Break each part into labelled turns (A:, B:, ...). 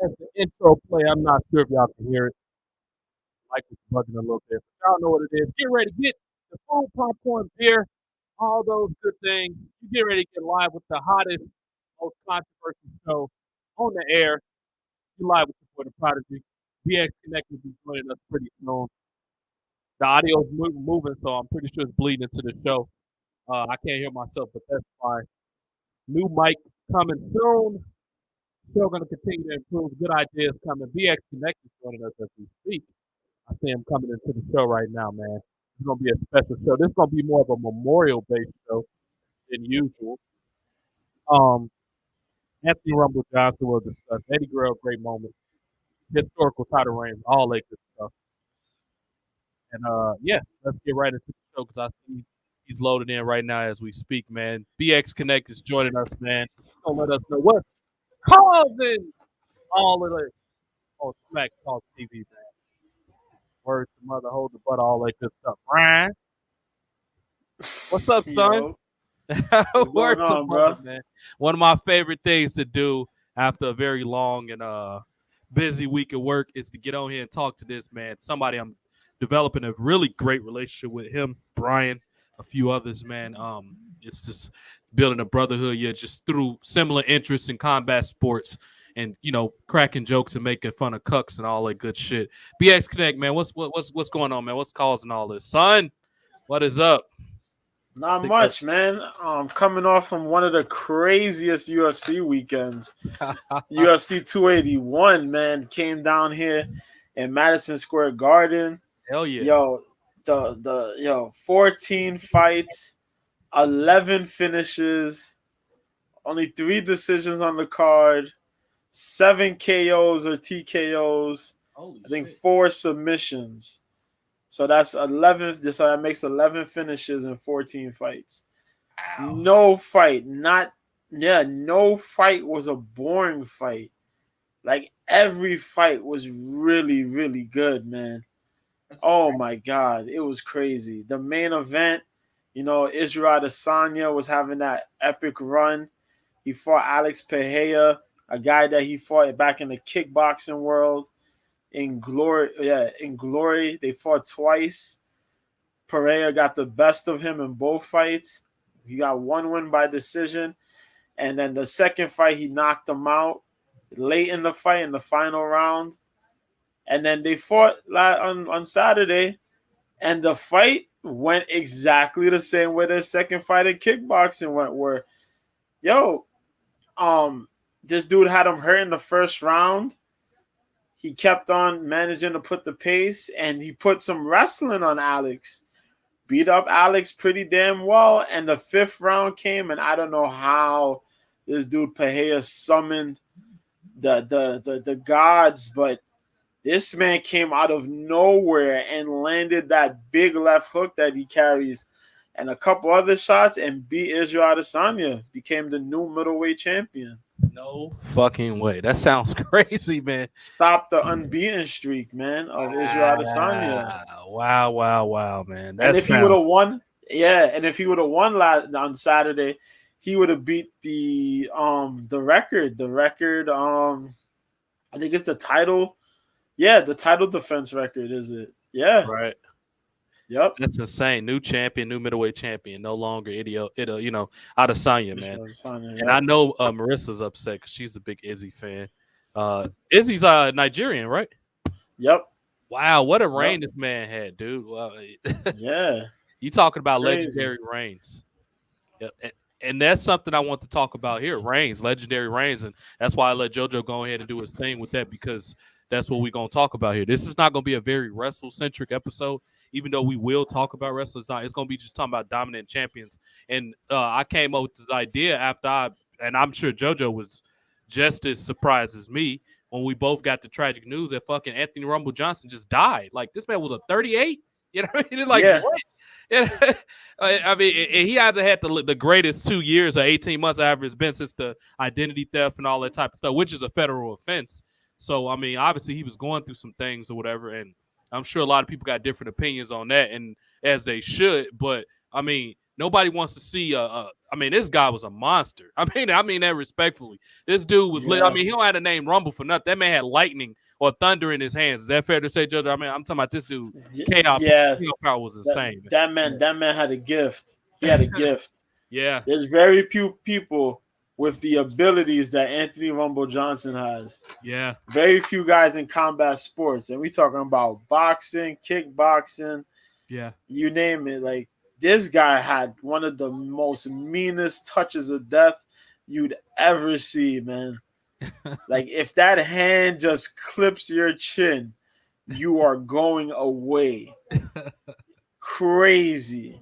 A: As the intro play, I'm not sure if y'all can hear it. Like it's bugging a little bit. But y'all know what it is. Get ready to get the food, popcorn, beer, all those good things. You get ready to get live with the hottest, most controversial show on the air. You live with your boy, the Prodigy. BX Connect will be joining us pretty soon. The audio's moving, so I'm pretty sure it's bleeding into the show. I can't hear myself, but that's fine. New mic coming soon. Still going to continue to improve. Good ideas coming. BX Connect is joining us as we speak. I see him coming into the show right now, man. It's going to be a special show. This is going to be more of a memorial-based show than usual. Anthony Rumble Johnson will discuss. Eddie Guerrero, great moment. Historical title reigns, all that good stuff. And yeah, let's get right into the show because I see he's loaded in right now as we speak, man. BX Connect is joining us, man. Gonna let us know what's causing all of this on Smack Talk TV, man. Words to mother, hold the butt, all that good stuff. Brian, what's up, son?
B: Yo, what's
A: Words
B: going
A: to
B: on,
A: mother,
B: bro?
A: man. One of my favorite things to do after a very long and busy week at work is to get on here and talk to this man. Somebody I'm developing a really great relationship with him, Brian, a few others, man. It's just building a brotherhood, yeah, just through similar interests in combat sports and cracking jokes and making fun of cucks and all that good shit. BX Connect, man, what's going on, man? What's causing all this, son? What is up?
B: Not
A: Think that-
B: much, man. Coming off from one of the craziest UFC weekends. UFC 281, man, came down here in Madison Square Garden.
A: Hell yeah.
B: Yo, the 14 fights, 11 finishes, only 3 decisions on the card, 7 KOs or TKOs,
A: Holy
B: I think
A: shit.
B: 4 submissions. So that's 11. So that makes 11 finishes in 14 fights.
A: Wow.
B: No fight, no fight was a boring fight. Like every fight was really, really good, man. Oh my God, it was crazy. The main event, Israel Adesanya was having that epic run. He fought Alex Pereira, a guy that he fought back in the kickboxing world. In glory, they fought twice. Pereira got the best of him in both fights. He got one win by decision, and then the second fight he knocked him out late in the fight in the final round. And then they fought on Saturday, and the fight went exactly the same way their second fight in kickboxing went. Where, yo, this dude had him hurt in the first round. He kept on managing to put the pace, and he put some wrestling on Alex. Beat up Alex pretty damn well, and the 5th round came, and I don't know how this dude Pereira summoned the gods, but this man came out of nowhere and landed that big left hook that he carries, and a couple other shots, and beat Israel Adesanya, became the new middleweight champion.
A: No fucking way. That sounds crazy, man.
B: Stop the unbeaten streak, man, of Israel Adesanya.
A: Wow, man.
B: And if he would have won, and if he would have won on Saturday, he would have beat the record. The record, I think it's the title. Yeah, the title defense record, is it? Yeah.
A: Right.
B: Yep.
A: That's insane. New champion, new middleweight champion. No longer Adesanya, man.
B: Adesanya,
A: And I know Marissa's upset because she's a big Izzy fan. Izzy's Nigerian, right?
B: Yep.
A: Wow, what a reign this man had, dude.
B: Yeah.
A: You talking about
B: Crazy.
A: legendary reigns. Yep. And that's something I want to talk about here. Reigns, legendary reigns. And that's why I let JoJo go ahead and do his thing with that, because that's what we're going to talk about here. This is not going to be a very wrestle-centric episode, even though we will talk about wrestlers. It's going to be just talking about dominant champions. And I came up with this idea after and I'm sure JoJo was just as surprised as me when we both got the tragic news that fucking Anthony Rumble Johnson just died. Like, this man was a 38. You know what I mean? Like,
B: Yeah.
A: what? I mean, he hasn't had the greatest 2 years or 18 months however it's been since the identity theft and all that type of stuff, which is a federal offense. So, I mean, obviously he was going through some things or whatever, and I'm sure a lot of people got different opinions on that, and as they should. But, I mean, Nobody wants to see I mean, this guy was a monster. I mean that respectfully. This dude was lit. I
B: Yeah.
A: mean, he don't have the name Rumble for nothing. That man had lightning or thunder in his hands. Is that fair to say, Judge? I mean, I'm talking about this dude. Chaos,
B: Yeah.
A: chaos power was
B: That,
A: insane.
B: that man had a gift. He had a gift.
A: Yeah,
B: There's very few people with the abilities that Anthony Rumble Johnson has.
A: yeah,
B: Very few guys in combat sports, and we talking about boxing, kickboxing,
A: yeah.
B: you name it. Like this guy had one of the most meanest touches of death you'd ever see, man. Like if that hand just clips your chin, you are going away. Crazy.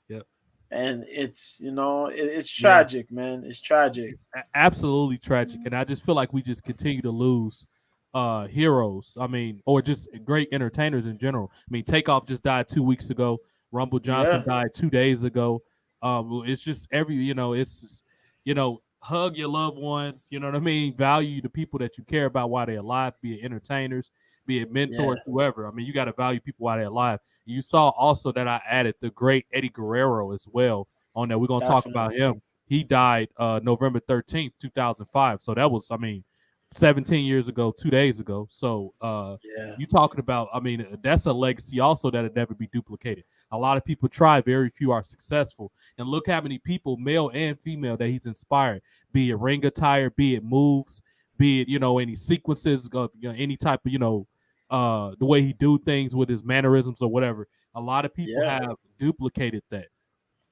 A: Yep.
B: And it's
A: Yeah.
B: tragic, man. It's tragic.
A: It's absolutely tragic, and I just feel like we just continue to lose heroes. I mean, or just great entertainers in general. I mean, Takeoff just died 2 weeks ago. Rumble Johnson
B: Yeah.
A: died 2 days ago. It's just it's just, hug your loved ones. You know what I mean? Value the people that you care about while they're alive, be it entertainers, be it mentors,
B: Yeah.
A: whoever. I mean, you got to value people while they're alive. You saw also that I added the great Eddie Guerrero as well on there. We're gonna talk about
B: Definitely.
A: him. He died November 13th, 2005. So that was, 17 years ago, 2 days ago. So
B: Yeah.
A: you talking about, that's a legacy also that'll never be duplicated. A lot of people try, very few are successful. And look how many people, male and female, that he's inspired, be it ring attire, be it moves, be it, any sequences of any type of, the way he do things with his mannerisms or whatever. A lot of people
B: Yeah.
A: have duplicated that.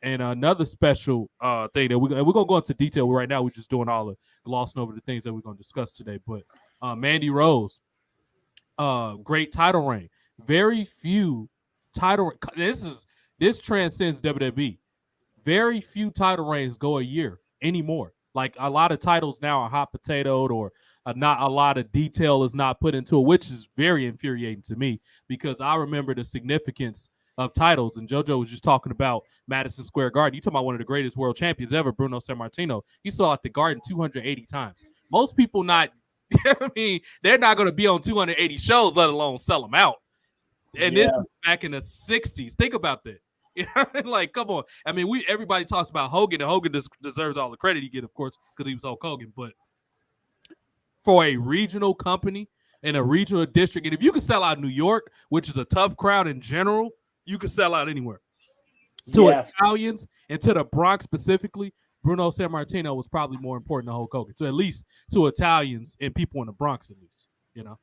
A: And another special thing that we're gonna go into detail right now. We're just doing all the glossing over the things that we're gonna discuss today. But Mandy Rose, great title reign. Very few title. This transcends WWE. Very few title reigns go a year anymore. Like a lot of titles now are hot potatoed, or not a lot of detail is not put into it, which is very infuriating to me because I remember the significance of titles. And JoJo was just talking about Madison Square Garden. You talking about one of the greatest world champions ever, Bruno Sammartino. He saw at the Garden 280 times. Most people not, they're not going to be on 280 shows, let alone sell them out. And this
B: Yeah.
A: is back in the 60s. Think about that. You know, like, come on. I mean, everybody talks about Hogan, and Hogan deserves all the credit he get, of course, because he was Hulk Hogan. But for a regional company in a regional district, and if you can sell out New York, which is a tough crowd in general, you can sell out anywhere. To
B: Yeah.
A: Italians and to the Bronx specifically, Bruno Sammartino was probably more important than Hulk Hogan. To at least to Italians and people in the Bronx, at least, you know.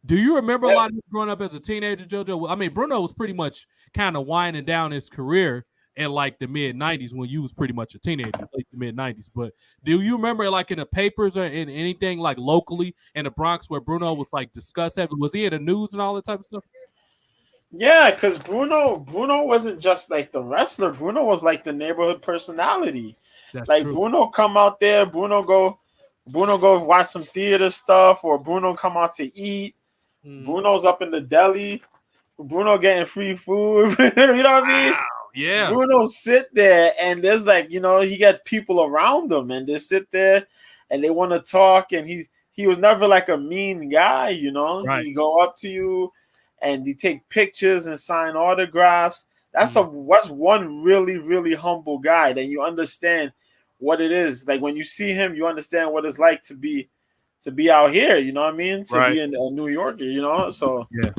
A: Do you remember a
B: Yeah.
A: lot of growing up as a teenager, JoJo? I mean, Bruno was pretty much kind of winding down his career in like the mid '90s when you was pretty much a teenager, late to mid '90s. But do you remember like in the papers or in anything like locally in the Bronx where Bruno was like discussed heavily? Was he in the news and all that type of stuff?
B: Yeah, because Bruno wasn't just like the wrestler. Bruno was like the neighborhood personality.
A: That's
B: Like
A: true.
B: Bruno come out there, Bruno go watch some theater stuff, or Bruno come out to eat.
A: Mm.
B: Bruno's up in the deli. Bruno getting free food. You know what I mean?
A: Wow. Yeah.
B: Bruno sit there and there's like, he gets people around him and they sit there and they want to talk, and he was never like a mean guy,
A: Right.
B: He go up to you and he take pictures and sign autographs. That's one really, really humble guy that you understand what it is. Like when you see him, you understand what it's like to be out here, you know what I mean? To
A: Right.
B: be in a New Yorker. So
A: Yeah.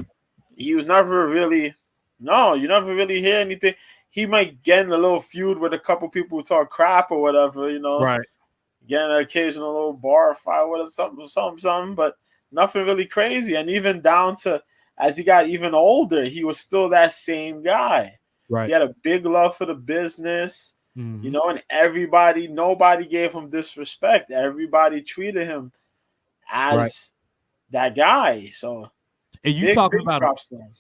B: he was never really, no, you never really hear anything. He might get in a little feud with a couple people who talk crap or whatever,
A: Right.
B: get in an occasional little bar fight with something, but nothing really crazy. And even down to as he got even older, he was still that same guy. He
A: Right.
B: had a big love for the business,
A: Mm-hmm.
B: and nobody gave him disrespect. Everybody treated him
A: Right.
B: as that guy. So
A: And you
B: big,
A: talking
B: big
A: about
B: props to him.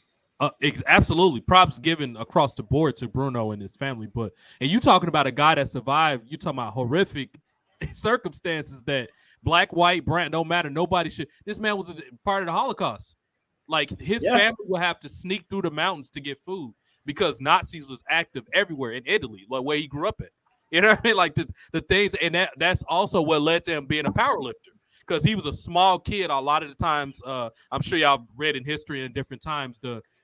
A: absolutely props given across the board to Bruno and his family. But and you talking about a guy that survived. You talking about horrific circumstances that black, white, brown, no matter. Nobody should. This man was a part of the Holocaust. Like his
B: Yeah.
A: family would have to sneak through the mountains to get food because Nazis was active everywhere in Italy, like where he grew up at. You know what I mean? Like the things, and that's also what led to him being a power lifter because he was a small kid. A lot of the times, I'm sure y'all read in history in different times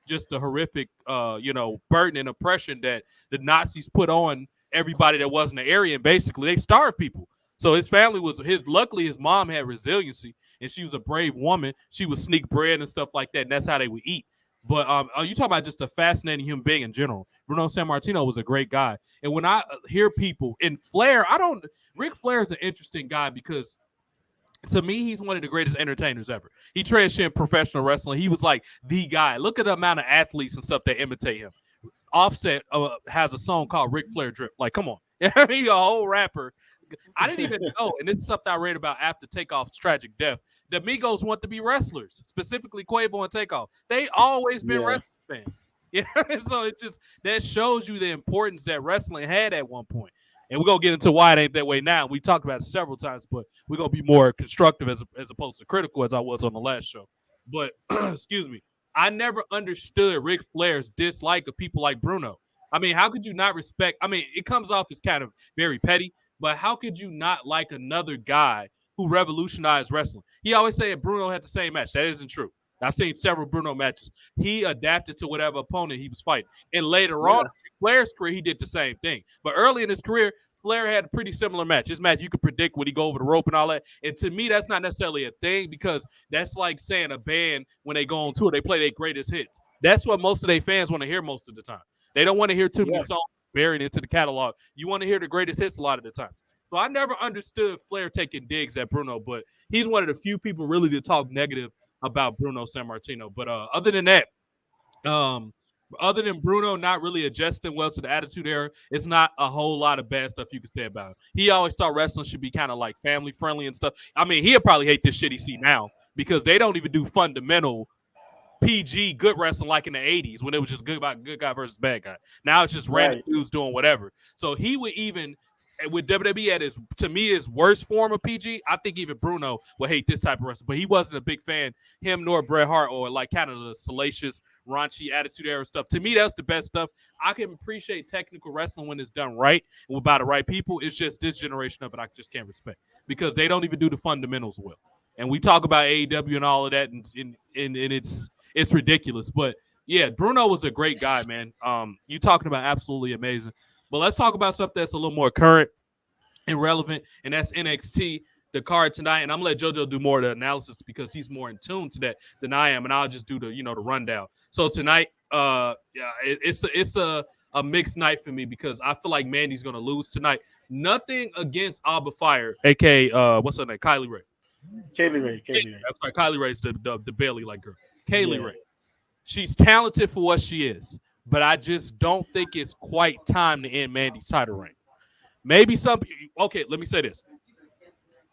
A: just the horrific, burden and oppression that the Nazis put on everybody that wasn't an Aryan. Basically, they starved people. So his family was his. Luckily, his mom had resiliency, and she was a brave woman. She would sneak bread and stuff like that, and that's how they would eat. But you talking about just a fascinating human being in general. Bruno Sammartino was a great guy, and when I hear people in Flair, I don't. Ric Flair is an interesting guy because to me, he's one of the greatest entertainers ever. He transcended professional wrestling. He was like the guy. Look at the amount of athletes and stuff that imitate him. Offset has a song called Ric Flair Drip. Like, come on. I mean, a whole rapper. I didn't even know, and this is something I read about after Takeoff's tragic death. The Migos want to be wrestlers, specifically Quavo and Takeoff. They always been wrestling fans. So it just that shows you the importance that wrestling had at one point. And we're gonna get into why it ain't that way now. We talked about it several times, but we're gonna be more constructive as opposed to critical as I was on the last show. But excuse me, I never understood Ric Flair's dislike of people like Bruno. I mean, how could you not respect? I mean, it comes off as kind of very petty, but how could you not like another guy who revolutionized wrestling? He always said Bruno had the same match. That isn't true. I've seen several Bruno matches. He adapted to whatever opponent he was fighting. And later on, Flair's career, he did the same thing. But early in his career, Flair had a pretty similar match. His match, you could predict when he go over the rope and all that. And to me, that's not necessarily a thing because that's like saying a band, when they go on tour, they play their greatest hits. That's what most of their fans want to hear most of the time. They don't want to hear too many songs buried into the catalog. You want to hear the greatest hits a lot of the times. So I never understood Flair taking digs at Bruno, but he's one of the few people really to talk negative about Bruno Sammartino. But other than that, other than Bruno not really adjusting well to the Attitude Era, it's not a whole lot of bad stuff you can say about him. He always thought wrestling should be kind of like family friendly and stuff. I mean, he'll probably hate this shit he see now because they don't even do fundamental PG good wrestling like in the 80s when it was just good guy versus bad guy. Now it's just random dudes doing whatever. So he would even with WWE at his, to me, his worst form of PG, I think even Bruno would hate this type of wrestling. But he wasn't a big fan, him nor Bret Hart, or like kind of the salacious, raunchy Attitude Era stuff. To me, that's the best stuff. I can appreciate technical wrestling when it's done right and by the right people. It's just this generation of it I just can't respect because they don't even do the fundamentals well. And we talk about AEW and all of that, and it's ridiculous. But yeah, Bruno was a great guy, man. You talking about absolutely amazing. But let's talk about something that's a little more current and relevant, and that's NXT, the card tonight. And I'm going to let JoJo do more of the analysis because he's more in tune to that than I am, and I'll just do the the rundown. So tonight, it's a mixed night for me because I feel like Mandy's going to lose tonight. Nothing against Alba Fire, a.k.a. What's her name? Kylie Ray.
B: Kaylee Ray.
A: That's right. Kylie Ray's the Bailey-like girl. Kaylee Ray. She's talented for what she is. But I just don't think it's quite time to end Mandy's title reign. Maybe okay, let me say this.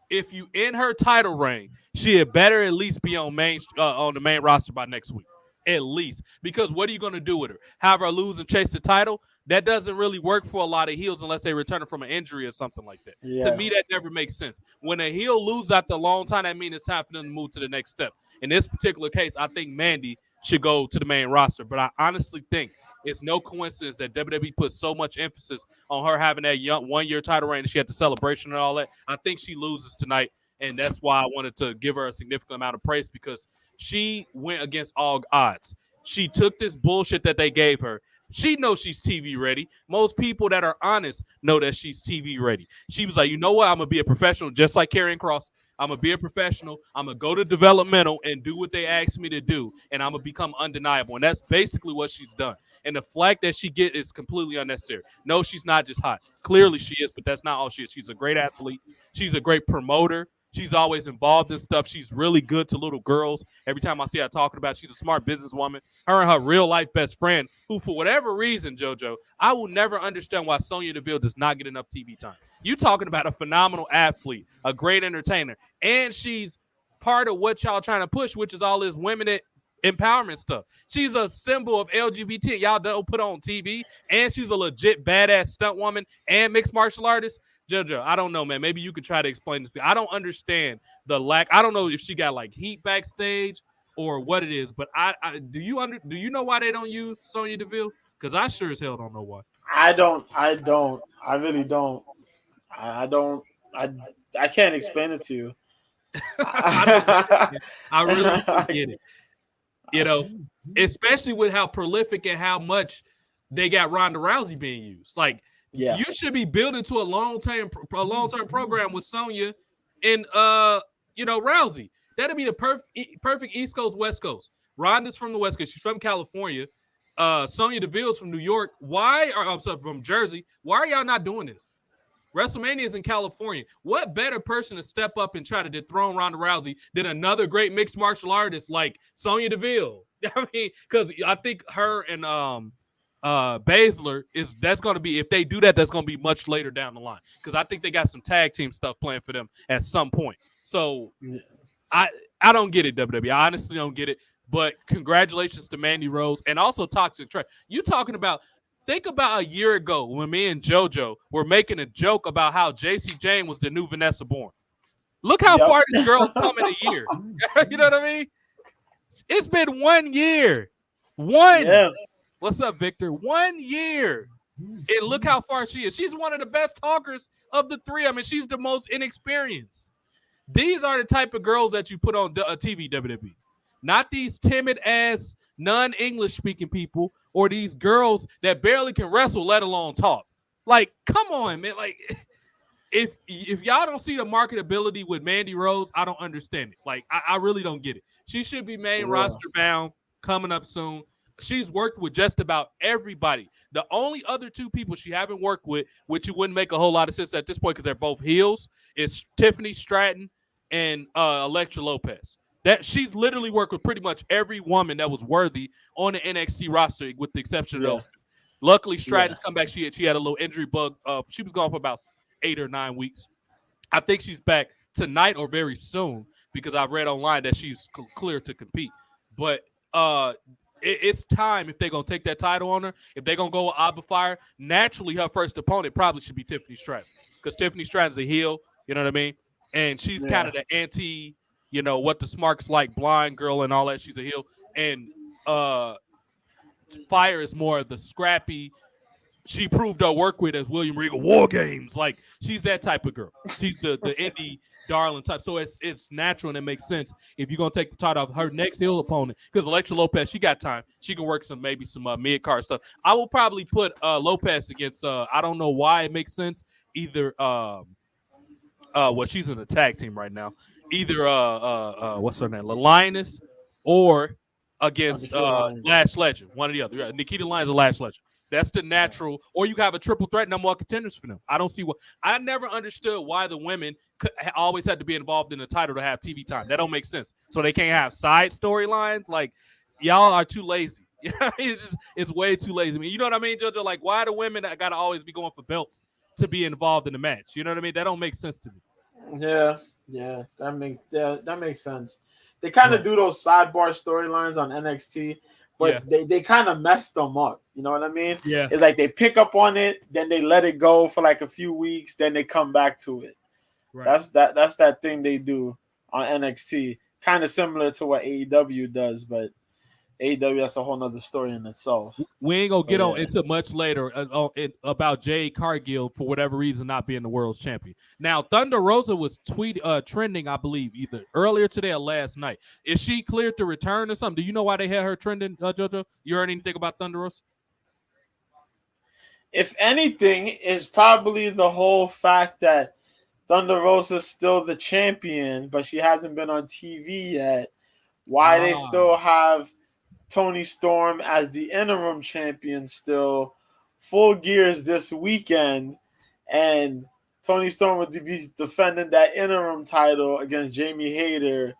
A: If you end her title reign, she had better at least be on the main roster by next week. At least. Because what are you going to do with her? Have her lose and chase the title? That doesn't really work for a lot of heels unless they return from an injury or something like that. Yeah. To me, that never makes sense. When a heel loses after a long time, that means it's time for them to move to the next step. In this particular case, I think Mandy should go to the main roster. But I honestly think it's no coincidence that WWE put so much emphasis on her having that 1-year title reign and she had the celebration and all that. I think she loses tonight, and that's why I wanted to give her a significant amount of praise because she went against all odds. She took this bullshit that they gave her. She knows she's TV ready. Most people that are honest know that she's TV ready. She was like, you know what? I'm going to be a professional just like Karrion Kross. I'm going to be a professional. I'm going to go to developmental and do what they asked me to do, and I'm going to become undeniable. And that's basically what she's done. And the flack that she gets is completely unnecessary. No, she's not just hot. Clearly she is, but that's not all she is. She's a great athlete. She's a great promoter. She's always involved in stuff. She's really good to little girls. Every time I see her talking about it, she's a smart businesswoman. Her and her real-life best friend, who for whatever reason, JoJo, I will never understand why Sonya Deville does not get enough TV time. You talking about a phenomenal athlete, a great entertainer, and she's part of what y'all trying to push, which is all this women empowerment stuff. She's a symbol of LGBT. Y'all don't put on TV, and she's a legit badass stunt woman and mixed martial artist. JoJo, I don't know, man. Maybe you could try to explain this. I don't understand the lack. I don't know if she got like heat backstage or what it is, but do you know why they don't use Sonya Deville? Because I sure as hell don't know why.
B: I really don't. I can't explain it to you.
A: I really don't get it. You know, especially with how prolific and how much they got Ronda Rousey being used. Like
B: Yeah.
A: you should be building to a long-term program with Sonya and Rousey. That'd be the perfect East Coast West Coast. Ronda's from the West Coast. She's from California. Sonya Deville's from New York. I'm sorry, from Jersey. Why are y'all not doing this? WrestleMania is in California. What better person to step up and try to dethrone Ronda Rousey than another great mixed martial artist like Sonya Deville? I mean, because I think her and Baszler that's going to be, if they do that, that's going to be much later down the line. Because I think they got some tag team stuff planned for them at some point. So I don't get it, WWE. I honestly don't get it. But congratulations to Mandy Rose and also Toxic Trey. You talking about? Think about a year ago when me and JoJo were making a joke about how JC Jane was the new Vanessa Bourne. Look how far this girl's come in a year. You know what I mean? It's been 1 year.
B: Yeah.
A: What's up, Victor? 1 year. And look how far she is. She's one of the best talkers of the three. I mean, she's the most inexperienced. These are the type of girls that you put on TV, WWE. Not these timid ass non-English speaking people or these girls that barely can wrestle, let alone talk. Like, come on, man. Like, if y'all don't see the marketability with Mandy Rose, I don't understand it. Like, I really don't get it. She should be main roster bound coming up soon. She's worked with just about everybody. The only other two people she haven't worked with, which you wouldn't make a whole lot of sense at this point because they're both heels, is Tiffany Stratton and Elektra Lopez. That she's literally worked with pretty much every woman that was worthy on the NXT roster, with the exception of those. Luckily, Stratton's come back. She had a little injury bug. She was gone for about 8 or 9 weeks. I think she's back tonight or very soon because I've read online that she's clear to compete. But it's time if they're gonna take that title on her. If they're gonna go with Abba Fire, naturally her first opponent probably should be Tiffany Stratton because Tiffany Stratton's a heel. You know what I mean? And she's kind of the anti. You know, what the smarks like, blind girl and all that. She's a heel. And Fire is more of the scrappy. She proved her work with as William Regal War Games. Like, she's that type of girl. She's the indie darling type. So it's natural and it makes sense if you're going to take the title off her next heel opponent. Because Elektra Lopez, she got time. She can work some mid-card stuff. I will probably put Lopez against, I don't know why it makes sense, either she's in a tag team right now. Either what's her name, Lioness, or against Lash Legend, one or the other. Nikita Lyons or Lash Legend. That's the natural. Or you have a triple threat number one contenders for them. I don't see what. I never understood why the women always had to be involved in the title to have TV time. That don't make sense. So they can't have side storylines. Like, y'all are too lazy. It's way too lazy. I mean, you know what I mean, JoJo? Like, why the women that got to always be going for belts to be involved in the match? You know what I mean? That don't make sense to me.
B: Yeah, that makes sense. They kind of do those sidebar storylines on NXT, but they kind of mess them up. You know what I mean?
A: Yeah.
B: It's like they pick up on it, then they let it go for like a few weeks, then they come back to it. Right. That's that thing they do on NXT. Kind of similar to what AEW does, but AEW, that's a whole nother story in itself.
A: We ain't gonna get on into much later about Jade Cargill for whatever reason not being the world's champion. Now, Thunder Rosa was trending, I believe, either earlier today or last night. Is she cleared to return or something? Do you know why they had her trending, JoJo? You heard anything about Thunder Rosa?
B: If anything, is probably the whole fact that Thunder Rosa's still the champion, but she hasn't been on TV yet. Why they still have Toni Storm as the interim champion still, Full Gears this weekend, and Toni Storm would be defending that interim title against Jamie Hayter.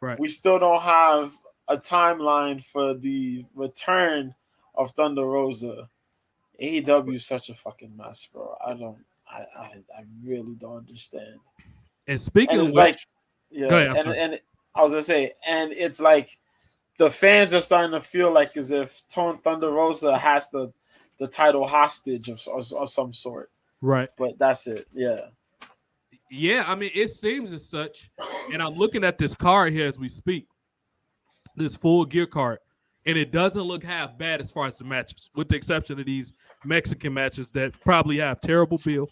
A: Right.
B: We still don't have a timeline for the return of Thunder Rosa. AEW is such a fucking mess, bro. I really don't understand.
A: And speaking of
B: which, and I was gonna say, and it's like the fans are starting to feel like as if Thunder Rosa has the title hostage of some sort.
A: Right.
B: But that's it. Yeah.
A: Yeah, I mean, it seems as such. And I'm looking at this card here as we speak, this Full Gear card, and it doesn't look half bad as far as the matches, with the exception of these Mexican matches that probably have terrible feel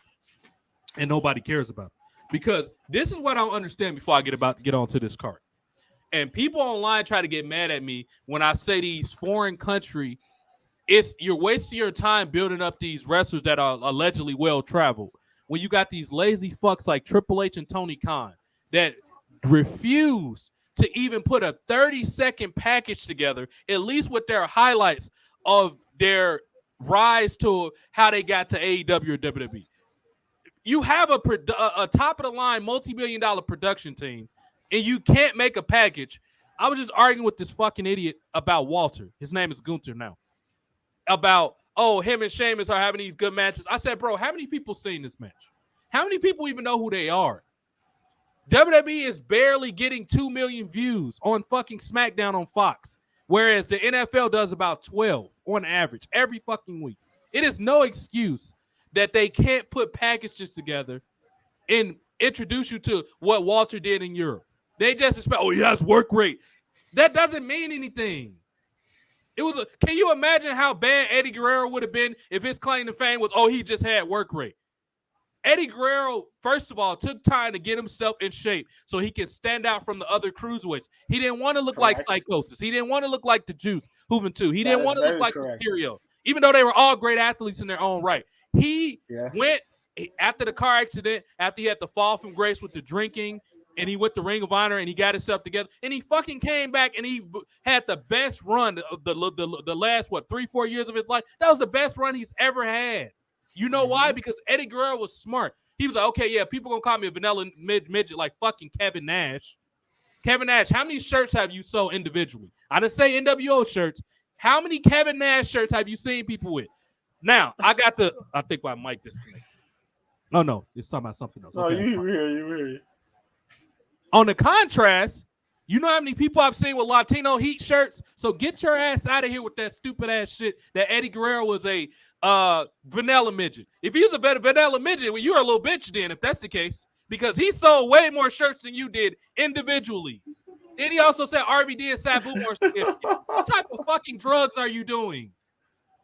A: and nobody cares about. Because this is what I don't understand before I get onto this card. And people online try to get mad at me when I say these foreign country. You're wasting your time building up these wrestlers that are allegedly well traveled. When you got these lazy fucks like Triple H and Tony Khan that refuse to even put a 30-second package together, at least with their highlights of their rise to how they got to AEW or WWE. You have a top of the line multi-million-dollar production team, and you can't make a package. I was just arguing with this fucking idiot about Walter. His name is Gunther now. About, him and Sheamus are having these good matches. I said, bro, how many people seen this match? How many people even know who they are? WWE is barely getting 2 million views on fucking SmackDown on Fox, whereas the NFL does about 12 on average every fucking week. It is no excuse that they can't put packages together and introduce you to what Walter did in Europe. They just expect, yes, work rate. That doesn't mean anything. Can you imagine how bad Eddie Guerrero would have been if his claim to fame was, he just had work rate? Eddie Guerrero, first of all, took time to get himself in shape so he can stand out from the other cruiserweights. He didn't want to look like Psychosis. He didn't want to look like the Juice, Hooven 2. He didn't want to look like Mysterio, even though they were all great athletes in their own right. He went after the car accident, after he had the fall from grace with the drinking, and he went to Ring of Honor and he got himself together, and he fucking came back and he had the best run of the last 3-4 years of his life. That was the best run he's ever had. You know why? Because Eddie Guerrero was smart. He was like, okay, yeah, people gonna call me a vanilla midget like fucking Kevin Nash. Kevin Nash, how many shirts have you sold individually? I didn't say NWO shirts. How many Kevin Nash shirts have you seen people with? Now, I think my mic disconnected. No, it's talking about something else.
B: No, okay, you hear.
A: On the contrast, you know how many people I've seen with Latino Heat shirts? So get your ass out of here with that stupid ass shit that Eddie Guerrero was a vanilla midget. If he was a better vanilla midget, well, you're a little bitch then, if that's the case, because he sold way more shirts than you did individually. Then he also said RVD and Sabu more significant. What type of fucking drugs are you doing?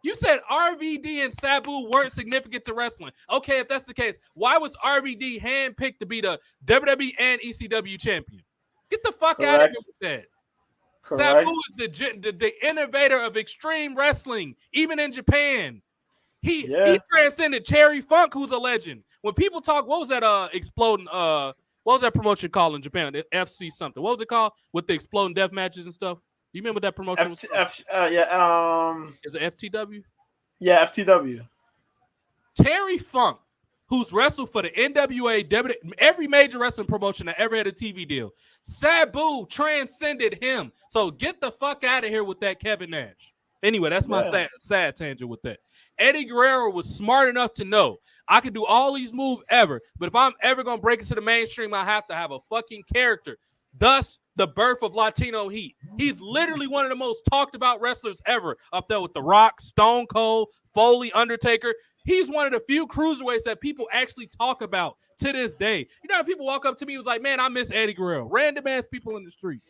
A: You said RVD and Sabu weren't significant to wrestling. Okay, if that's the case, why was RVD handpicked to be the WWE and ECW champion? Get the fuck out of here with that. Correct. Sabu is the innovator of extreme wrestling, even in Japan. He transcended Cherry Funk, who's a legend. When people talk, what was that exploding what was that promotion called in Japan? The FC something. What was it called with the exploding death matches and stuff? You remember that promotion?
B: Is it
A: FTW?
B: Yeah, FTW.
A: Terry Funk, who's wrestled for the NWA, every major wrestling promotion that ever had a TV deal. Sabu transcended him. So get the fuck out of here with that Kevin Nash. Anyway, that's my sad tangent with that. Eddie Guerrero was smart enough to know I can do all these moves ever, but if I'm ever going to break into the mainstream, I have to have a fucking character. Thus, the birth of Latino Heat. He's literally one of the most talked about wrestlers ever, up there with The Rock, Stone Cold, Foley, Undertaker. He's one of the few cruiserweights that people actually talk about to this day. You know, people walk up to me and was like, man, I miss Eddie Guerrero. Random ass people in the street.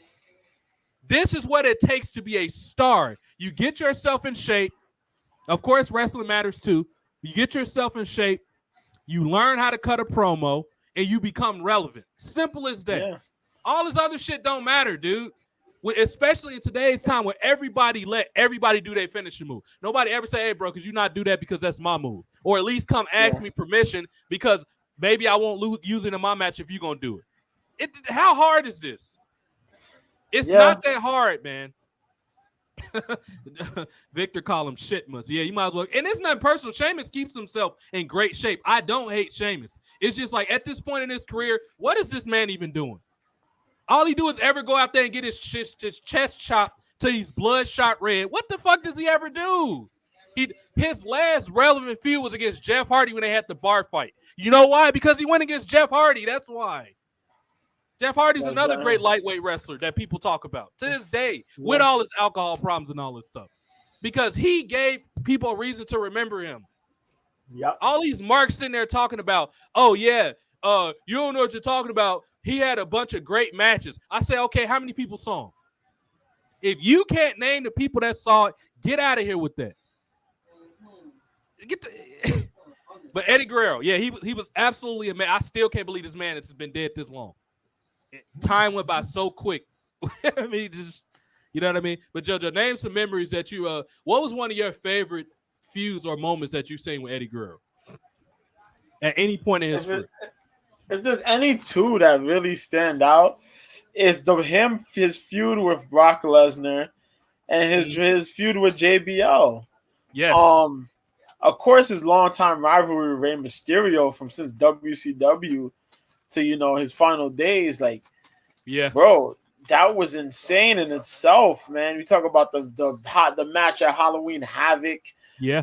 A: This is what it takes to be a star. You get yourself in shape. Of course, wrestling matters too. You get yourself in shape. You learn how to cut a promo, and you become relevant. Simple as that. Yeah. All this other shit don't matter, dude. Especially in today's time where everybody let everybody do their finishing move. Nobody ever say, hey, bro, could you not do that because that's my move? Or at least come ask me permission because maybe I won't use it in my match if you're going to do it. How hard is this? It's not that hard, man. Victor call him shitmus. Yeah, you might as well. And it's not personal. Sheamus keeps himself in great shape. I don't hate Sheamus. It's just like at this point in his career, what is this man even doing? All he do is ever go out there and get his chest chopped till he's bloodshot red. What the fuck does he ever do? His last relevant feud was against Jeff Hardy when they had the bar fight. You know why? Because he went against Jeff Hardy. That's why. Jeff Hardy's another great lightweight wrestler that people talk about to this day with all his alcohol problems and all this stuff. Because he gave people a reason to remember him.
B: Yep.
A: All these marks sitting there talking about, oh, yeah, you don't know what you're talking about. He had a bunch of great matches. I say, okay, how many people saw him? If you can't name the people that saw it, get out of here with that. But Eddie Guerrero, yeah, he was absolutely amazing. I still can't believe this man has been dead this long. Time went by so quick. I mean, just you know what I mean. But JoJo, name some memories that you. What was one of your favorite feuds or moments that you've seen with Eddie Guerrero at any point in his
B: If,
A: career?
B: it, if there's any two that really stand out, it's his feud with Brock Lesnar and his feud with JBL.
A: Yes.
B: Um, of course, his longtime rivalry with Rey Mysterio from since WCW to his final days. Like,
A: Yeah.
B: bro, that was insane in itself, man. We talk about the match at Halloween Havoc.
A: Yeah.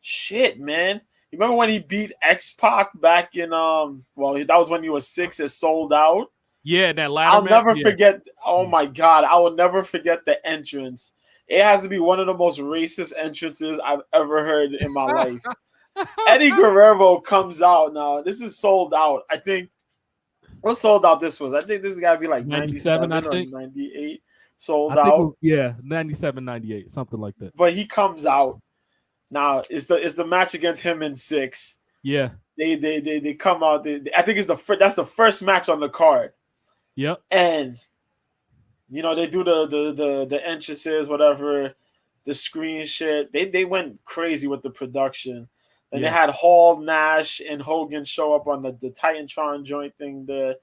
B: Shit, man. You remember when he beat X Pac back in well, that was when he was 6. It sold out.
A: Yeah. That ladder
B: I'll
A: match.
B: never
A: Yeah.
B: forget. Oh my god, I will never forget the entrance. It has to be one of the most racist entrances I've ever heard in my life. Eddie Guerrero comes out now. This is sold out. I think what sold out this was. I think this has got to be like
A: 97,
B: 97
A: I think.
B: or 98 sold
A: I think
B: out.
A: yeah, 97, 98, something like that.
B: But he comes out. Now it's the match against him in 6.
A: Yeah.
B: They come out. I think that's the first match on the card.
A: Yep.
B: And they do the entrances, whatever, the screen shit. They went crazy with the production. And they had Hall, Nash, and Hogan show up on the Titantron joint thing there.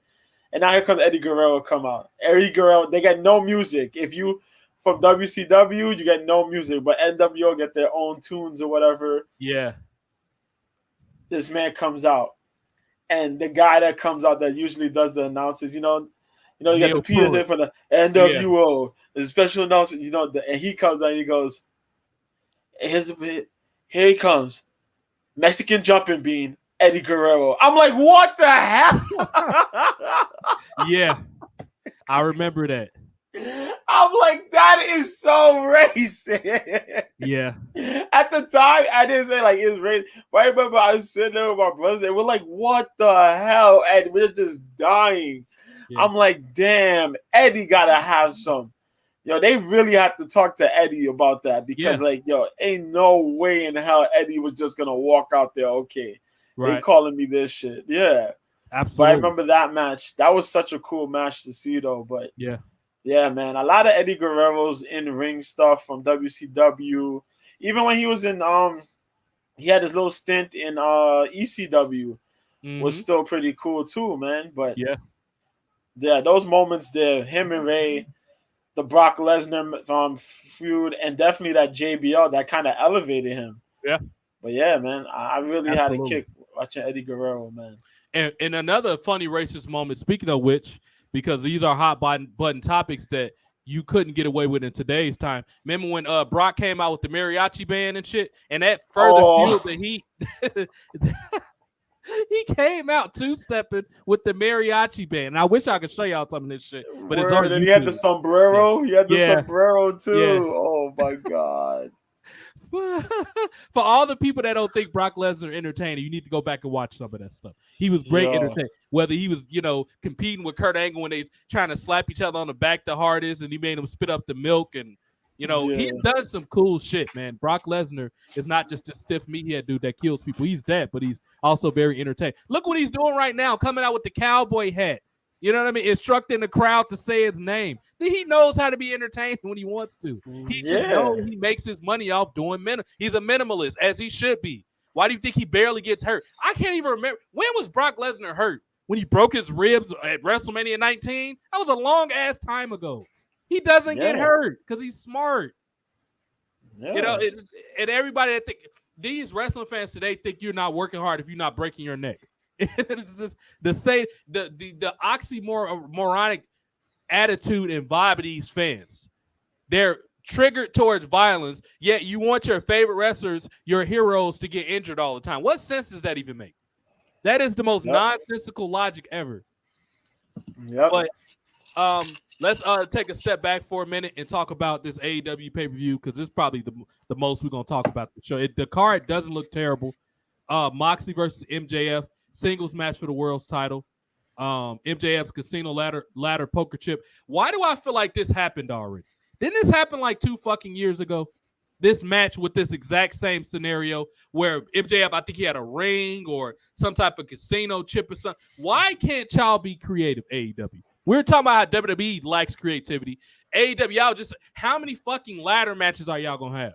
B: And now here comes Eddie Guerrero come out. Eddie Guerrero, they get no music. If you from WCW, you get no music, but NWO get their own tunes or whatever.
A: Yeah.
B: This man comes out. And the guy that comes out that usually does the announcers, you got the PSA for the NWO, the special announcer, and he comes out and he goes, here's a bit, here he comes. Mexican jumping bean, Eddie Guerrero. I'm like, what the hell?
A: Yeah. I remember that.
B: I'm like, that is so racist.
A: Yeah.
B: At the time, I didn't say like it's racist. But I remember I was sitting there with my brothers and we're like, what the hell? And we're just dying. Yeah. I'm like, damn, Eddie gotta have some. They really have to talk to Eddie about that because, ain't no way in hell Eddie was just gonna walk out there. Okay, right. They calling me this shit. Yeah,
A: absolutely.
B: But I remember that match. That was such a cool match to see, though. But yeah, man, a lot of Eddie Guerrero's in ring stuff from WCW. Even when he was in he had his little stint in ECW, was still pretty cool too, man. But yeah, those moments there, him and Ray. The Brock Lesnar feud, and definitely that JBL that kind of elevated him.
A: Yeah.
B: But yeah, man, I really had a kick watching Eddie Guerrero, man.
A: And another funny racist moment, speaking of which, because these are hot button topics that you couldn't get away with in today's time. Remember when Brock came out with the mariachi band and shit? And that further fueled the heat. He came out two-stepping with the mariachi band. And I wish I could show y'all some of this shit. But it's on YouTube.
B: He had the sombrero. He had the sombrero, too. Yeah. Oh, my God.
A: For all the people that don't think Brock Lesnar entertaining, you need to go back and watch some of that stuff. He was great entertaining. Whether he was, competing with Kurt Angle when they trying to slap each other on the back the hardest and he made him spit up the milk and he's done some cool shit, man. Brock Lesnar is not just a stiff meathead dude that kills people. He's that, but he's also very entertaining. Look what he's doing right now, coming out with the cowboy hat. You know what I mean? Instructing the crowd to say his name. He knows how to be entertaining when he wants to. He just knows he makes his money off doing He's a minimalist, as he should be. Why do you think he barely gets hurt? I can't even remember. When was Brock Lesnar hurt? When he broke his ribs at WrestleMania 19? That was a long-ass time ago. He doesn't get hurt because he's smart. Yeah. And everybody that think these wrestling fans today think you're not working hard if you're not breaking your neck. the oxymoronic attitude and vibe of these fans. They're triggered towards violence, yet you want your favorite wrestlers, your heroes, to get injured all the time. What sense does that even make? That is the most nonsensical logic ever.
B: Yep.
A: But let's take a step back for a minute and talk about this AEW pay-per-view because this is probably the most we're going to talk about the show. The card doesn't look terrible. Moxley versus MJF, singles match for the world's title. MJF's casino ladder poker chip. Why do I feel like this happened already? Didn't this happen like 2 fucking years ago? This match with this exact same scenario where MJF, I think he had a ring or some type of casino chip or something. Why can't y'all be creative, AEW? We're talking about how WWE lacks creativity. AEW, y'all just how many fucking ladder matches are y'all gonna have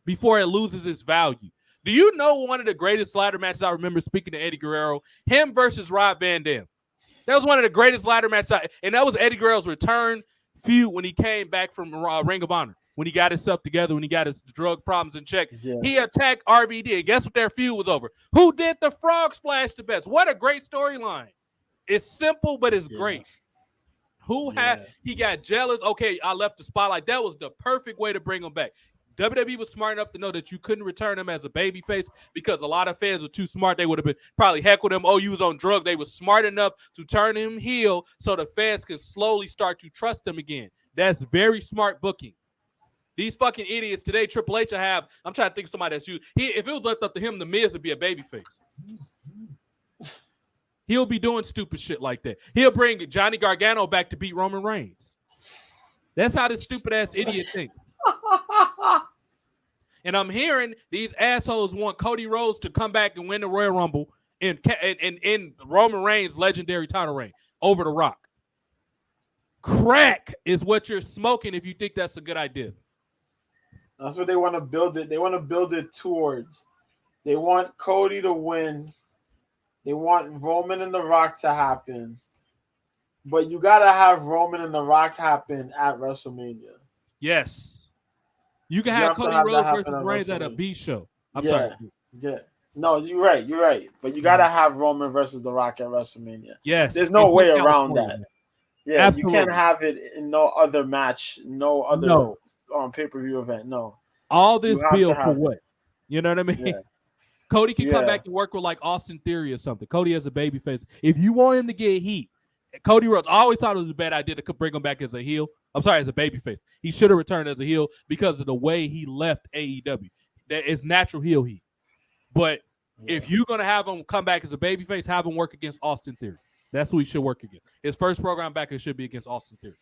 A: before it loses its value? Do you know one of the greatest ladder matches I remember speaking to Eddie Guerrero? Him versus Rob Van Dam. That was one of the greatest ladder matches, and that was Eddie Guerrero's return feud when he came back from Ring of Honor. When he got himself together, when he got his drug problems in check, he attacked RVD. And guess what their feud was over? Who did the frog splash the best? What a great storyline. It's simple, but it's great. He got jealous. Okay, I left the spotlight. That was the perfect way to bring him back. WWE was smart enough to know that you couldn't return him as a babyface because a lot of fans were too smart. They would have been probably heckled him. Oh, you was on drugs. They were smart enough to turn him heel so the fans could slowly start to trust him again. That's very smart booking. These fucking idiots today, Triple H, I'm trying to think of somebody that's used. If it was left up to him, The Miz would be a babyface. He'll be doing stupid shit like that. He'll bring Johnny Gargano back to beat Roman Reigns. That's how this stupid ass idiot thinks. And I'm hearing these assholes want Cody Rhodes to come back and win the Royal Rumble in Roman Reigns' legendary title reign over The Rock. Crack is what you're smoking if you think that's a good idea.
B: That's what they want to build it. They want to build it towards. They want Cody to win. They want Roman and The Rock to happen. But you got to have Roman and The Rock happen at WrestleMania.
A: Yes. You can have Cody Rhodes versus Reigns at a B show. I'm sorry.
B: Yeah. No, you're right. You're right. But you got to have Roman versus The Rock at WrestleMania.
A: Yes.
B: There's no way around that. Yeah,
A: absolutely.
B: You can't have it in no other match, no other pay-per-view event. No.
A: All this bill for what? You know what I mean?
B: Yeah.
A: Cody can come back and work with like Austin Theory or something. Cody has a babyface. If you want him to get heat, Cody Rhodes, I always thought it was a bad idea to bring him back as a heel. I'm sorry, as a babyface. He should have returned as a heel because of the way he left AEW. That is natural heel heat. But if you're going to have him come back as a babyface, have him work against Austin Theory. That's who he should work against. His first program back, it should be against Austin Theory.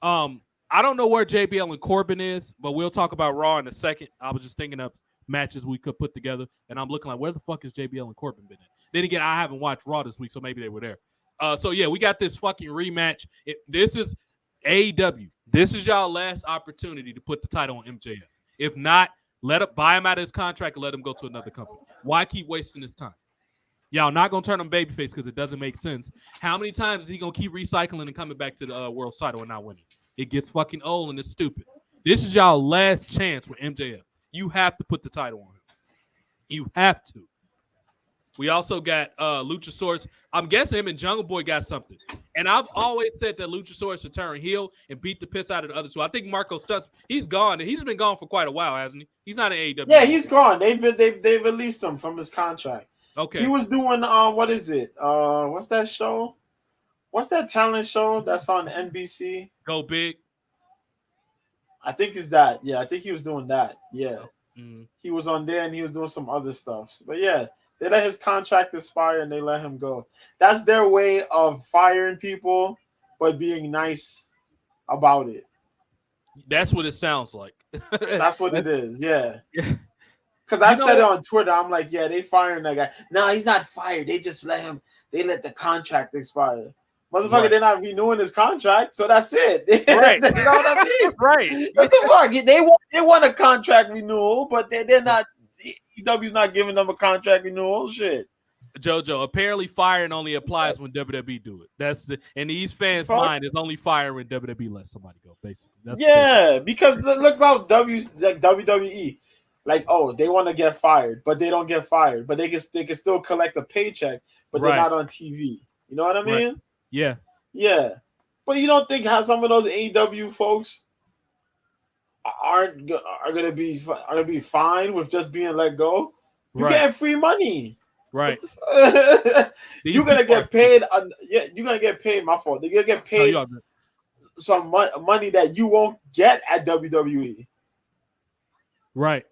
A: I don't know where JBL and Corbin is, but we'll talk about Raw in a second. I was just thinking of matches we could put together, and I'm looking like, where the fuck is JBL and Corbin been at? Then again, I haven't watched Raw this week, so maybe they were there. So, yeah, we got this fucking rematch. This is AEW. This is y'all last opportunity to put the title on MJF. If not, buy him out of his contract and let him go to another company. Why keep wasting his time? Y'all not going to turn him babyface because it doesn't make sense. How many times is he going to keep recycling and coming back to the world title and not winning? It gets fucking old and it's stupid. This is y'all last chance with MJF. You have to put the title on him. You have to. We also got Luchasaurus. I'm guessing him and Jungle Boy got something. And I've always said that Luchasaurus should turn heel and beat the piss out of the other two. I think Marco Stuntz, he's gone. And he's been gone for quite a while, hasn't he? He's not an AEW.
B: Yeah, he's gone. They've released him from his contract.
A: Okay.
B: He was doing what is it? What's that show? What's that talent show that's on NBC?
A: Go Big.
B: I think it's that. Yeah, I think he was doing that. Yeah.
A: Mm-hmm.
B: He was on there and he was doing some other stuff. But yeah, they let his contract expire and they let him go. That's their way of firing people, but being nice about it.
A: That's what it sounds like.
B: That's what it is. Yeah.
A: Yeah.
B: Because I've said it on Twitter. I'm like, yeah, they firing that guy. No, he's not fired. They just let the contract expire. Motherfucker, right. They're not renewing his contract, so that's it.
A: Right.
B: You know what I mean?
A: Right.
B: What the fuck? They want a contract renewal, but they're not. EW's not giving them a contract renewal. Shit.
A: JoJo, apparently firing only applies when WWE do it. That's in these fans' mind, it's only fire when WWE lets somebody go. Basically, that's
B: because look how WWE. Like, oh, they want to get fired, but they don't get fired. But they can still collect a paycheck, but they're not on TV. You know what I mean?
A: Right.
B: Yeah. But you don't think how some of those AEW folks are gonna be fine with just being let go? You get free money,
A: right?
B: You're gonna get paid. You're gonna get paid. My fault. They're gonna get paid some money that you won't get at WWE.
A: Right.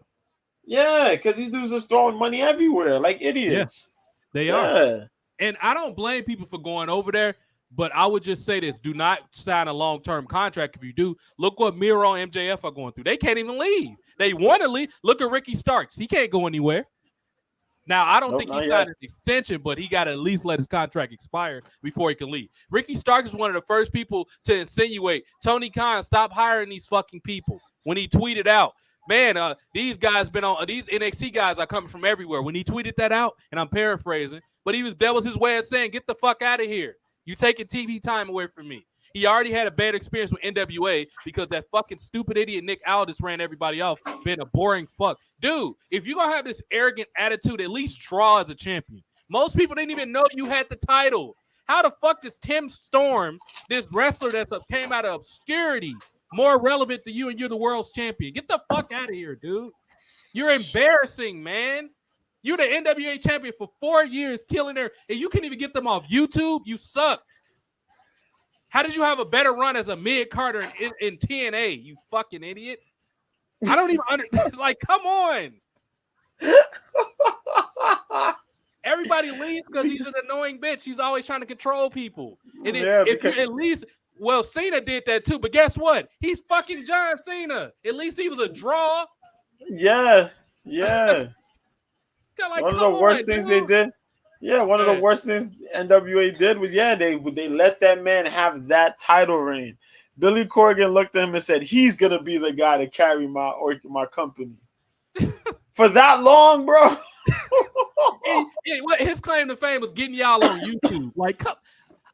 B: Yeah, because these dudes are throwing money everywhere like idiots.
A: Yeah, they are. And I don't blame people for going over there, but I would just say this. Do not sign a long-term contract if you do. Look what Miro and MJF are going through. They can't even leave. They want to leave. Look at Ricky Starks. He can't go anywhere. Now, I don't
B: Nope,
A: think
B: not
A: he
B: yet.
A: signed an extension, but he got to at least let his contract expire before he can leave. Ricky Starks is one of the first people to insinuate, Tony Khan, stop hiring these fucking people. When he tweeted out, man, these guys been on, these NXT guys are coming from everywhere. When he tweeted that out, and I'm paraphrasing, but that was his way of saying, get the fuck out of here. You taking TV time away from me. He already had a bad experience with NWA because that fucking stupid idiot Nick Aldis ran everybody off, being a boring fuck. Dude, if you're going to have this arrogant attitude, at least draw as a champion. Most people didn't even know you had the title. How the fuck does Tim Storm, this wrestler that came out of obscurity, more relevant to you and you're the world's champion? Get the fuck out of here, dude. You're embarrassing, man. You're the NWA champion for 4 years, killing her, and you can't even get them off YouTube? You suck. How did you have a better run as a mid-carder in TNA, you fucking idiot? I don't even understand. Like, come on. Everybody leaves because he's an annoying bitch. He's always trying to control people. And if you at least, well, Cena did that too, but guess what? He's fucking John Cena. At least he was a draw.
B: Yeah.
A: Like,
B: one of the worst things they did. Yeah, one of the worst things NWA did was, they let that man have that title reign. Billy Corgan looked at him and said, he's going to be the guy to carry my company. For that long, bro?
A: His claim to fame was getting y'all on YouTube. Like,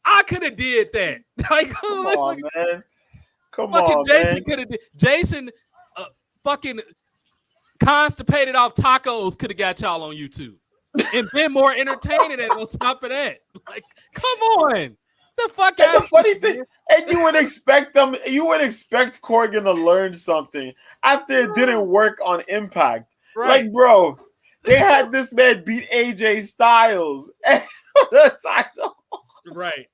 A: I could have did that. Like,
B: come on, man. Come on,
A: Jason could have did. Jason fucking constipated off tacos could have got y'all on YouTube. And been more entertaining and on top of that. Like, come on. The fuck out.
B: The funny thing, and you would expect Corgan to learn something after it didn't work on Impact. Right. Like, bro, they had this man beat AJ Styles and the title.
A: Right.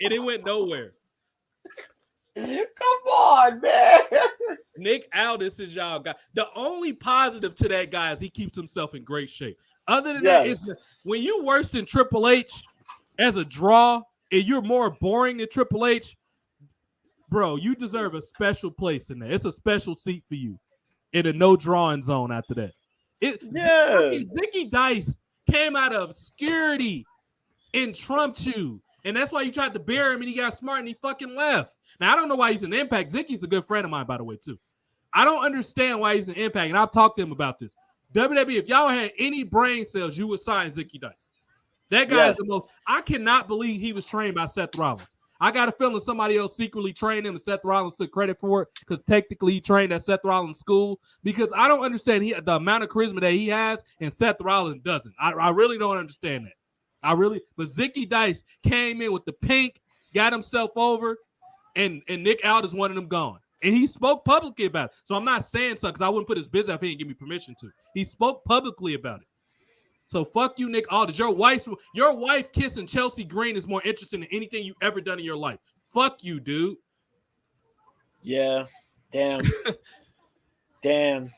A: And it went nowhere.
B: Come on, man.
A: Nick Aldis is y'all guy. The only positive to that guy is he keeps himself in great shape. Other than that, it's, when you worse than Triple H as a draw and you're more boring than Triple H, bro, you deserve a special place in there. It's a special seat for you in a no drawing zone after that. Zicky Dice came out of obscurity and trumped you. And that's why you tried to bury him and he got smart and he fucking left. Now, I don't know why he's an Impact. Zicky's a good friend of mine, by the way, too. I don't understand why he's an Impact, and I've talked to him about this. WWE, if y'all had any brain cells, you would sign Zicky Dice. That guy is the most. I cannot believe he was trained by Seth Rollins. I got a feeling somebody else secretly trained him and Seth Rollins took credit for it because technically he trained at Seth Rollins' school. Because I don't understand the amount of charisma that he has and Seth Rollins doesn't. I really don't understand that. But Zicky Dice came in with the pink, got himself over, and Nick Aldis wanted him gone. And he spoke publicly about it. So I'm not saying so because I wouldn't put his business if he didn't give me permission to. He spoke publicly about it. So fuck you, Nick Aldis. Your wife kissing Chelsea Green is more interesting than anything you've ever done in your life. Fuck you, dude.
B: Yeah. Damn. Damn.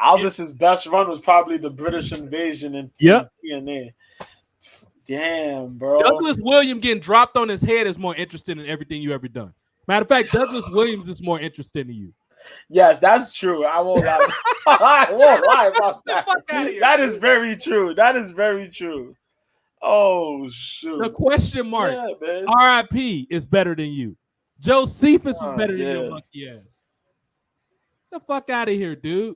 B: Aldis's best run was probably the British invasion in TNA. Damn, bro.
A: Douglas Williams getting dropped on his head is more interesting than everything you ever done. Matter of fact, Douglas Williams is more interesting to you.
B: Yes, that's true. I won't lie. I won't lie about that. That is very true. That is very true. Oh, shoot.
A: The question mark. RIP is better than you. Josephus was better than your monkey ass. The fuck out of here, dude.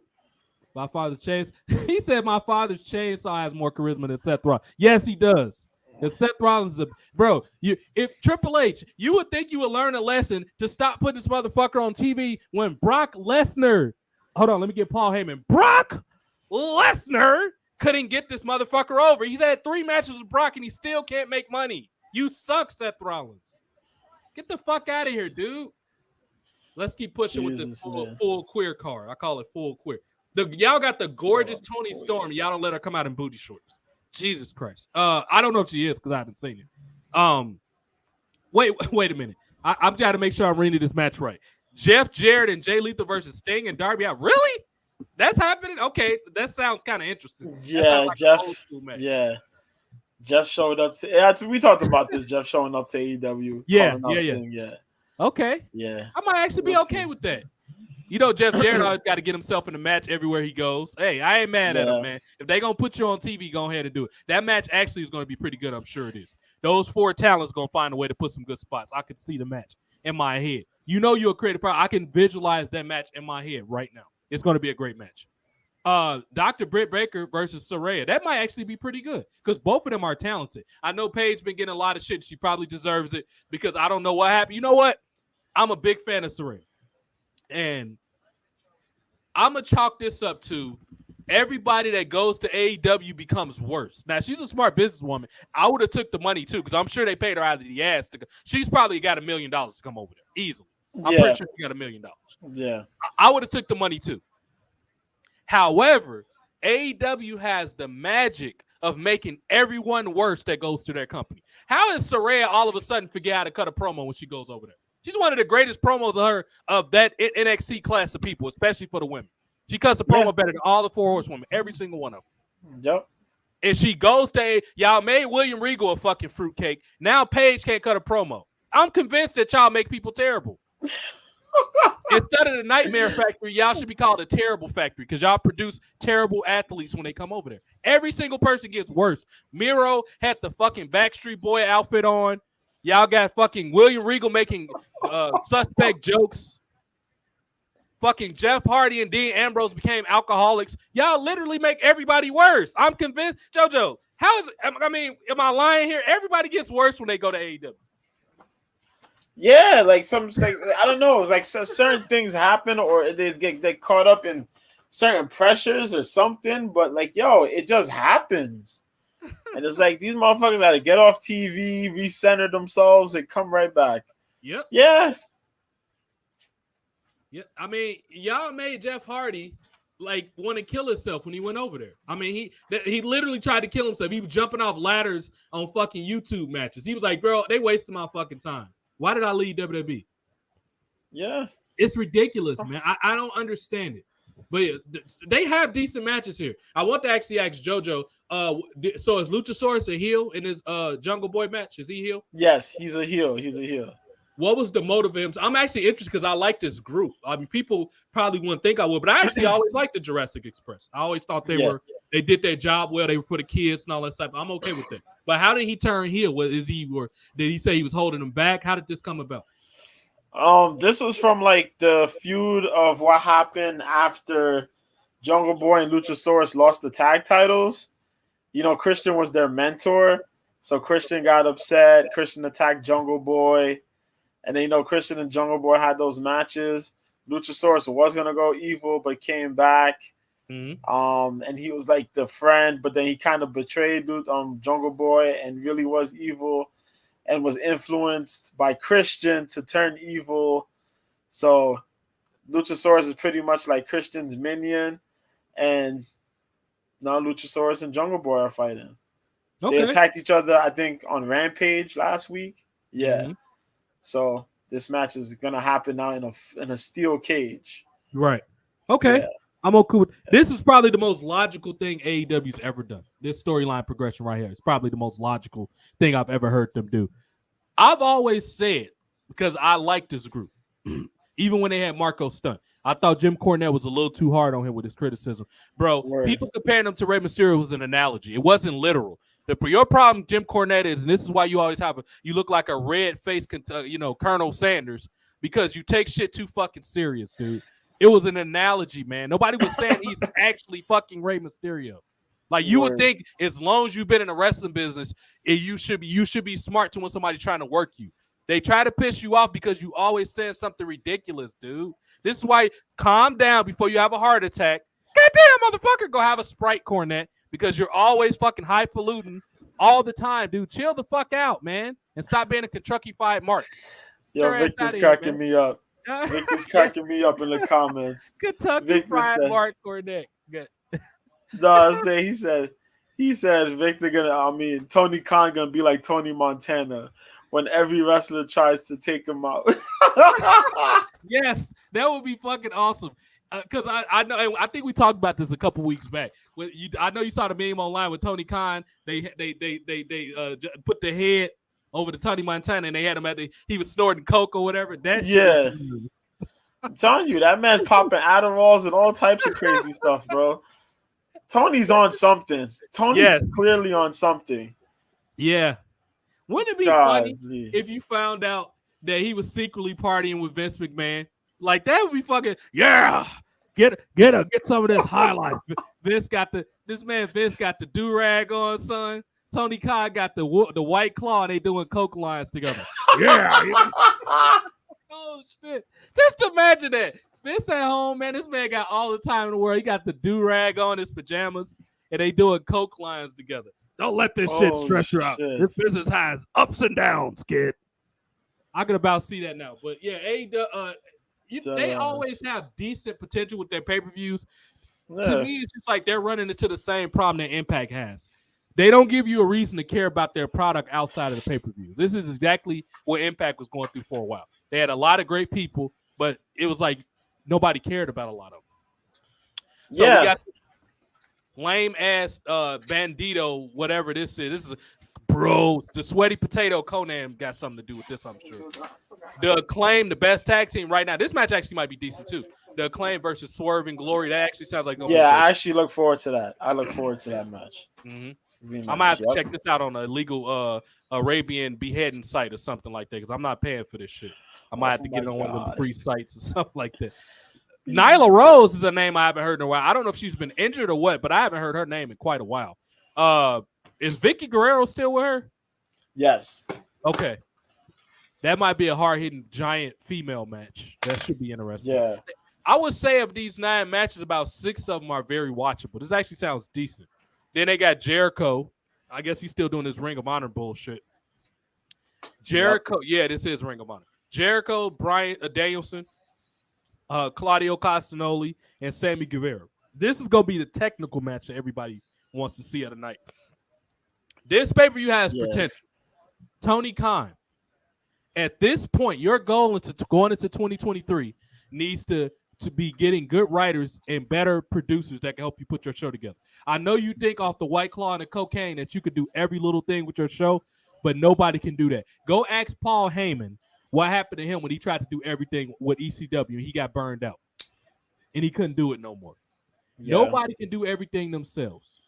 A: My father's chainsaw. He said my father's chainsaw has more charisma than Seth Rollins. Yes, he does. And Seth Rollins is bro. If Triple H, you would think you would learn a lesson to stop putting this motherfucker on TV when Brock Lesnar. Hold on, let me get Paul Heyman. Brock Lesnar couldn't get this motherfucker over. He's had 3 matches with Brock and he still can't make money. You suck, Seth Rollins. Get the fuck out of here, dude. Let's keep pushing with this full queer card. I call it full queer. Y'all got the gorgeous Tony Storm. Y'all don't let her come out in booty shorts. Jesus Christ. I don't know if she is because I haven't seen it. Wait a minute. I'm trying to make sure I'm reading this match right. Jeff Jarrett and Jay Lethal versus Sting and Darby Allin. Really? That's happening? Okay, that sounds kind of interesting.
B: Yeah, like Jeff. Yeah, Jeff showed up to. We talked about this. Jeff showing up to AEW.
A: Yeah. Okay.
B: Yeah.
A: I might actually be okay with that. You know, Jeff Jarrett always got to get himself in the match everywhere he goes. Hey, I ain't mad at him, man. If they gonna put you on TV, go ahead and do it. That match actually is going to be pretty good. I'm sure it is. Those 4 talents gonna find a way to put some good spots. I can see the match in my head. You know, you're a creative person. I can visualize that match in my head right now. It's going to be a great match. Dr. Britt Baker versus Saraya. That might actually be pretty good because both of them are talented. I know Paige been getting a lot of shit. She probably deserves it because I don't know what happened. You know what? I'm a big fan of Saraya. And I'm going to chalk this up to everybody that goes to AEW becomes worse. Now, she's a smart businesswoman. I would have took the money, too, because I'm sure they paid her out of the ass. She's probably got $1 million to come over there, easily. I'm pretty sure she got $1 million.
B: Yeah.
A: I would have took the money, too. However, AEW has the magic of making everyone worse that goes to their company. How is Saraya all of a sudden forget how to cut a promo when she goes over there? She's one of the greatest promos of that NXT class of people, especially for the women. She cuts a promo better than all the 4 horsewomen, every single one of them.
B: Yep.
A: And she goes to y'all made William Regal a fucking fruitcake. Now Paige can't cut a promo. I'm convinced that y'all make people terrible. Instead of the Nightmare Factory, y'all should be called a Terrible Factory because y'all produce terrible athletes when they come over there. Every single person gets worse. Miro had the fucking Backstreet Boy outfit on. Y'all got fucking William Regal making suspect jokes. Fucking Jeff Hardy and Dean Ambrose became alcoholics. Y'all literally make everybody worse. I'm convinced. JoJo, how is it? I mean, am I lying here? Everybody gets worse when they go to AEW.
B: Yeah, like I don't know. It's like certain things happen, or they get caught up in certain pressures or something. But like, yo, it just happens, and it's like these motherfuckers got to get off TV, recenter themselves, and come right back.
A: Yep.
B: Yeah.
A: Yeah. I mean, y'all made Jeff Hardy like want to kill himself when he went over there. I mean, he literally tried to kill himself. He was jumping off ladders on fucking YouTube matches. He was like, bro, they wasted my fucking time. Why did I leave WWE?
B: Yeah.
A: It's ridiculous, man. I don't understand it. But yeah, they have decent matches here. I want to actually ask JoJo, so is Luchasaurus a heel in his Jungle Boy match? Is he heel?
B: Yes, he's a heel. He's a heel.
A: What was the motive of him? I'm actually interested because I like this group. I mean, people probably wouldn't think I would, but I actually always liked the Jurassic Express. I always thought they did their job well. They were for the kids and all that stuff. I'm okay with that. But how did he turn heel? Did he say he was holding them back? How did this come about?
B: This was from like the feud of what happened after Jungle Boy and Luchasaurus lost the tag titles. You know, Christian was their mentor, so Christian got upset. Christian attacked Jungle Boy. And then, you know, Christian and Jungle Boy had those matches. Luchasaurus was going to go evil, but came back. Mm-hmm. And he was like the friend, but then he kind of betrayed Jungle Boy and really was evil and was influenced by Christian to turn evil. So Luchasaurus is pretty much like Christian's minion. And now Luchasaurus and Jungle Boy are fighting. Okay. They attacked each other, I think, on Rampage last week. Yeah. Mm-hmm. So this match is gonna happen now in a steel cage.
A: Right. Okay. Yeah. I'm okay with this. Is probably the most logical thing AEW's ever done. This storyline progression right here is probably the most logical thing I've ever heard them do. I've always said, because I like this group, even when they had Marco Stunt, I thought Jim Cornette was a little too hard on him with his criticism. Bro, people comparing him to Rey Mysterio was an analogy. It wasn't literal. Your problem, Jim Cornette, is, and this is why you always you look like a red-faced, Colonel Sanders, because you take shit too fucking serious, dude. It was an analogy, man. Nobody was saying he's actually fucking Rey Mysterio. Like, you would think as long as you've been in the wrestling business, you should be smart to when somebody's trying to work you. They try to piss you off because you always saying something ridiculous, dude. This is why calm down before you have a heart attack. Goddamn, motherfucker, go have a Sprite, Cornette. Because you're always fucking highfalutin all the time, dude. Chill the fuck out, man. And stop being a Kentucky-fied Mark.
B: Yo, Victor's cracking me up. Victor's cracking me up in the comments.
A: Kentucky-fried Mark Cornette. Good.
B: No, he said Victor Tony Khan gonna be like Tony Montana when every wrestler tries to take him out.
A: Yes, that would be fucking awesome. Because I know, I think we talked about this a couple weeks back. I know you saw the meme online with Tony Khan. They put the head over to Tony Montana and they had him he was snorting coke or whatever.
B: I'm telling you, that man's popping Adderalls and all types of crazy stuff, bro. Tony's on something. Tony's
A: Yes.
B: clearly on something.
A: Yeah. Wouldn't it be funny
B: God, please.
A: if you found out that he was secretly partying with Vince McMahon? Like that would be fucking yeah. Get some of this highlight. Vince got Vince got the do rag on, son. Tony Khan got the white claw. And they doing coke lines together. Yeah. Oh shit! Just imagine that. Vince at home, man. This man got all the time in the world. He got the do rag on, his pajamas, and they doing coke lines together. Don't let this shit stress you out.
B: Shit.
A: This business has ups and downs, kid. I can about see that now. But yeah, they always have decent potential with their pay-per-views.
B: Yeah.
A: To me, it's just like they're running into the same problem that Impact has. They don't give you a reason to care about their product outside of the pay-per-views. This is exactly what Impact was going through for a while. They had a lot of great people, but it was like nobody cared about a lot of them. So we got lame ass Bandito, whatever this is. This is bro, the sweaty potato Conan got something to do with this, I'm sure. The Acclaim, the best tag team right now. This match actually might be decent too. The Acclaim versus Swerve and Glory. That actually sounds like
B: I actually look forward to that. I look forward to that match.
A: Mm-hmm. I might have to check this out on a legal Arabian beheading site or something like that because I'm not paying for this shit. I might have to get it on one of them free sites or something like that. Nyla Rose is a name I haven't heard in a while. I don't know if she's been injured or what, but I haven't heard her name in quite a while. Is Vicky Guerrero still with her?
B: Yes.
A: Okay. That might be a hard-hitting giant female match. That should be interesting.
B: Yeah.
A: I would say of these 9 matches, about 6 of them are very watchable. This actually sounds decent. Then they got Jericho. I guess he's still doing this Ring of Honor bullshit. Jericho. Yeah, this is Ring of Honor. Jericho, Bryan Danielson, Claudio Castagnoli, and Sammy Guevara. This is going to be the technical match that everybody wants to see of the night. This pay-per-view has potential. Tony Khan, at this point, your goal into going into 2023 needs to be getting good writers and better producers that can help you put your show together. I know you think off the White Claw and the cocaine that you could do every little thing with your show, but nobody can do that. Go ask Paul Heyman what happened to him when he tried to do everything with ECW and he got burned out. And he couldn't do it no more. Yeah. Nobody can do everything themselves.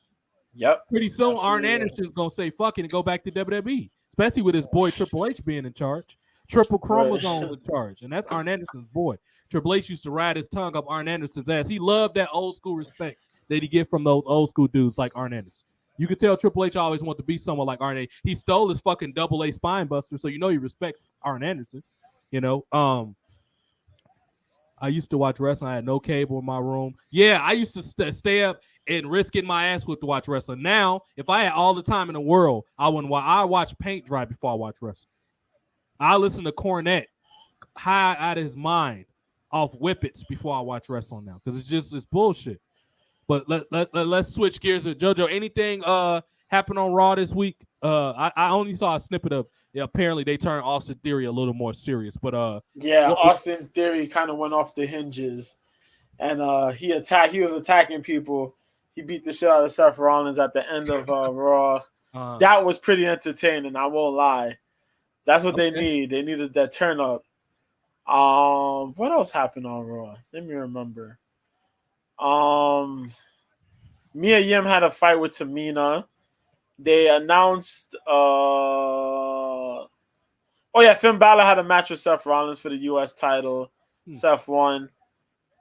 B: Yep.
A: Pretty soon, Arn Anderson's going to say fuck it and go back to WWE, especially with his boy Triple H being in charge. Triple Chromosome in charge, and that's Arn Anderson's boy. Triple H used to ride his tongue up Arn Anderson's ass. He loved that old school respect that he get from those old school dudes like Arn Anderson. You could tell Triple H always wanted to be someone like Arn. He stole his fucking AA spine buster, so you know he respects Arn Anderson. You know, I used to watch wrestling. I had no cable in my room. Yeah, I used to stay up and risk getting my ass whipped to watch wrestling. Now, if I had all the time in the world, I wouldn't watch. I watch paint dry before I watch wrestling. I listen to Cornette high out of his mind off whippets before I watch wrestling now because it's bullshit. But let's switch gears to JoJo. Anything happened on Raw this week? I only saw a snippet of. Yeah, apparently they turned Austin Theory a little more serious, but
B: Austin Theory kind of went off the hinges, and he was attacking people. He beat the shit out of Seth Rollins at the end of Raw. That was pretty entertaining. I won't lie. That's what they need. They needed that turn up. What else happened on Raw? Let me remember. Mia Yim had a fight with Tamina. They announced. Finn Balor had a match with Seth Rollins for the U.S. title. Seth won.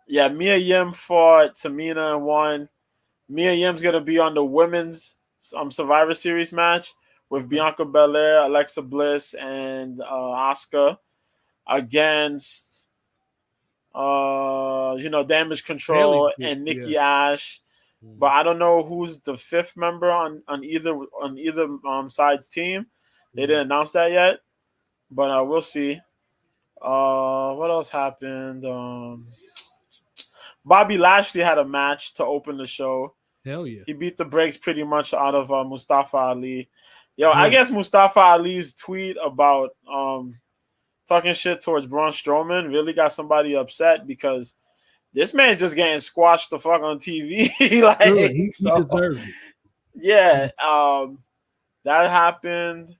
B: Yeah, Mia Yim fought Tamina and won. Mia Yim's gonna be on the women's Survivor Series match with Bianca Belair, Alexa Bliss, and Asuka against Damage Control and Nikki Ash. But I don't know who's the 5th member on either side's team. They didn't announce that yet, but we'll see. What else happened? Bobby Lashley had a match to open the show.
A: Hell yeah.
B: He beat the brakes pretty much out of Mustafa Ali. I guess Mustafa Ali's tweet about talking shit towards Braun Strowman really got somebody upset because this man's just getting squashed the fuck on TV.
A: He deserves it.
B: Yeah, that happened.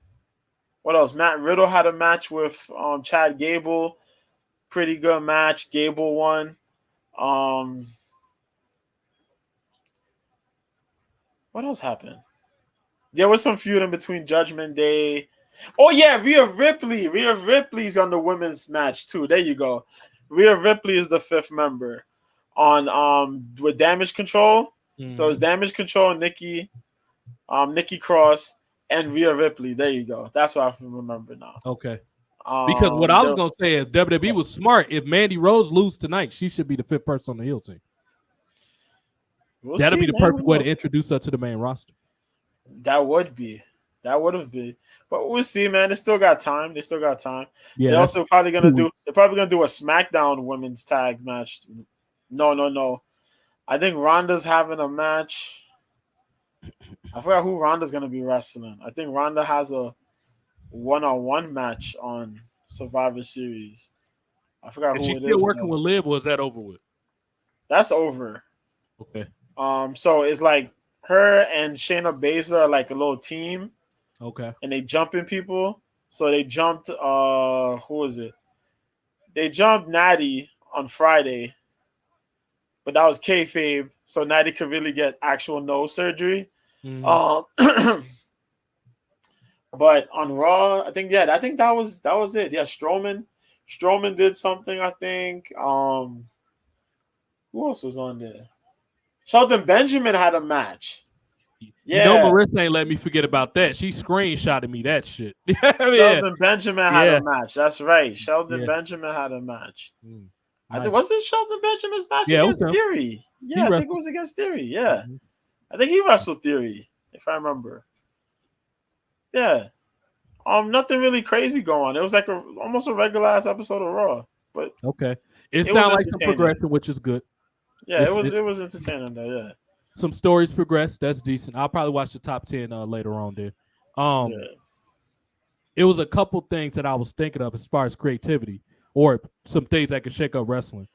B: What else? Matt Riddle had a match with Chad Gable. pretty good match. Gable won. What else happened? There was some feud in between Judgment Day. Oh yeah, Rhea Ripley. Rhea Ripley's on the women's match too. There you go. Rhea Ripley is the 5th member on with Damage Control. So it's Damage Control, Nikki Cross, and Rhea Ripley. There you go. That's what I remember now.
A: Okay. Because what I was gonna say is WWE was smart. If Mandy Rose loses tonight, she should be the 5th person on the heel team. That'll be the perfect way to introduce her to the main roster.
B: That would have been. But we'll see, man. They still got time. Yeah, they're also probably gonna do a SmackDown women's tag match. No. I think Ronda's having a match. I forgot who Ronda's gonna be wrestling. I think Ronda has a one-on-one match on Survivor Series. I forgot who it is. Is she still
A: working with Liv, or is that over with?
B: That's over.
A: Okay.
B: So it's like her and Shayna Baszler are like a little team.
A: Okay.
B: And they jumping people. So they jumped who was it? They jumped Natty on Friday. But that was kayfabe. So Natty could really get actual nose surgery. Mm-hmm. But on Raw, I think that was it. Yeah, Strowman did something, I think. Who else was on there? Shelton Benjamin had a match.
A: Yeah. You know, Marissa ain't let me forget about that. She screenshotted me that shit.
B: Shelton Benjamin had a match. That's right. Shelton Benjamin had a match. I think was it Shelton Benjamin's match against Theory? Yeah, I think it was against Theory. Yeah. Mm-hmm. I think he wrestled Theory, if I remember. Yeah. Nothing really crazy going on. It was like almost a regular ass episode of Raw. But
A: okay. It sounds like some progression, which is good.
B: Yeah, it was entertaining though, yeah.
A: Some stories progressed. That's decent. I'll probably watch the top 10 later on there. It was a couple things that I was thinking of as far as creativity or some things that could shake up wrestling.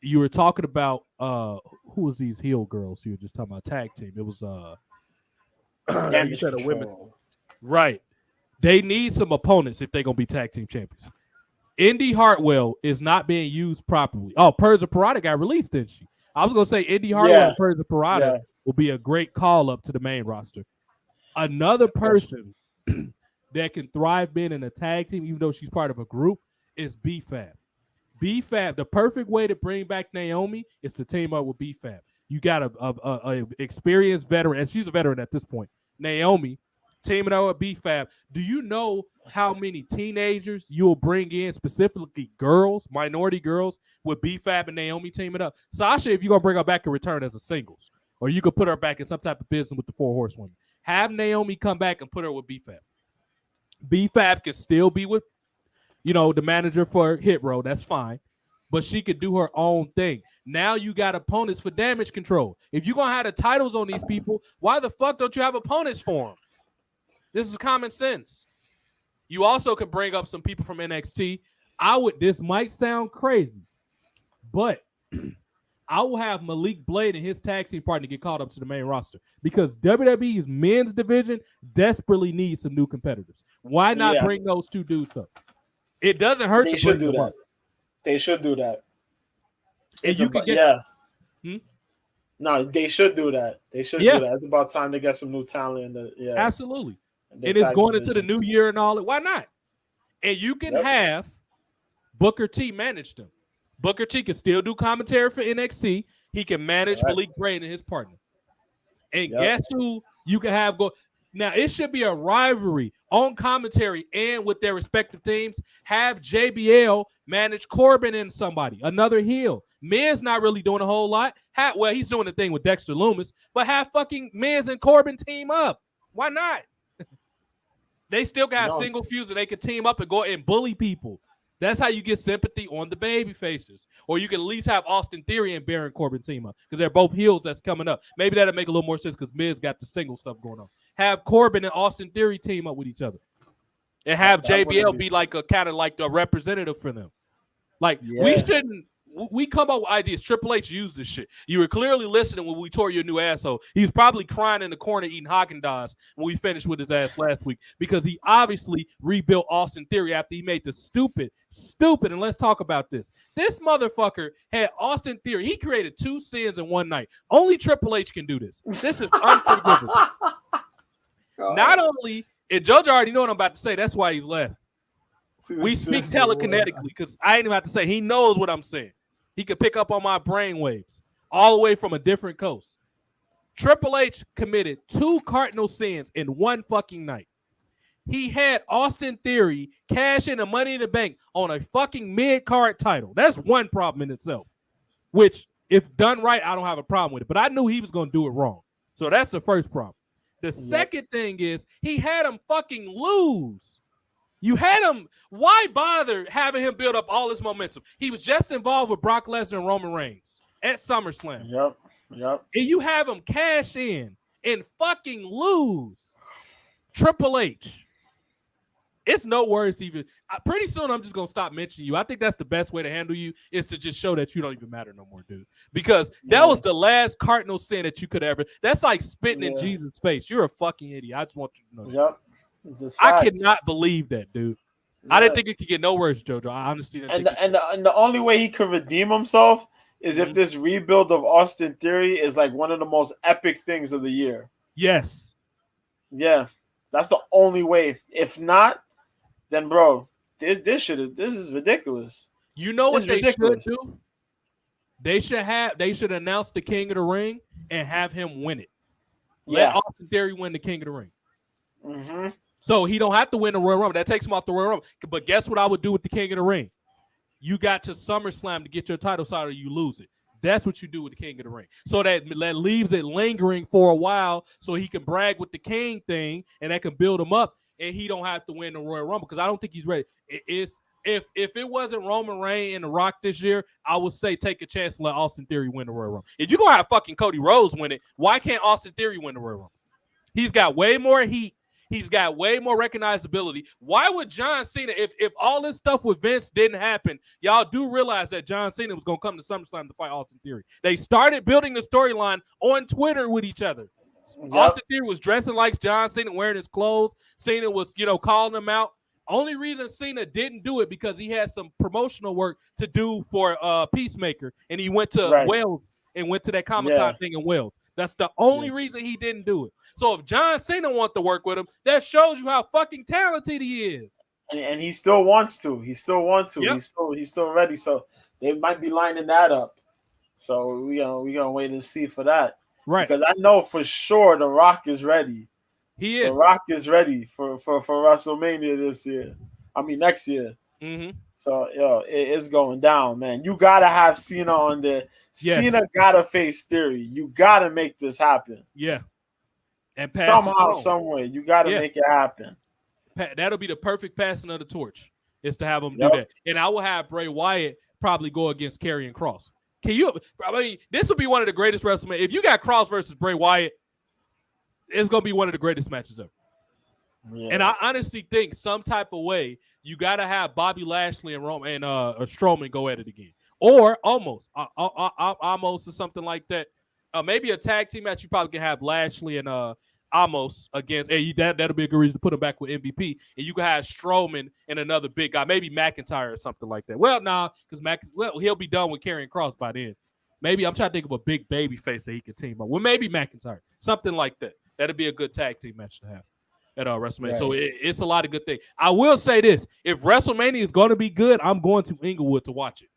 A: You were talking about who was these heel girls you were just talking about tag team. It was you said a women. Right. They need some opponents if they're gonna be tag team champions. Indy Hartwell is not being used properly. Oh, Persia Pirotta got released, didn't she? I was gonna say Indy Hartwell and Persia Pirotta will be a great call up to the main roster. Another person that can thrive being in a tag team, even though she's part of a group, is B-Fab. B-Fab, the perfect way to bring back Naomi is to team up with B-Fab. You got a experienced veteran, and she's a veteran at this point. Naomi teaming up with B-Fab. Do you know how many teenagers you'll bring in, specifically girls, minority girls, with B-Fab and Naomi teaming up? Sasha, if you're going to bring her back and return as a singles, or you could put her back in some type of business with the 4 Horsewomen. Have Naomi come back and put her with B-Fab. B-Fab can still be with, the manager for Hit Row. That's fine. But she could do her own thing. Now you got opponents for Damage Control. If you're going to have the titles on these people, why the fuck don't you have opponents for them? This is common sense. You also can bring up some people from NXT. This might sound crazy, but I will have Malik Blade and his tag team partner get called up to the main roster because WWE's men's division desperately needs some new competitors. Why not bring those 2 dudes up? It doesn't hurt to bring them up.
B: They should do that.
A: And you can get
B: No, they should do that. They should do that. It's about time to get some new talent.
A: Absolutely. And it's going into the new year and all that. Why not? And you can have Booker T manage them. Booker T can still do commentary for NXT. He can manage Malik Blade and his partner. And guess who you can have go? Now, it should be a rivalry on commentary and with their respective teams. Have JBL manage Corbin and somebody, another heel. Miz not really doing a whole lot. He's doing the thing with Dexter Lumis, but have fucking Miz and Corbin team up. Why not? They still got single feuds and they can team up and go and bully people. That's how you get sympathy on the baby faces. Or you can at least have Austin Theory and Baron Corbin team up because they're both heels that's coming up. Maybe that'll make a little more sense because Miz got the single stuff going on. Have Corbin and Austin Theory team up with each other. And have JBL be like a kind of like a representative for them. Like we we come up with ideas. Triple H used this shit. You were clearly listening when we tore your new asshole. He was probably crying in the corner eating Haagen-Dazs when we finished with his ass last week because he obviously rebuilt Austin Theory after he made the stupid, and let's talk about this. This motherfucker had Austin Theory. He created 2 sins in one night. Only Triple H can do this. This is unforgivable. Not only, and JoJo already know what I'm about to say. That's why he's left. We speak telekinetically because I ain't even have to say. He knows what I'm saying. He could pick up on my brain waves all the way from a different coast. Triple H committed 2 cardinal sins in one fucking night. He had Austin Theory cash in the Money in the Bank on a fucking mid-card title. That's one problem in itself, which, if done right, I don't have a problem with it. But I knew he was going to do it wrong. So that's the first problem. The second thing is he had him fucking lose. You had him. Why bother having him build up all this momentum? He was just involved with Brock Lesnar and Roman Reigns at SummerSlam.
B: Yep.
A: And you have him cash in and fucking lose. Triple H. It's no words to even. Pretty soon, I'm just going to stop mentioning you. I think that's the best way to handle you is to just show that you don't even matter no more, dude. Because that was the last cardinal sin that you could ever. That's like spitting in Jesus' face. You're a fucking idiot. I just want you to know that. I cannot believe that, dude. Yeah. I didn't think it could get no worse, JoJo. I honestly didn't
B: and the only way he could redeem himself is if this rebuild of Austin Theory is like one of the most epic things of the year.
A: Yes.
B: Yeah. That's the only way. If not, then bro, this is ridiculous.
A: You know what they should do? They should announce the King of the Ring and have him win it. Let Austin Theory win the King of the Ring.
B: Mm-hmm.
A: So he don't have to win the Royal Rumble. That takes him off the Royal Rumble. But guess what I would do with the King of the Ring? You got to SummerSlam to get your title shot or you lose it. That's what you do with the King of the Ring. So that leaves it lingering for a while so he can brag with the King thing and that can build him up and he don't have to win the Royal Rumble because I don't think he's ready. If it wasn't Roman Reigns and The Rock this year, I would say take a chance and let Austin Theory win the Royal Rumble. If you're going to have fucking Cody Rhodes win it, why can't Austin Theory win the Royal Rumble? He's got way more heat. He's got way more recognizability. Why would John Cena, if all this stuff with Vince didn't happen, y'all do realize that John Cena was going to come to SummerSlam to fight Austin Theory. They started building the storyline on Twitter with each other. Yep. Austin Theory was dressing like John Cena, wearing his clothes. Cena was, calling him out. Only reason Cena didn't do it because he had some promotional work to do for Peacemaker, and he went to Wales and went to that Comic-Con thing in Wales. That's the only reason he didn't do it. So if John Cena wants to work with him, that shows you how fucking talented he is.
B: And he still wants to. Yep. He's still ready. So they might be lining that up. So we gonna wait and see for that.
A: Right.
B: Because I know for sure The Rock is ready.
A: He is.
B: The Rock is ready for WrestleMania this year. I mean next year.
A: Mm-hmm.
B: So it's going down, man. You gotta have Cena on there. Yes. Cena gotta face Theory. You gotta make this happen.
A: Yeah. And
B: somehow, some way, you got to make it happen.
A: That'll be the perfect passing of the torch, is to have him do that. And I will have Bray Wyatt probably go against Karrion Kross. This would be one of the greatest WrestleMania. If you got Kross versus Bray Wyatt, it's going to be one of the greatest matches ever. Yeah. And I honestly think some type of way, you got to have Bobby Lashley and Strowman go at it again. Or almost or something like that. Maybe a tag team match. You probably can have Lashley and Amos against. That'll be a good reason to put him back with MVP. And you can have Strowman and another big guy, maybe McIntyre or something like that. Well, because he'll be done with Karrion Kross by then. Maybe I'm trying to think of a big baby face that he could team up. Well, maybe McIntyre, something like that. That'd be a good tag team match to have at WrestleMania. Right. So it's a lot of good things. I will say this: if WrestleMania is going to be good, I'm going to Inglewood to watch it.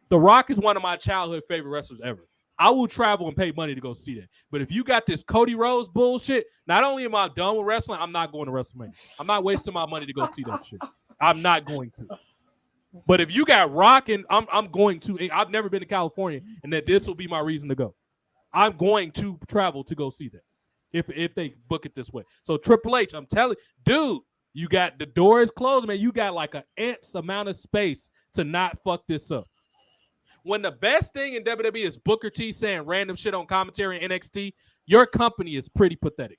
A: The Rock is one of my childhood favorite wrestlers ever. I will travel and pay money to go see that. But if you got this Cody Rhodes bullshit, not only am I done with wrestling, I'm not going to WrestleMania. I'm not wasting my money to go see that shit. I'm not going to. But if you got Rock, and I'm going to. I've never been to California, and that this will be my reason to go. I'm going to travel to go see that if they book it this way. So Triple H, I'm telling you, dude, you got the doors closed, man. You got like an ant's amount of space to not fuck this up. When the best thing in WWE is Booker T saying random shit on commentary in NXT, your company is pretty pathetic.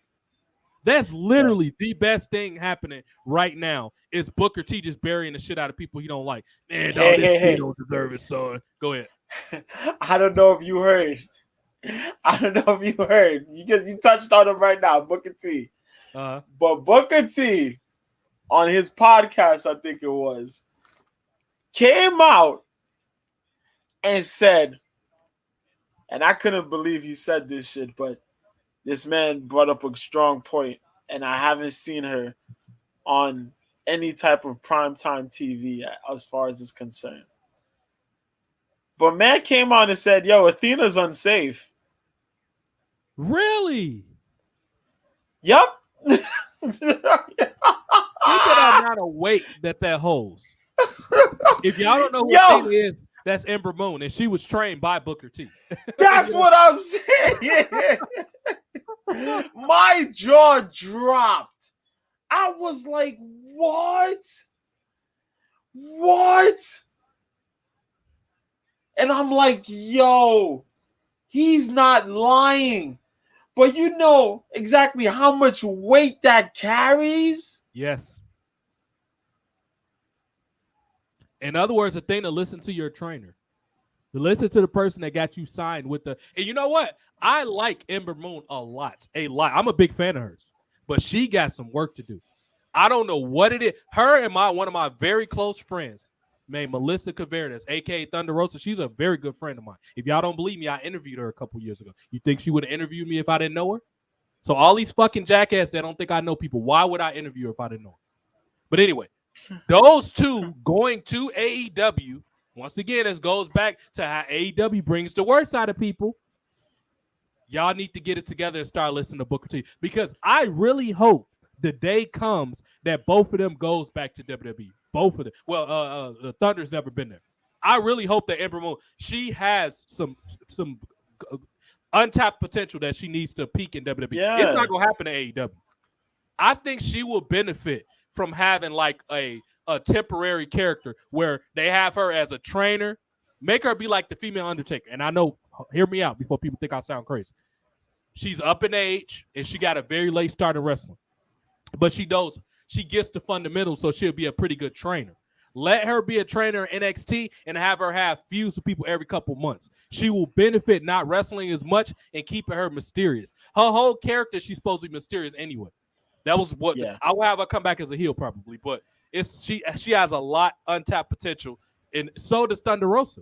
A: That's literally the best thing happening right now is Booker T just burying the shit out of people he don't like. Man, dog, this kid don't deserve it, son. Go ahead.
B: I don't know if you heard. I don't know if you heard. You touched on him right now, Booker T. But Booker T, on his podcast, I think it was, came out and said, and I couldn't believe he said this shit, but this man brought up a strong point, and I haven't seen her on any type of primetime TV as far as it's concerned. But man came on and said, yo, Athena's unsafe.
A: Really?
B: Yup.
A: Think of the amount of weight that holds. If y'all don't know who Athena is, that's Ember Moon, and she was trained by Booker T.
B: That's what I'm saying. My jaw dropped. I was like, what? What? And I'm like, yo, he's not lying. But you know exactly how much weight that carries?
A: Yes. In other words, Athena, listen to your trainer. Listen to the person that got you signed with the. And you know what? I like Ember Moon a lot. I'm a big fan of hers. But she got some work to do. I don't know what it is. Her and one of my very close friends named Melissa Caverdas, a.k.a. Thunder Rosa. She's a very good friend of mine. If y'all don't believe me, I interviewed her a couple years ago. You think she would have interviewed me if I didn't know her? So all these fucking jackasses that don't think I know people, why would I interview her if I didn't know her? But anyway, those two going to AEW, once again, this goes back to how AEW brings the worst out of people. Y'all need to get it together and start listening to Booker T. Because I really hope the day comes that both of them goes back to WWE. Both of them. Well, the Thunder's never been there. I really hope that Ember Moon, she has some untapped potential that she needs to peak in WWE. Yeah. It's not going to happen to AEW. I think she will benefit from having like a temporary character where they have her as a trainer, make her be like the female Undertaker. And I know, hear me out before people think I sound crazy. She's up in age and she got a very late start in wrestling. But she gets the fundamentals, so she'll be a pretty good trainer. Let her be a trainer in NXT and have her have feuds with people every couple months. She will benefit not wrestling as much and keeping her mysterious. Her whole character, she's supposed to be mysterious anyway. That was what I will have her come back as a heel probably, but she has a lot untapped potential, and so does Thunder Rosa.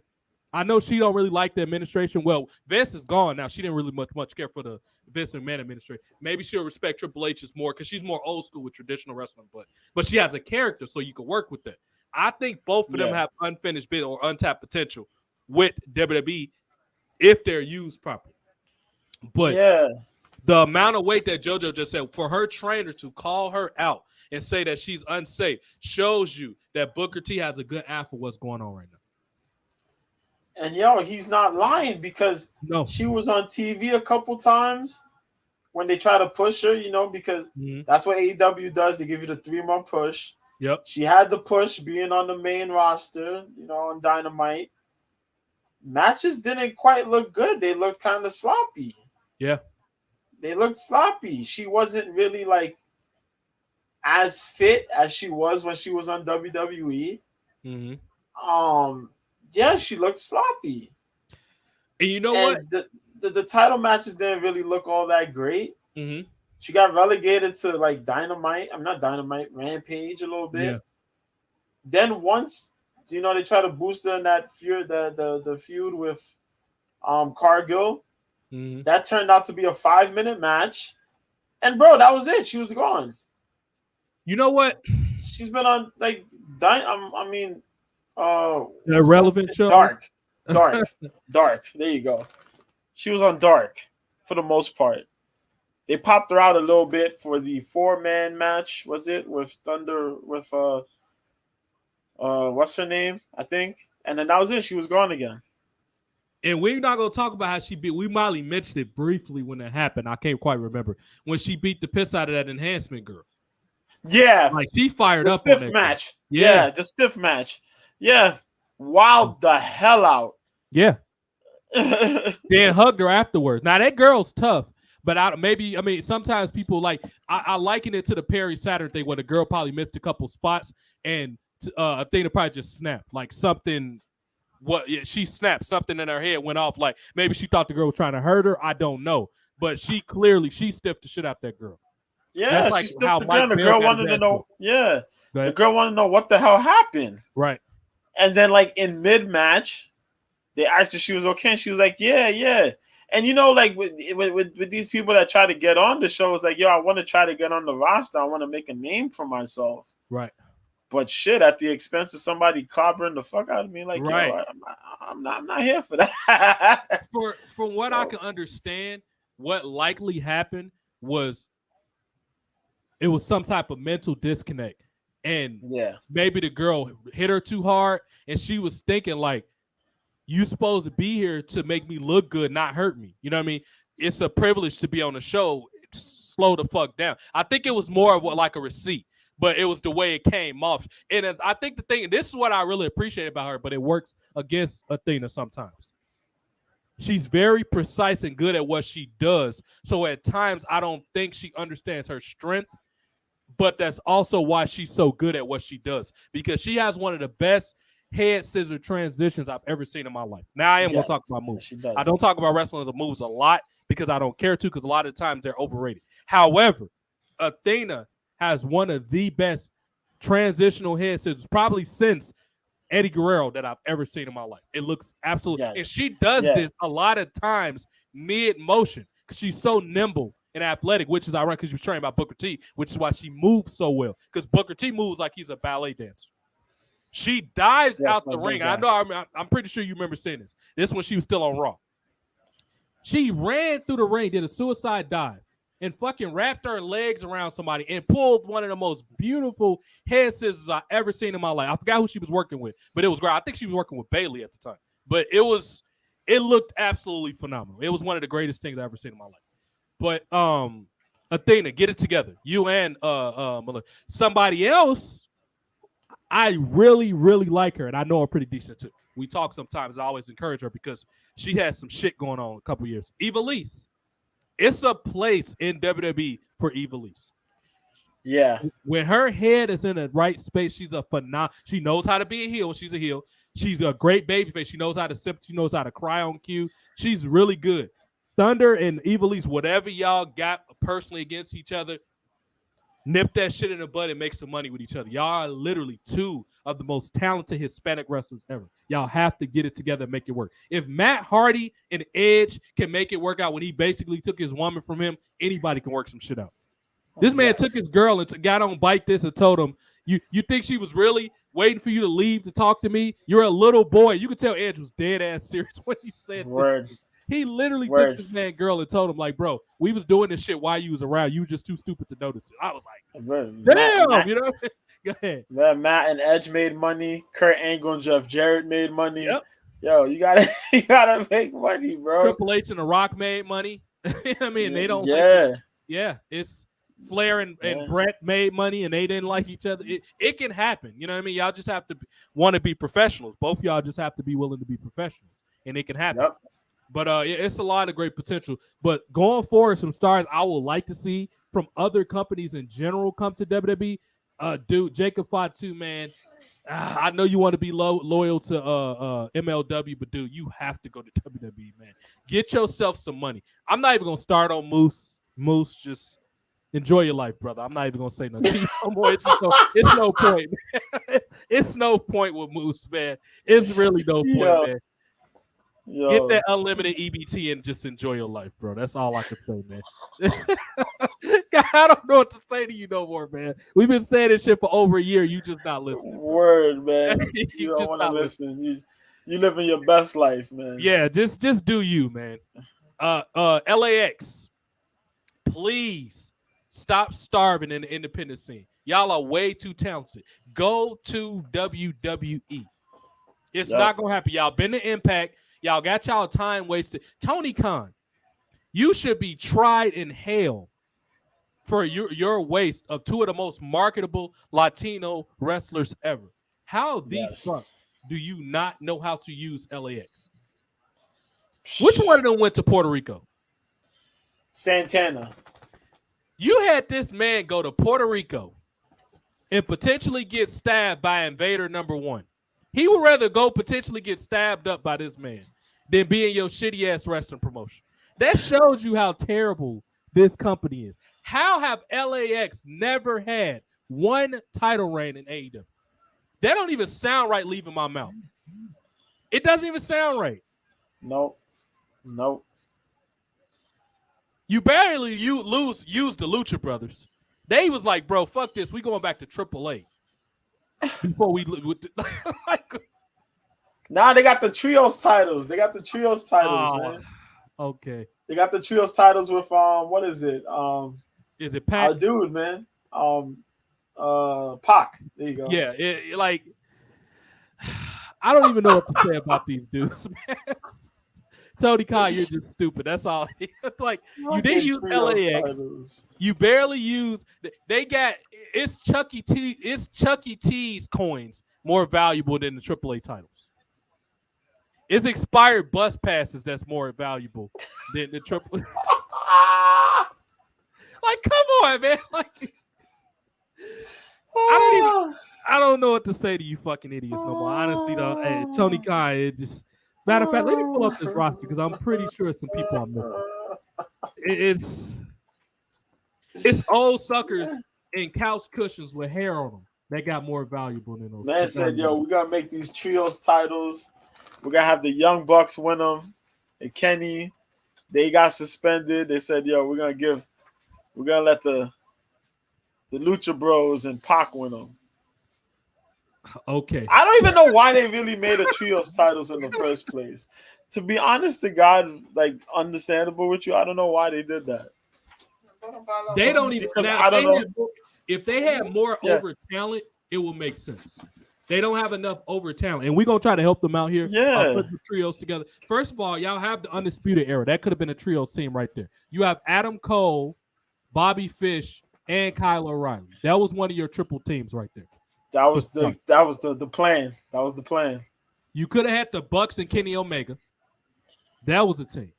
A: I know she don't really like the administration. Well, Vince is gone now. She didn't really much care for the Vince McMahon administration. Maybe she'll respect Triple H's more because she's more old school with traditional wrestling, but she has a character, so you can work with that. I think both of them have unfinished bit or untapped potential with WWE if they're used properly. But the amount of weight that JoJo just said, for her trainer to call her out and say that she's unsafe shows you that Booker T has a good eye for what's going on right now.
B: And he's not lying because she was on TV a couple times when they try to push her, because that's what AEW does. They give you the 3-month push.
A: Yep.
B: She had the push being on the main roster, on Dynamite. Matches didn't quite look good. They looked kind of sloppy.
A: Yeah.
B: They looked sloppy. She wasn't really like as fit as she was when she was on WWE.
A: Mm-hmm.
B: Yeah, she looked sloppy.
A: And you know what?
B: The title matches didn't really look all that great.
A: Mm-hmm.
B: She got relegated to like Dynamite. I'm not Dynamite, Rampage a little bit.
A: Yeah.
B: Then once, they try to boost her in that feud, the feud with Cargill.
A: Mm-hmm.
B: That turned out to be a 5-minute match. And bro, that was it. She was gone.
A: You know what?
B: She's been on like
A: irrelevant show.
B: Dark. There you go. She was on Dark for the most part. They popped her out a little bit for the 4-man match. Was it with Thunder with what's her name? I think. And then that was it. She was gone again.
A: And we're not gonna talk about how she beat. We mildly mentioned it briefly when it happened. I can't quite remember when she beat the piss out of that enhancement girl.
B: Yeah,
A: like she fired
B: the
A: up.
B: Stiff on that match. Yeah, the stiff match. Yeah, wowed the hell out.
A: Yeah. Then hugged her afterwards. Now that girl's tough, But maybe sometimes people like I liken it to the Perry Saturn thing where the girl probably missed a couple spots and Athena probably just snapped like something. She snapped something in her head went off like maybe she thought the girl was trying to hurt her. I don't know, but she stiffed the shit out that girl.
B: Yeah,
A: That's
B: she
A: like
B: stiffed
A: how
B: the girl.
A: Mike
B: The
A: Bell
B: girl
A: got his
B: wanted to
A: ass
B: know.
A: whooped.
B: Yeah,
A: Go ahead.
B: the girl wanted to know what the hell happened.
A: Right.
B: And then, like in mid match, they asked her she was okay, and she was like, "Yeah, yeah." And like with these people that try to get on the show, it's like, yo, I want to try to get on the roster. I want to make a name for myself.
A: Right.
B: But shit, at the expense of somebody clobbering the fuck out of me, like,
A: right.
B: yo, I'm not here for that.
A: From what I can understand, what likely happened was it was some type of mental disconnect. And maybe the girl hit her too hard and she was thinking like, you supposed to be here to make me look good, not hurt me. You know what I mean? It's a privilege to be on the show. Slow the fuck down. I think it was more of like a receipt, but it was the way it came off. And I think the thing, this is what I really appreciate about her, but it works against Athena sometimes. She's very precise and good at what she does. So at times, I don't think she understands her strength, but that's also why she's so good at what she does because she has one of the best head scissor transitions I've ever seen in my life. Now I am going to talk about moves. I don't talk about wrestling as a moves a lot because I don't care to because a lot of times they're overrated. However, Athena has one of the best transitional head scissors probably since Eddie Guerrero that I've ever seen in my life. It looks absolutely, and she does this a lot of times mid motion because she's so nimble and athletic, which is ironic because she was trained by Booker T, which is why she moves so well because Booker T moves like he's a ballet dancer. She dives out the ring. I know. I'm pretty sure you remember seeing this. This when she was still on Raw. She ran through the ring, did a suicide dive, and fucking wrapped her legs around somebody and pulled one of the most beautiful head scissors I ever seen in my life. I forgot who she was working with, but it was great. I think she was working with Bailey at the time. But it looked absolutely phenomenal. It was one of the greatest things I ever seen in my life. But Athena, get it together. You and somebody else. I really, really like her, and I know her pretty decent too. We talk sometimes. I always encourage her because she has some shit going on a couple years. Ivelisse. It's a place in WWE for Ivelisse.
B: Yeah.
A: When her head is in the right space, she's a phenomenal. She knows how to be a heel. She's a heel. She's a great babyface. She knows how to simp. She knows how to cry on cue. She's really good. Thunder and Ivelisse, whatever y'all got personally against each other, nip that shit in the bud and make some money with each other. Y'all are literally two of the most talented Hispanic wrestlers ever. Y'all have to get it together and make it work. If Matt Hardy and Edge can make it work out when he basically took his woman from him, anybody can work some shit out. This man took his girl and got on Bite This and told him, you think she was really waiting for you to leave to talk to me? You're a little boy. You could tell Edge was dead ass serious when he said this. He literally took this man girl and told him, like, bro, we was doing this shit while you was around. You were just too stupid to notice it. I was like, damn, you know? Go ahead.
B: Matt and Edge made money. Kurt Angle and Jeff Jarrett made money. Yep. Yo, you gotta make money, bro.
A: Triple H and The Rock made money. I mean, they don't it's Flair and Brett made money and they didn't like each other. It can happen. You know what I mean? Y'all just have to want to be professionals. Both of y'all just have to be willing to be professionals. And it can happen. Yep. But it's a lot of great potential. But going forward, some stars I would like to see from other companies in general come to WWE. Dude, Jacob Fatu, man. I know you want to be loyal to MLW, but dude, you have to go to WWE, man. Get yourself some money. I'm not even gonna start on Moose. Moose, just enjoy your life, brother. I'm not even gonna say nothing no more. It's no point. Man. It's no point with Moose, man. It's really no point, man. Yo. Get that unlimited EBT and just enjoy your life, bro. That's all I can say, man. God, I don't know what to say to you no more, man. We've been saying this shit for over a year. You just not listening.
B: Word, man. you don't want to listen. You living your best life, man.
A: Yeah, just do you, man. LAX, please stop starving in the independent scene. Y'all are way too talented. Go to WWE. It's not gonna happen. Y'all been to Impact. Y'all got y'all time wasted. Tony Khan, you should be tried in hell for your waste of two of the most marketable Latino wrestlers ever. How the fuck do you not know how to use LAX? Which one of them went to Puerto Rico?
B: Santana.
A: You had this man go to Puerto Rico and potentially get stabbed by Invader number 1. He would rather go potentially get stabbed up by this man than be in your shitty ass wrestling promotion. That shows you how terrible this company is. How have LAX never had one title reign in AEW? That don't even sound right leaving my mouth. It doesn't even sound right.
B: Nope.
A: You barely use the Lucha Brothers. They was like, bro, fuck this. We going back to AAA. Before we like,
B: nah, they got the trios titles. Man.
A: Okay.
B: They got the trios titles with what is it?
A: Is it Pac?
B: Dude, man. Pac. There you go.
A: Yeah, like I don't even know what to say about these dudes, man. Tony Khan, you're just stupid. That's all. Like you didn't use LAX. Titles. You barely use. They got it's Chuck E. Cheese coins more valuable than the AAA titles. It's expired bus passes that's more valuable than the AAA. Like, come on, man. Like, I don't know what to say to you fucking idiots no more. Honestly, though, hey, Tony Khan, it just. Matter of fact, let me pull up this roster because I'm pretty sure some people I'm missing. It's old suckers and couch cushions with hair on them that got more valuable than those.
B: Man said, "Yo, we gotta make these trios titles. We're gonna have the Young Bucks win them. And Kenny, they got suspended. They said, yo, we're gonna let the Lucha Bros and Pac win them."
A: Okay.
B: I don't even know why they really made a trios titles in the first place. To be honest to God, like understandable with you, I don't know why they did that.
A: They don't even. Now, I don't know. If they had more over talent, it will make sense. They don't have enough over talent, and we're gonna try to help them out here.
B: Yeah,
A: put the trios together. First of all, y'all have the Undisputed Era. That could have been a trios team right there. You have Adam Cole, Bobby Fish, and Kyle O'Reilly. That was one of your triple teams right there.
B: That was the plan. That was the plan.
A: You could have had the Bucks and Kenny Omega. That was a team.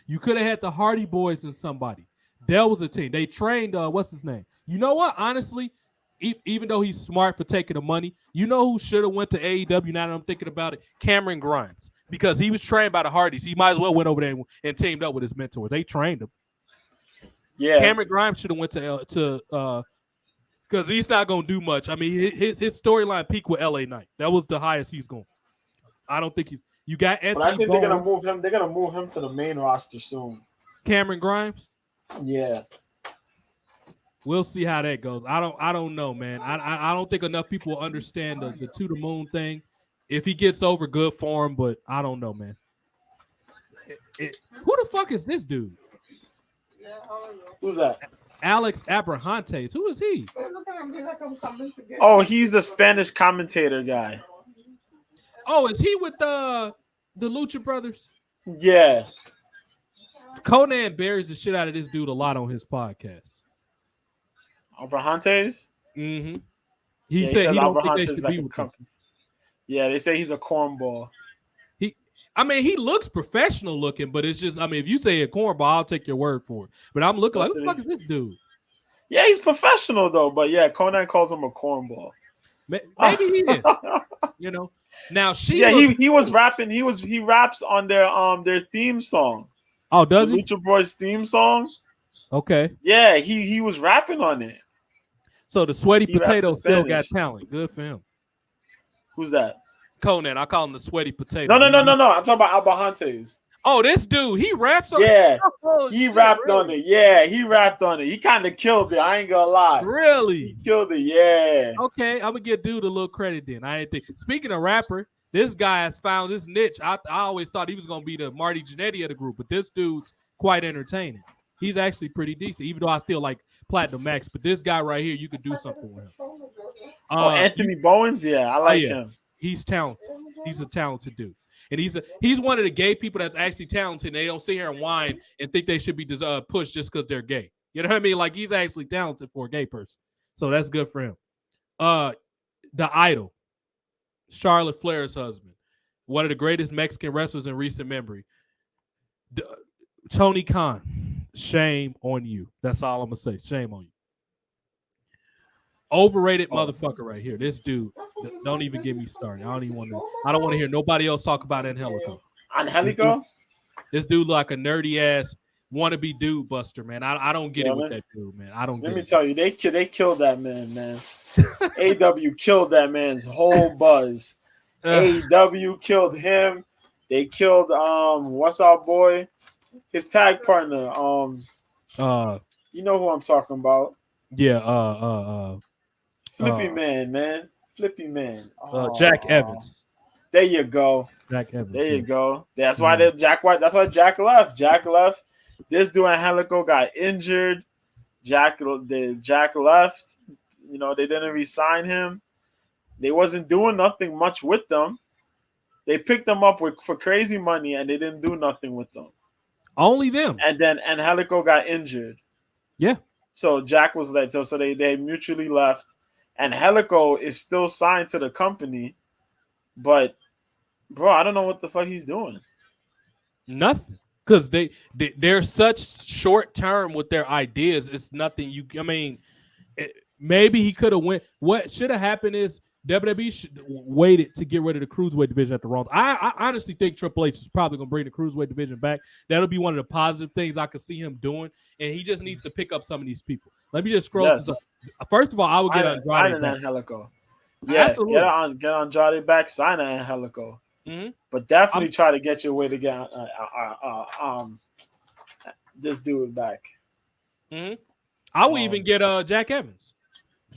A: You could have had the Hardy Boys and somebody. That was a team. They trained what's his name? You know what? Honestly, even though he's smart for taking the money, you know who should have went to AEW now that I'm thinking about it? Cameron Grimes. Because he was trained by the Hardys. He might as well went over there and teamed up with his mentor. They trained him.
B: Yeah.
A: Cameron Grimes should have went to because he's not going to do much. I mean, his storyline peaked with LA Knight. That was the highest he's going. I don't think he's. You got Anthony.
B: But I think they're gonna move him. They're gonna move him to the main roster soon.
A: Cameron Grimes.
B: Yeah.
A: We'll see how that goes. I don't know, man. I don't think enough people understand the to the moon thing. If he gets over, good for him. But I don't know, man. Who the fuck is this dude?
B: Who's that?
A: Alex Abrahantes. Who is he?
B: Oh, he's the Spanish commentator guy.
A: Oh, is he with the Lucha Brothers?
B: Yeah.
A: Conan buries the shit out of this dude a lot on his podcast.
B: Abrahantes?
A: Mm-hmm. He said he don't think they should be with him.
B: Yeah, they say he's a cornball.
A: He looks professional looking, but it's just, if you say a cornball, I'll take your word for it. But I'm looking like, who the fuck is this dude?
B: Yeah, he's professional though, but yeah, Conan calls him a cornball.
A: Maybe he is. Now
B: he was rapping. He raps on their theme song.
A: Oh, does he?
B: Lucha Boys theme song.
A: Okay.
B: Yeah, he was rapping on it.
A: So the sweaty potato still got talent. Good for him.
B: Who's that?
A: Conan. I call him the sweaty potato.
B: No. I'm talking about Abrahantes.
A: Oh, this dude, he raps on it.
B: Yeah, he rapped on it. Yeah, he rapped on it. He kind of killed it. I ain't gonna lie.
A: Really?
B: He killed it. Yeah.
A: Okay, I'm gonna give dude a little credit then. I didn't think. Speaking of rapper, this guy has found his niche. I always thought he was gonna be the Marty Jannetty of the group, but this dude's quite entertaining. He's actually pretty decent, even though I still like Platinum Max. But this guy right here, you could do something with him.
B: Anthony Bowens? Yeah, I like him.
A: He's talented. He's a talented dude. And he's one of the gay people that's actually talented. And they don't sit here and whine and think they should be pushed just because they're gay. You know what I mean? Like, he's actually talented for a gay person. So that's good for him. The Idol, Charlotte Flair's husband, one of the greatest Mexican wrestlers in recent memory. Tony Khan, shame on you. That's all I'm gonna say. Shame on you. Overrated motherfucker right here. This dude. Don't even get me started. I don't even want to. I don't want to hear nobody else talk about Angelico.
B: Angelico?
A: This dude like a nerdy ass wannabe dude buster, man. I don't get it with that dude, man. I don't.
B: Let me tell you, they killed that man. AW killed that man's whole buzz. AW killed him. They killed what's our boy? His tag partner. You know who I'm talking about.
A: Yeah,
B: Flippy man. Flippy man.
A: Jack Evans.
B: There you go.
A: Jack Evans.
B: There you go. That's why Jack left. Jack left. This dude Angelico got injured. Jack left. You know, they didn't re-sign him. They wasn't doing nothing much with them. They picked them up for crazy money, and they didn't do nothing with them.
A: Only them.
B: And then Angelico got injured.
A: Yeah.
B: So Jack was let. So they mutually left. And Angelico is still signed to the company, but bro, I don't know what the fuck he's doing.
A: Nothing. Because they're such short term with their ideas. It's nothing. Maybe he could have went. What should have happened is WWE should waited to get rid of the cruiserweight division at the wrong. I honestly think Triple H is probably gonna bring the cruiserweight division back. That'll be one of the positive things I could see him doing. And he just needs to pick up some of these people. Let me just scroll.
B: Yes.
A: First of all, I would get
B: Andrade back. Angelico. Yeah, absolutely. Get Andrade back. Sign Angelico.
A: Mm-hmm.
B: But definitely try to get your way to get this dude back.
A: Mm-hmm. I would even get Jack Evans.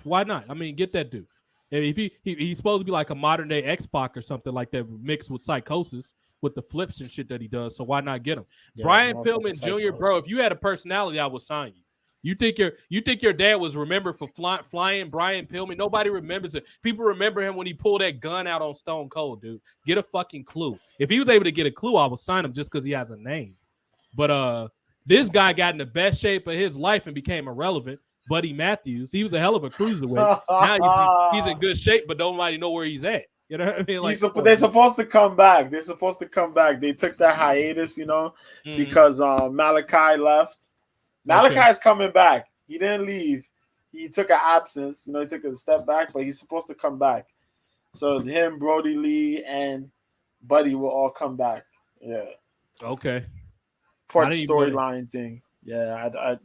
A: Why not? I mean, get that dude. And if he's supposed to be like a modern day X-Pac or something like that, mixed with Psychosis with the flips and shit that he does. So why not get him? Yeah, Brian Pillman Jr., bro. If you had a personality, I would sign you. You think your dad was remembered for flying Brian Pillman? Nobody remembers it. People remember him when he pulled that gun out on Stone Cold, dude. Get a fucking clue. If he was able to get a clue, I would sign him just because he has a name. But this guy got in the best shape of his life and became irrelevant. Buddy Matthews, he was a hell of a cruiserweight. Now he's in good shape, but nobody know where he's at. You know what I mean? Like,
B: they're supposed to come back. They took that hiatus, because Malachi left. Malachi's coming back. He didn't leave. He took an absence. He took a step back, but he's supposed to come back. So him, Brody Lee, and Buddy will all come back. Yeah.
A: Okay.
B: Part storyline thing. Yeah, I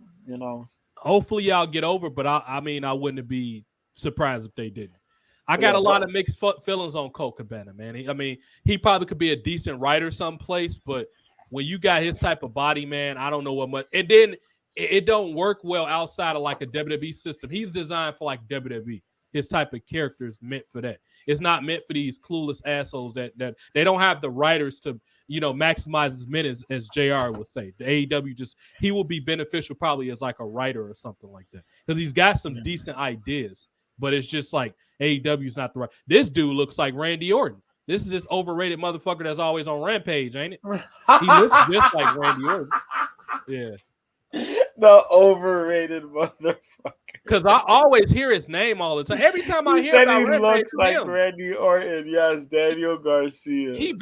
A: Hopefully y'all get over, but I wouldn't be surprised if they didn't. I got a lot of mixed feelings on Colt Cabana, man. He probably could be a decent writer someplace, but when you got his type of body, man, I don't know what much. And then it don't work well outside of like a WWE system. He's designed for like WWE. His type of character is meant for that. It's not meant for these clueless assholes that they don't have the writers to maximize his minutes, as JR would say. The AEW he will be beneficial probably as like a writer or something like that because he's got some decent ideas, but it's just like AEW's not the right. This dude looks like Randy Orton. This is this overrated motherfucker that's always on Rampage, ain't it? He looks just like Randy Orton. Yeah.
B: The overrated motherfucker.
A: Because I always hear his name all the time. Every time I hear about
B: he looks like Randy Orton. Yes, Daniel Garcia.
A: He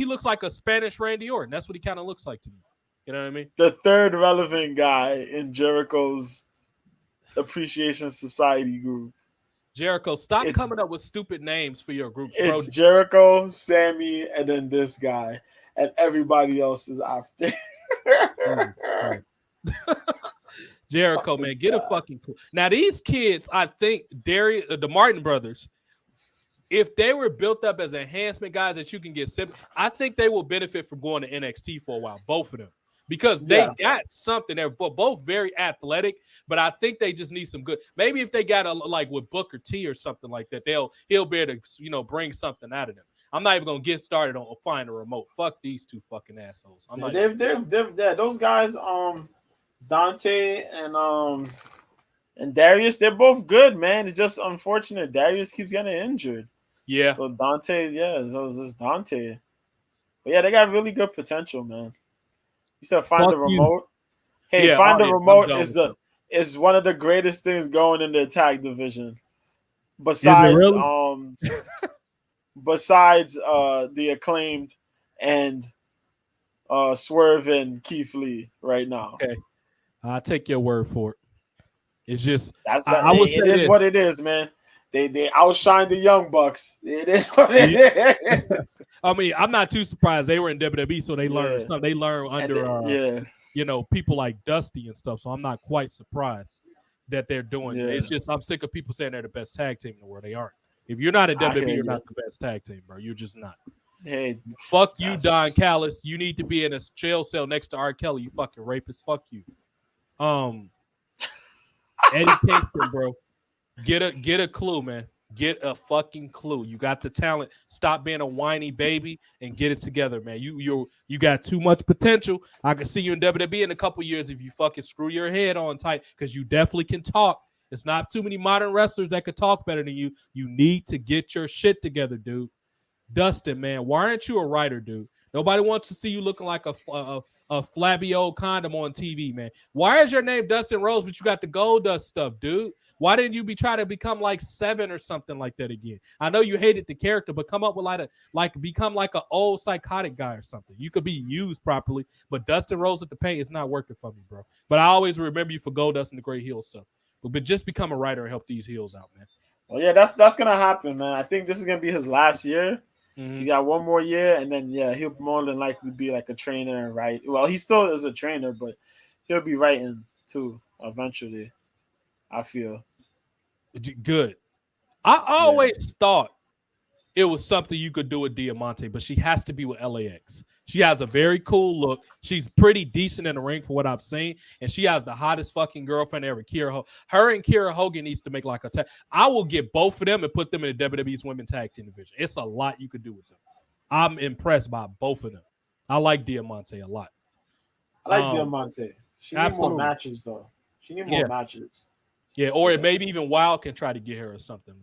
A: looks like a Spanish Randy Orton. That's what he kind of looks like to me. You know what I mean?
B: The third relevant guy in Jericho's Appreciation Society group.
A: Jericho, stop coming up with stupid names for your group.
B: Bro. It's Jericho, Sammy, and then this guy. And everybody else is after.
A: Jericho, man, get a fucking clue. Now, these kids, I think, the Martin brothers, if they were built up as enhancement guys that you can get, I think they will benefit from going to NXT for a while, both of them, because they got something. They're both very athletic, but I think they just need some good. Maybe if they got like with Booker T or something like that, he'll be able to bring something out of them. I'm not even gonna get started on find a remote. Fuck these two fucking assholes.
B: They're those guys. Dante and Darius, they're both good, man. It's just unfortunate Darius keeps getting injured.
A: Yeah.
B: So Dante, so it's just Dante. But yeah, they got really good potential, man. You said find the remote. Hey, find the remote is one of the greatest things going in the tag division. Besides, besides the Acclaimed and Swerve and Keith Lee right now.
A: Okay, I'll take your word for it. It's just
B: That's
A: I,
B: that.
A: I would
B: It
A: say
B: is
A: this.
B: what it is, man. They outshine the Young Bucks. It is what
A: Yeah.
B: it is.
A: I mean, I'm not too surprised they were in WWE, so they learned
B: Yeah,
A: something. They learned
B: and
A: under
B: yeah,
A: people like Dusty and stuff. So I'm not quite surprised that they're doing it.
B: yeah.
A: It's just I'm sick of people saying they're the best tag team in the world. They aren't. If you're not in
B: I hear
A: WWE, you're
B: you.
A: not the best tag team, bro. You're just not.
B: Hey,
A: Fuck you,
B: that's
A: Don Callis. You need to be in a jail cell next to R. Kelly. You fucking rapist. Fuck you. Um, Eddie Kingston, bro. Get a clue, man. Get a fucking clue. You got the talent. Stop being a whiny baby and get it together, man. You got too much potential. I can see you in WWE in a couple years if you fucking screw your head on tight, because you definitely can talk. It's not too many modern wrestlers that could talk better than you. You need to get your shit together, dude. Dustin, man, why aren't you a writer, dude? Nobody wants to see you looking like a flabby old condom on TV, man. Why is your name Dustin Rose, but you got the gold dust stuff, dude? Why didn't you be trying to become like Seven or something like that again? I know you hated the character, but come up with become like an old psychotic guy or something. You could be used properly, but Dustin Rose at the paint is not working for me, bro. But I always remember you for Gold Dust and the Great Heel stuff. But just become a writer and help these heels out, man.
B: well, yeah. That's gonna happen, man. I think this is gonna be his last year.
A: Mm-hmm.
B: He got one more year, and then he'll more than likely be like a trainer and write. Well, he still is a trainer, but he'll be writing too eventually. I feel.
A: Good. I
B: Yeah.
A: always thought it was something you could do with Diamante, but she has to be with LAX. She has a very cool look. She's pretty decent in the ring for what I've seen, and she has the hottest fucking girlfriend ever. Her and Kira Hogan needs to make like a tag. I will get both of them and put them in the WWE's women's tag team division. It's a lot you could do with them. I'm impressed by both of them. I like Diamante a lot.
B: I like Diamante. She need more
A: absolutely.
B: matches though. She need more matches.
A: Yeah, or maybe even Wild can try to get her or something.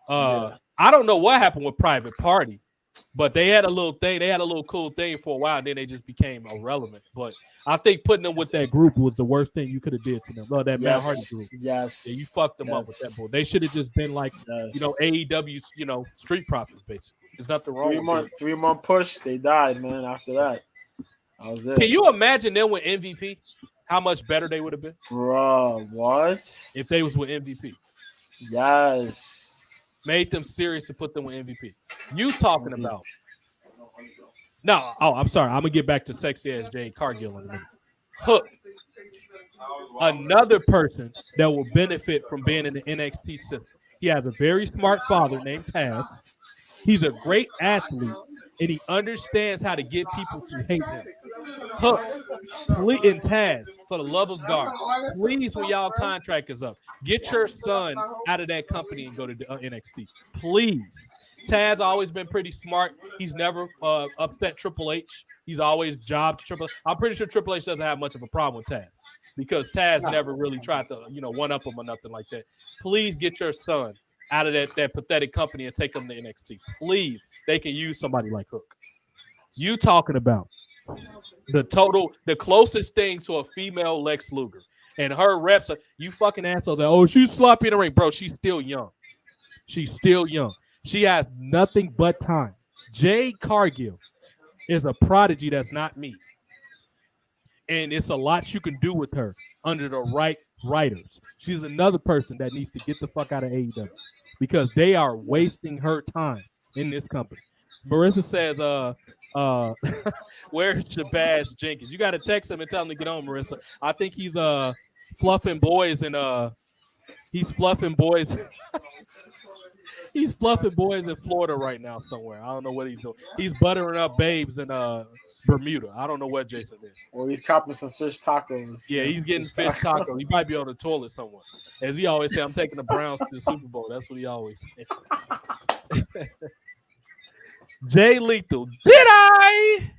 B: Yeah.
A: I don't know what happened with Private Party, but they had a little thing. They had a little cool thing for a while, and then they just became irrelevant. But I think putting them with that group was the worst thing you could have did to them. That Matt Hardy group.
B: Yes.
A: Yeah, you fucked them up with that bull. They should have just been like, AEW's, Street Profits, basically. There's nothing wrong with it.
B: 3 month push, they died, man, after that. That was it.
A: Can you imagine them with MVP? How much better they would have been?
B: Bro, what?
A: If they was with MVP.
B: Yes.
A: Made them serious and put them with MVP. You talking about? No, I'm sorry. I'm gonna get back to sexy ass Jade Cargill in a minute. Hook, another person that will benefit from being in the NXT system. He has a very smart father named Taz. He's a great athlete, and he understands how to get people to hate him. Hook, and Taz, for the love of God, please, when y'all contract is up, get your son out of that company and go to NXT. Please. Taz always been pretty smart. He's never upset Triple H. He's always jobbed Triple H. I'm pretty sure Triple H doesn't have much of a problem with Taz because Taz never really tried to, one-up him or nothing like that. Please get your son out of that pathetic company and take him to NXT. Please. They can use somebody like Hook. You talking about the closest thing to a female Lex Luger. And her reps are, you fucking assholes. Oh, she's sloppy in the ring. Bro, she's still young. She's still young. She has nothing but time. Jade Cargill is a prodigy that's not me. And it's a lot you can do with her under the right writers. She's another person that needs to get the fuck out of AEW because they are wasting her time in this company. Marissa says, where's Shabazz Jenkins? You got to text him and tell him to get on, Marissa. I think he's fluffing boys and he's fluffing boys. He's fluffing boys in Florida right now somewhere. I don't know what he's doing. He's buttering up babes in Bermuda. I don't know what Jason is.
B: Well, he's copping some fish tacos.
A: Yeah, he's getting fish tacos. He might be on the toilet somewhere. As he always say, I'm taking the Browns to the Super Bowl. That's what he always say. Jay Lethal. Did I?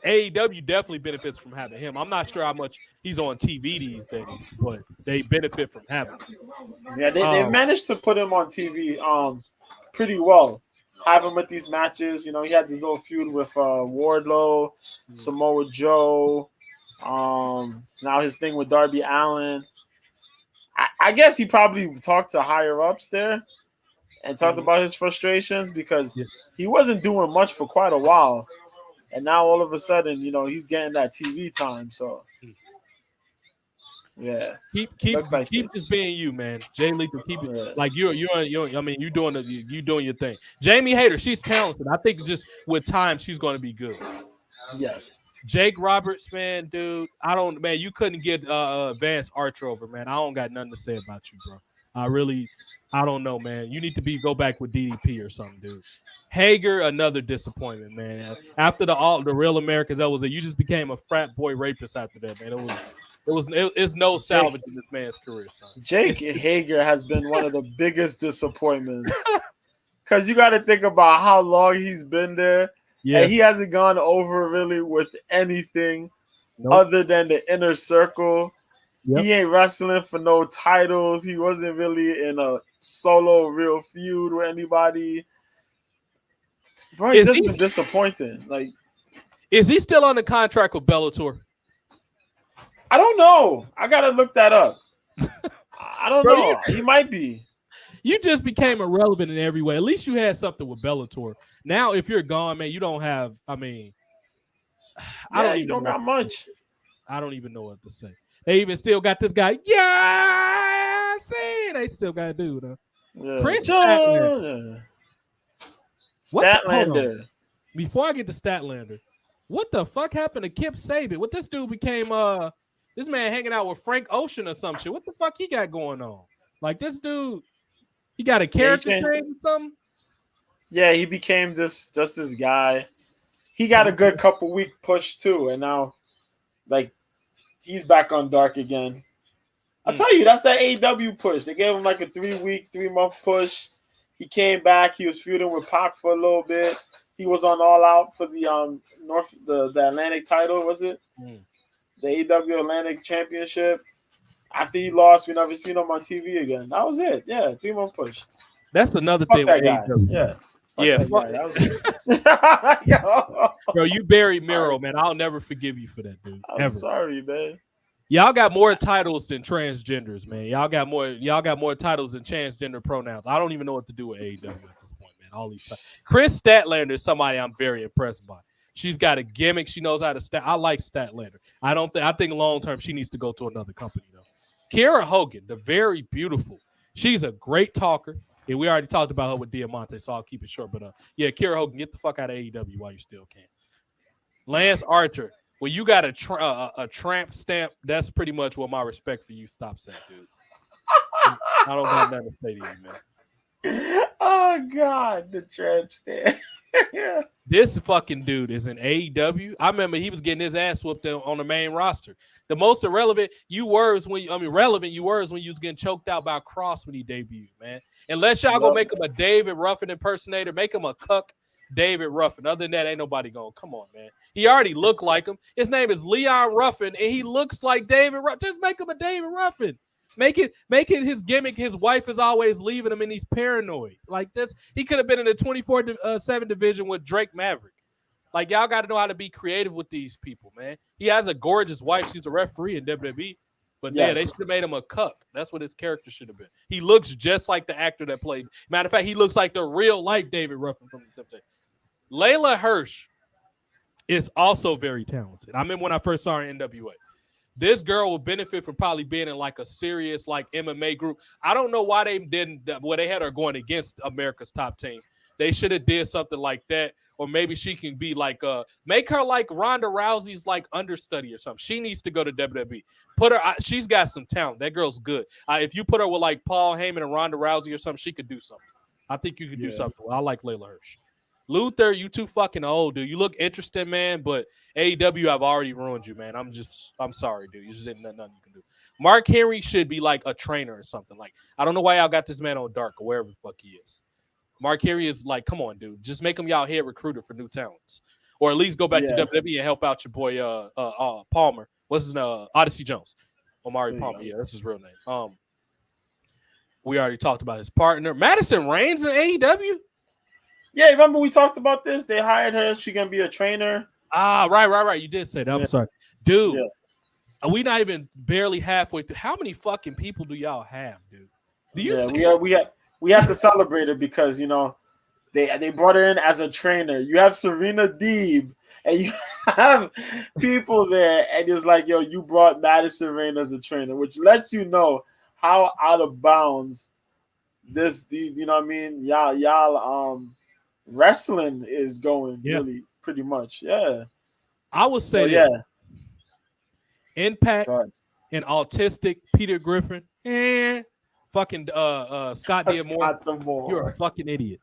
A: AEW definitely benefits from having him. I'm not sure how much he's on TV these days, but they benefit from having him.
B: Yeah, they managed to put him on TV pretty well. Have him with these matches. He had this little feud with Wardlow, Samoa Joe. Now his thing with Darby Allin. I guess he probably talked to higher ups there and talked about his frustrations because he wasn't doing much for quite a while. and now all of a sudden, he's getting that TV time. So yeah, it looks like
A: Keep
B: it.
A: just being you, man. Jay Lethal, keep it
B: Yeah.
A: like you're. I mean, you doing your thing. Jamie Hayter, she's talented. I think just with time, she's going to be good.
B: Yes.
A: Jake Roberts, man, dude, I don't, man, you couldn't get Vance Archer over, man. I don't got nothing to say about you, bro. I don't know, man. You need to go back with DDP or something, dude. Hager, another disappointment, man. After the Real Americans, you just became a frat boy rapist after that, man. It's no
B: Jake
A: salvaging this man's career, son.
B: Jake Hager has been one of the biggest disappointments because you got to think about how long he's been there,
A: Yeah,
B: and he hasn't gone over really with anything
A: nope,
B: other than the inner circle.
A: yep.
B: He ain't wrestling for no titles. He wasn't really in a solo real feud with anybody. Bro, he's
A: Is
B: just
A: he
B: been disappointing. Like,
A: is he still on the contract with Bellator?
B: I don't know. I gotta look that up. I don't
A: Bro,
B: know. He might be.
A: You just became irrelevant in every way. At least you had something with Bellator. Now, if you're gone, man, you don't have. I mean, I don't
B: You
A: even
B: don't
A: know
B: got much.
A: I don't even know what to say. They even still got this guy. Yeah, see, they still got a dude. Huh?
B: Yeah.
A: Chris Statlander. Hold on.
B: Statlander.
A: Before I get to Statlander, what the fuck happened to Kip Sabian? What this dude became? This man hanging out with Frank Ocean or some shit. What the fuck he got going on? Like this dude, he got a character change or something.
B: Yeah, he became just this guy. He got a good couple week push too, and now like he's back on dark again. I'll tell you, that's that AEW push. They gave him like a 3-month push. He came back. He was feuding with Pac for a little bit. He was on All Out for the the Atlantic title, was it? The AEW Atlantic Championship. After he lost, we never seen him on TV again. That was it. Yeah, 3-month push.
A: That's another
B: Fuck
A: thing
B: that
A: with
B: guy.
A: AEW.
B: Yeah.
A: Bro, you buried Miro, man. I'll never forgive you for that, dude.
B: I'm sorry, man.
A: Y'all got more titles than transgenders, man. Y'all got more titles than transgender pronouns. I don't even know what to do with AEW at this point, man. All these titles. Chris Statlander is somebody I'm very impressed by. She's got a gimmick. She knows how to stat. I like Statlander. I think long term she needs to go to another company though. Kiera Hogan, the very beautiful. She's a great talker. And we already talked about her with Diamante, so I'll keep it short. But Kiera Hogan, get the fuck out of AEW while you still can. Lance Archer, when you got a tramp stamp, that's pretty much what my respect for you stops at, dude. I don't got nothing to say to you, man.
B: Oh God, the tramp stamp. Yeah.
A: This fucking dude is in AEW. I remember he was getting his ass whooped on the main roster. The most irrelevant you were is when relevant you were is when you was getting choked out by Cross when he debuted, man. Unless y'all gonna make him a David Ruffin impersonator, make him a cuck David Ruffin. Other than that, ain't nobody going. Come on, man. He already looked like him. His name is Leon Ruffin, and he looks like David Ruffin. Just make him a David Ruffin. Make it his gimmick. His wife is always leaving him, and he's paranoid. Like this, he could have been in the 24/7 division with Drake Maverick. Like y'all got to know how to be creative with these people, man. He has a gorgeous wife. She's a referee in WWE. But yeah, they should have made him a cuck. That's what his character should have been. He looks just like the actor that played. Matter of fact, he looks like the real life David Ruffin from the Temptation. Layla Hirsch is also very talented. I remember when I first saw her in NWA. This girl will benefit from probably being in like a serious like MMA group. I don't know why they didn't. Well, they had her going against America's Top Team. They should have did something like that. Or maybe she can be like make her like Ronda Rousey's like understudy or something. She needs to go to WWE. Put her. She's got some talent. That girl's good. If you put her with like Paul Heyman and Ronda Rousey or something, she could do something. I think you could do something. I like Layla Hirsch. Luther, you too fucking old, dude. You look interesting, man, but AEW, I've already ruined you, man. I'm sorry, dude. You just didn't nothing you can do. Mark Henry should be like a trainer or something. Like I don't know why y'all got this man on dark or wherever the fuck he is. Mark Henry is like, come on, dude. Just make him y'all head recruiter for new talents. Or at least go back to WWE and help out your boy Palmer. What's his name? Odyssey Jones. Omari Palmer. Yeah, that's his real name. We already talked about his partner. Madison Reigns in AEW?
B: Yeah, remember we talked about this? They hired her. She's going to be a trainer.
A: Right. You did say that. I'm sorry. Dude, we not even barely halfway through. How many fucking people do y'all have, dude? Do you see?
B: We have to celebrate it because, they brought her in as a trainer. You have Serena Deeb and you have people there, and it's like, yo, you brought Madison Rain as a trainer, which lets you know how out of bounds you know what I mean, y'all wrestling is going,
A: Yeah.
B: really, pretty much. Yeah.
A: I would say
B: So
A: this.
B: yeah,
A: Impact
B: go ahead.
A: and autistic Peter Griffin, fucking Scott D'Amore,
B: Scott the
A: you're a
B: Moore.
A: fucking idiot.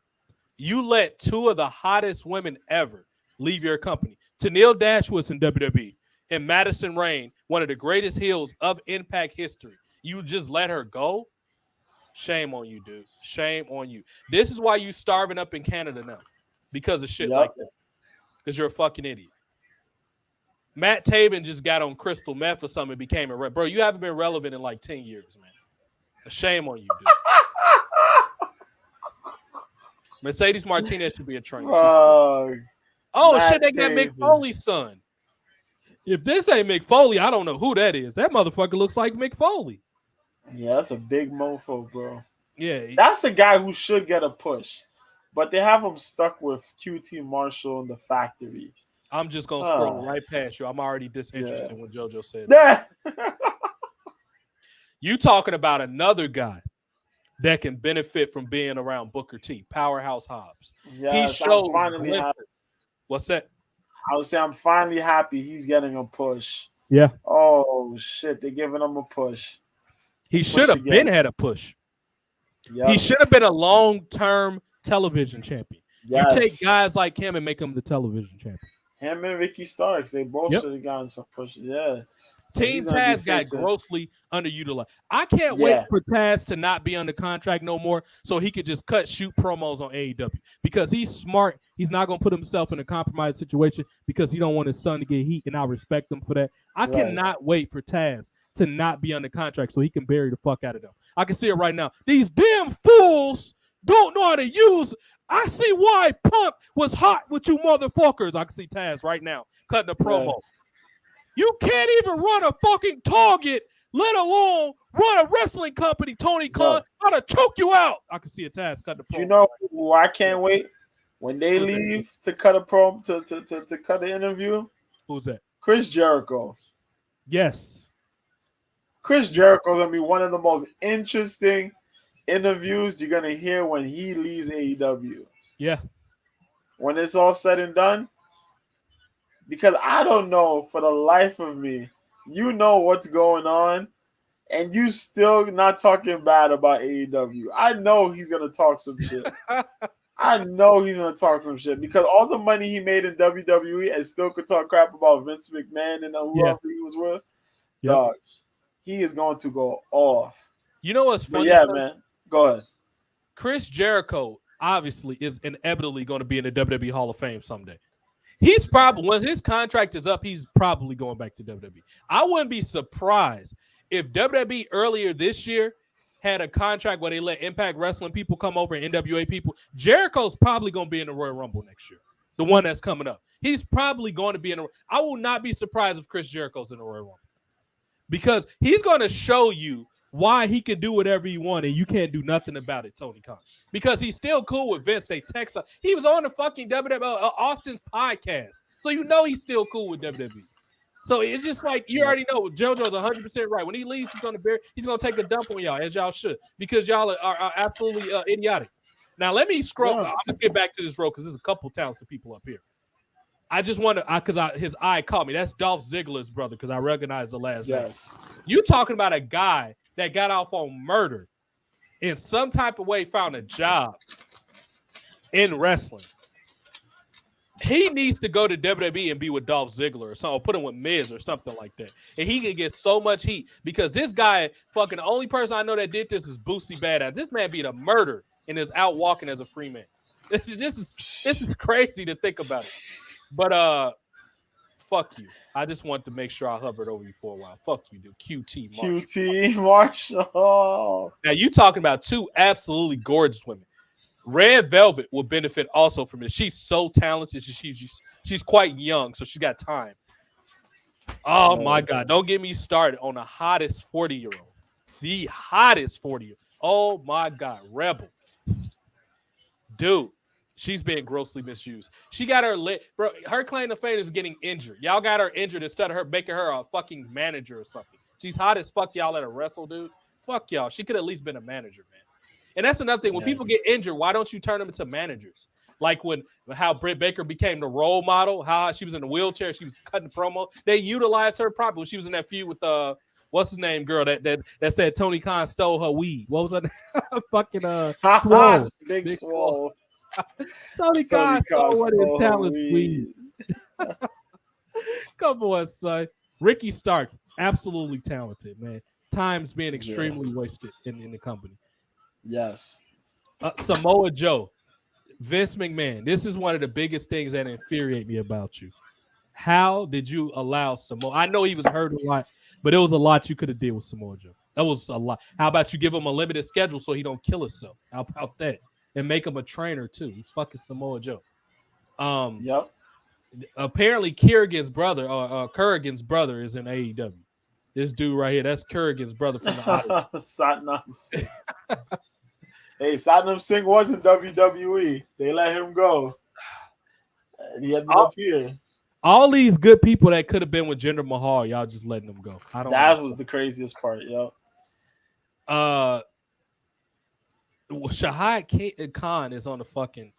A: You let two of the hottest women ever leave your company. Tennille Dashwood's in WWE and Madison Rain, one of the greatest heels of Impact history. You just let her go? Shame on you, dude. Shame on you. This is why you starving up in Canada now. Because of shit like
B: Yep.
A: that. Because you're a fucking idiot. Matt Taven just got on crystal meth or something and became a bro. You haven't been relevant in like 10 years, man. A shame on you, dude. Mercedes Martinez should be a trainer.
B: Oh,
A: Oh shit,
B: Matt
A: they got Mick
B: Taven.
A: Foley's son. If this ain't Mick Foley, I don't know who that is. That motherfucker looks like Mick Foley.
B: Yeah, that's a big mofo, bro.
A: Yeah,
B: That's a guy who should get a push, but they have him stuck with QT Marshall and the factory.
A: I'm just gonna scroll right past you. I'm already disinterested when JoJo said that. You talking about another guy that can benefit from being around Booker T, Powerhouse Hobbs.
B: Yes,
A: He showed
B: I'm finally happy.
A: glimpses. What's that?
B: I would say I'm finally happy he's getting a push.
A: Yeah.
B: Oh shit, they're giving him a push.
A: He should have been had a push.
B: Yep.
A: He should have been a long-term television champion.
B: Yes.
A: You take guys like him and make him the television champion.
B: Him and Ricky Starks, they both should have gotten some pushes. Yeah. So
A: Team Taz got grossly underutilized. I can't wait for Taz to not be under contract no more so he could just shoot promos on AEW because he's smart. He's not going to put himself in a compromised situation because he don't want his son to get heat, and I respect him for that. I cannot wait for Taz to not be under contract so he can bury the fuck out of them. I can see it right now. These damn fools don't know how to use. I see why Punk was hot with you motherfuckers. I can see Taz right now cutting a promo. You can't even run a fucking Target, let alone run a wrestling company, Tony Khan. I'm going to choke you out. I can see a Taz cut the promo.
B: You know who I can't wait? When they leave to cut a promo, to cut an interview.
A: Who's that?
B: Chris Jericho.
A: Yes.
B: Chris Jericho is going to be one of the most interesting interviews you're going to hear when he leaves AEW.
A: Yeah.
B: When it's all said and done. Because I don't know for the life of me, you know what's going on, and you still not talking bad about AEW. I know he's going to talk some shit. I know he's going to talk some shit because all the money he made in WWE and still could talk crap about Vince McMahon and whoever he was with. Dog, he is going to go off.
A: You know what's funny?
B: Yeah, man. Go ahead.
A: Chris Jericho obviously is inevitably going to be in the WWE Hall of Fame someday. He's probably, once his contract is up, he's probably going back to WWE. I wouldn't be surprised if WWE earlier this year had a contract where they let Impact Wrestling people come over and NWA people. Jericho's probably going to be in the Royal Rumble next year, the one that's coming up. He's probably going to be in. I will not be surprised if Chris Jericho's in the Royal Rumble because he's going to show you why he can do whatever he wants and you can't do nothing about it, Tony Khan. Because he's still cool with Vince. They text him. He was on the fucking WWE Austin's podcast. So you know he's still cool with WWE. So it's just like you already know JoJo's 100% right. When he leaves, he's gonna take a dump on y'all, as y'all should, because y'all are absolutely idiotic. Now let me scroll. I'm gonna get back to this row because there's a couple talented people up here. I just want to because his eye caught me. That's Dolph Ziggler's brother because I recognize the last name. You talking about a guy that got off on murder in some type of way, found a job in wrestling. He needs to go to WWE and be with Dolph Ziggler or something, or put him with Miz or something like that. And he can get so much heat because this guy, fucking the only person I know that did this is Boosie Badass. This man beat a murder and is out walking as a free man. This is crazy to think about it. But fuck you. I just want to make sure I hovered over you for a while. Fuck you, dude. QT Marshall.
B: QT Marshall.
A: Now you talking about two absolutely gorgeous women. Red Velvet will benefit also from this. She's so talented. She's quite young, so she's got time. Oh my God. Don't get me started on the hottest 40-year-old. The hottest 40-year-old. Oh my God. Rebel. Dude. She's being grossly misused. She got her lit, bro. Her claim to fame is getting injured. Y'all got her injured instead of her making her a fucking manager or something. She's hot as fuck. Y'all let her wrestle, dude. Fuck y'all. She could at least been a manager, man. And that's another thing. When
B: Yeah.
A: people get injured, why don't you turn them into managers? Like when how Britt Baker became the role model, how she was in the wheelchair, she was cutting the promo. They utilized her properly when she was in that feud with what's his name girl that said Tony Khan stole her weed. What was her name? Fucking Swole.
B: Big Swole.
A: Tony Khan stole one of his talent weed.
B: weed.
A: Come on, son. Ricky Starks, absolutely talented, man. Time's being extremely wasted in the company.
B: Yes.
A: Samoa Joe, Vince McMahon. This is one of the biggest things that infuriate me about you. How did you allow Samoa? I know he was hurt a lot, but it was a lot you could have did with Samoa Joe. That was a lot. How about you give him a limited schedule so he don't kill himself? How about that? And make him a trainer too. He's fucking Samoa Joe.
B: Yep.
A: Apparently Kerrigan's brother, Kurrigan's brother, is in AEW. This dude right here, that's Kurrigan's brother from the
B: Satnam Singh. Hey, Satnam Singh was in WWE. They let him go. And he ended up here.
A: All these good people that could have been with Jinder Mahal, y'all just letting them go.
B: That was the craziest part, yo.
A: Shahid Khan is on the fucking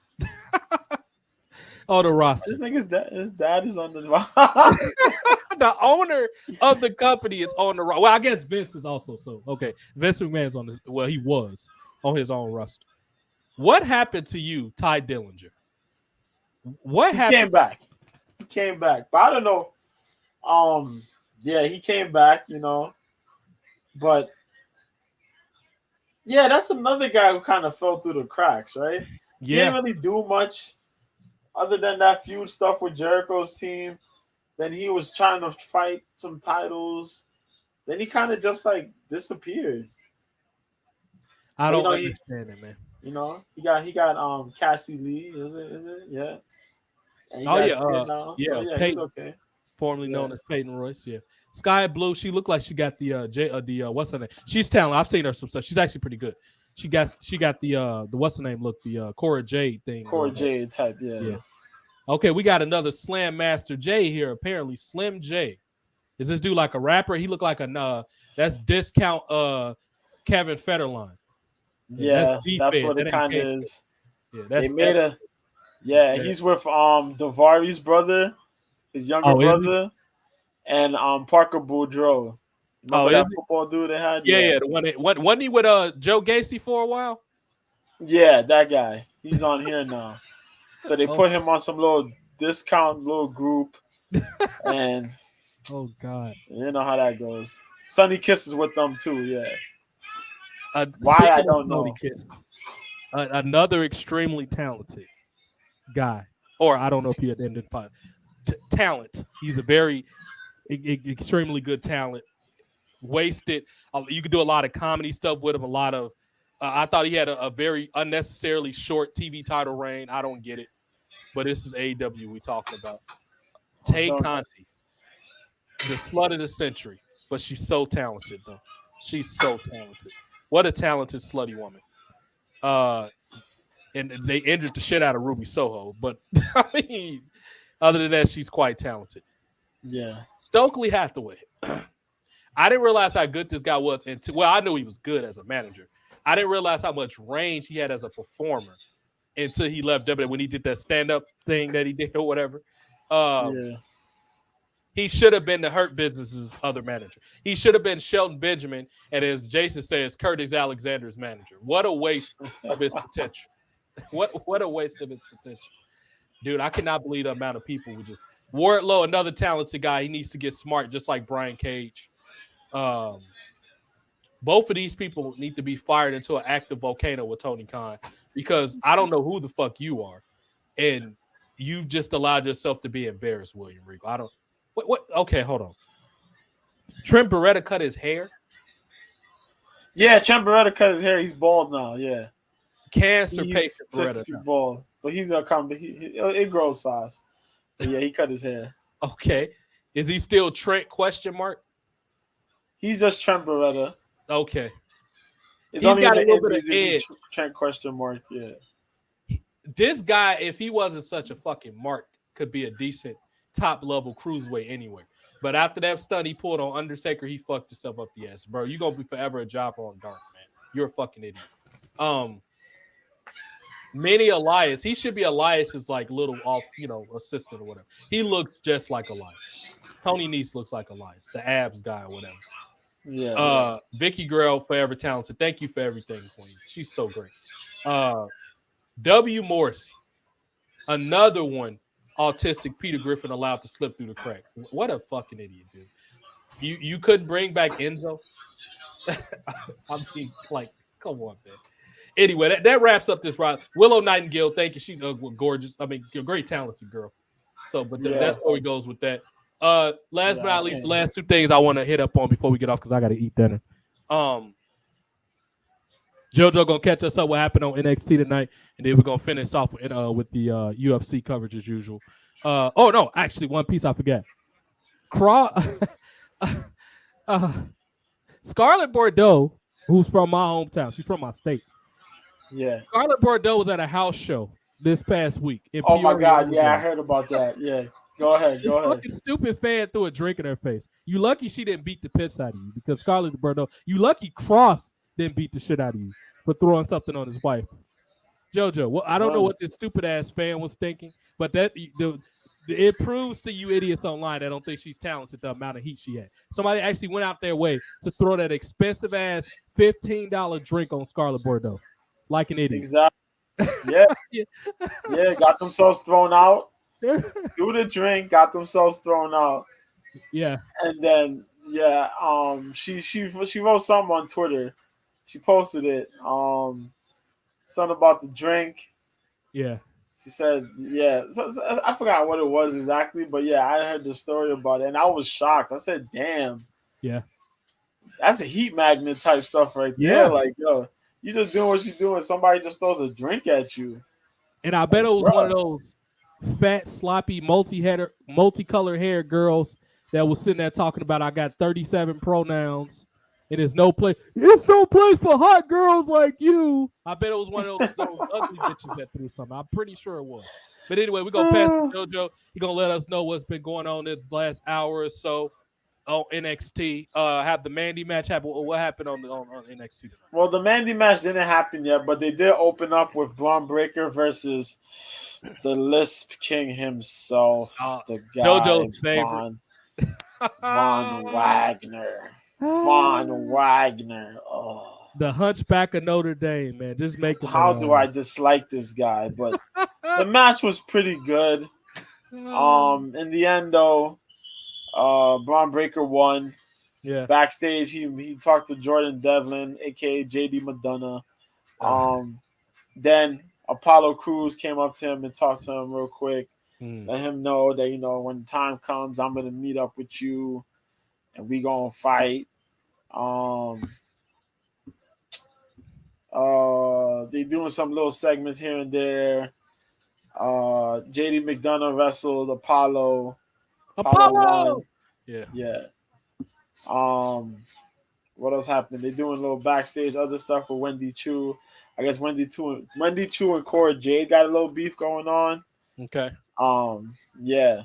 A: on the roster.
B: This nigga's his dad is on the
A: The owner of the company is on the roster. Well, I guess Vince is also so. Okay, Vince McMahon's on this. Well, he was on his own roster. What happened to you, Ty Dillinger? What happened?
B: He came back. But I don't know. Yeah, he came back, you know. But yeah, that's another guy who kind of fell through the cracks, right? He didn't really do much other than that feud stuff with Jericho's team. Then he was trying to fight some titles. Then he kind of just like disappeared.
A: I don't understand it, man.
B: You know, he got Cassie Lee, is it? Yeah. And he's okay.
A: Formerly known as Peyton Royce, yeah. Sky Blue, she looked like she got the what's her name? She's talented. I've seen her some stuff. She's actually pretty good. She got the what's her name? Look, the Cora Jade thing.
B: Cora Jade type, yeah.
A: Okay, we got another Slam Master J here. Apparently, Slim J. Is this dude like a rapper? He looked like that's discount Kevin Federline.
B: Yeah, that's what it kind of is. Yeah, they made he's with Davari's brother, his younger brother, and Parker Boudreaux. Remember that football dude they had?
A: Yeah, the one wasn't he with Joe Gacy for a while?
B: Yeah, that guy. He's on here now. So they put him on some little discount little group, and
A: oh god,
B: you know how that goes. Sonny Kiss is with them too. Yeah. Why I don't know.
A: Kiss, another extremely talented guy, or I don't know if he identified talent. He's a very extremely good talent. Wasted. You could do a lot of comedy stuff with him. A lot of. I thought he had a very unnecessarily short TV title reign. I don't get it, but this is AEW we talking about. Tay Conti, the slut of the century, but she's so talented though. She's so talented. What a talented slutty woman. And they injured the shit out of Ruby Soho, but I mean, other than that, she's quite talented.
B: Yeah.
A: Stokely Hathaway. I didn't realize how good this guy was. I knew he was good as a manager. I didn't realize how much range he had as a performer until he left WWE when he did that stand-up thing that he did or whatever. He should have been the Hurt Business's other manager. He should have been Shelton Benjamin, and as Jason says, Curtis Alexander's manager. What a waste of his potential. What a waste of his potential. Dude, I cannot believe the amount of people who just Wardlow, another talented guy. He needs to get smart, just like Brian Cage. Both of these people need to be fired into an active volcano with Tony Khan because I don't know who the fuck you are, and you've just allowed yourself to be embarrassed, William Regal. I don't. What? Okay, hold on. Trent Beretta cut his hair.
B: Yeah, Trent Beretta cut his hair. He's bald now. Yeah,
A: cancer patient Beretta
B: bald, but he's gonna come. It grows fast. But yeah, he cut his hair.
A: Okay, is he still Trent? Question mark.
B: He's just Trent Beretta.
A: Okay.
B: He's got a little bit of edge. Trent question mark, yeah.
A: this guy, if he wasn't such a fucking mark, could be a decent top level cruiserweight anywhere. But after that stunt he pulled on Undertaker, he fucked himself up the ass, bro. You gonna be forever a jobber on Dark, man. You're a fucking idiot. Mini Elias, he should be Elias's like little off, assistant or whatever. He looks just like Elias. Tony Nese looks like Elias, the abs guy or whatever.
B: Yeah.
A: Vicky Guerrero, forever talented. Thank you for everything, Queen. She's so great. W. Morrissey, another one, autistic Peter Griffin allowed to slip through the cracks. What a fucking idiot, dude. You couldn't bring back Enzo? I mean, like, come on, man. Anyway, that wraps up this ride. Willow Nightingale, thank you. She's gorgeous. I mean, a great talented girl. So, but that's where he goes with that. Last but not least, the last two things I want to hit up on before we get off because I got to eat dinner. JoJo gonna catch us up what happened on NXT tonight, and then we're gonna finish off with the UFC coverage as usual. Oh no, actually, one piece I forgot. Scarlett Bordeaux, who's from my hometown, she's from my state.
B: Yeah.
A: Scarlett Bordeaux was at a house show this past week.
B: Oh my God! Yeah, I heard about that. Yeah. Go ahead.
A: Fucking stupid fan threw a drink in her face. You lucky she didn't beat the piss out of you because Scarlett Bordeaux. You lucky Cross didn't beat the shit out of you for throwing something on his wife. JoJo, well, I don't know what this stupid ass fan was thinking, but it proves to you idiots online that don't think she's talented the amount of heat she had. Somebody actually went out their way to throw that expensive ass $15 drink on Scarlett Bordeaux, like an idiot.
B: Exactly. Yeah. Yeah. Got themselves thrown out. Do the drink, got themselves thrown out.
A: Yeah.
B: And then she wrote something on Twitter. She posted it. Something about the drink.
A: Yeah.
B: She said, so I forgot what it was exactly, but yeah, I heard the story about it and I was shocked. I said, damn.
A: Yeah.
B: That's a heat magnet type stuff right there. Like, yo, you just doing what you're doing. Somebody just throws a drink at you.
A: And I bet it was one of those fat, sloppy, multicolored hair girls that was sitting there talking about I got 37 pronouns and there's no place. It's no place for hot girls like you. I bet it was one of those ugly bitches that threw something. I'm pretty sure it was. But anyway, we're gonna pass to JoJo. He's gonna let us know what's been going on this last hour or so on NXT. Have the Mandy match happen? What happened on NXT tonight?
B: Well, the Mandy match didn't happen yet, but they did open up with Braun Breaker versus the Lisp King himself, the guy
A: JoJo's favorite,
B: Von Wagner. Von Wagner. Oh.
A: The Hunchback of Notre Dame, man. Just make
B: How do I dislike this guy? But the match was pretty good. In the end, though, Braun Breaker won.
A: Yeah.
B: Backstage, he talked to Jordan Devlin, aka JD Madonna. Then Apollo Crews came up to him and talked to him real quick. Let him know that, when the time comes, I'm gonna meet up with you and we gonna fight. They doing some little segments here and there. JD McDonough wrestled Apollo.
A: Apollo!
B: Yeah. What else happened? They're doing a little backstage other stuff with Wendy Chu. I guess Wendy Chu and Cora Jade got a little beef going on.
A: Okay.
B: Yeah.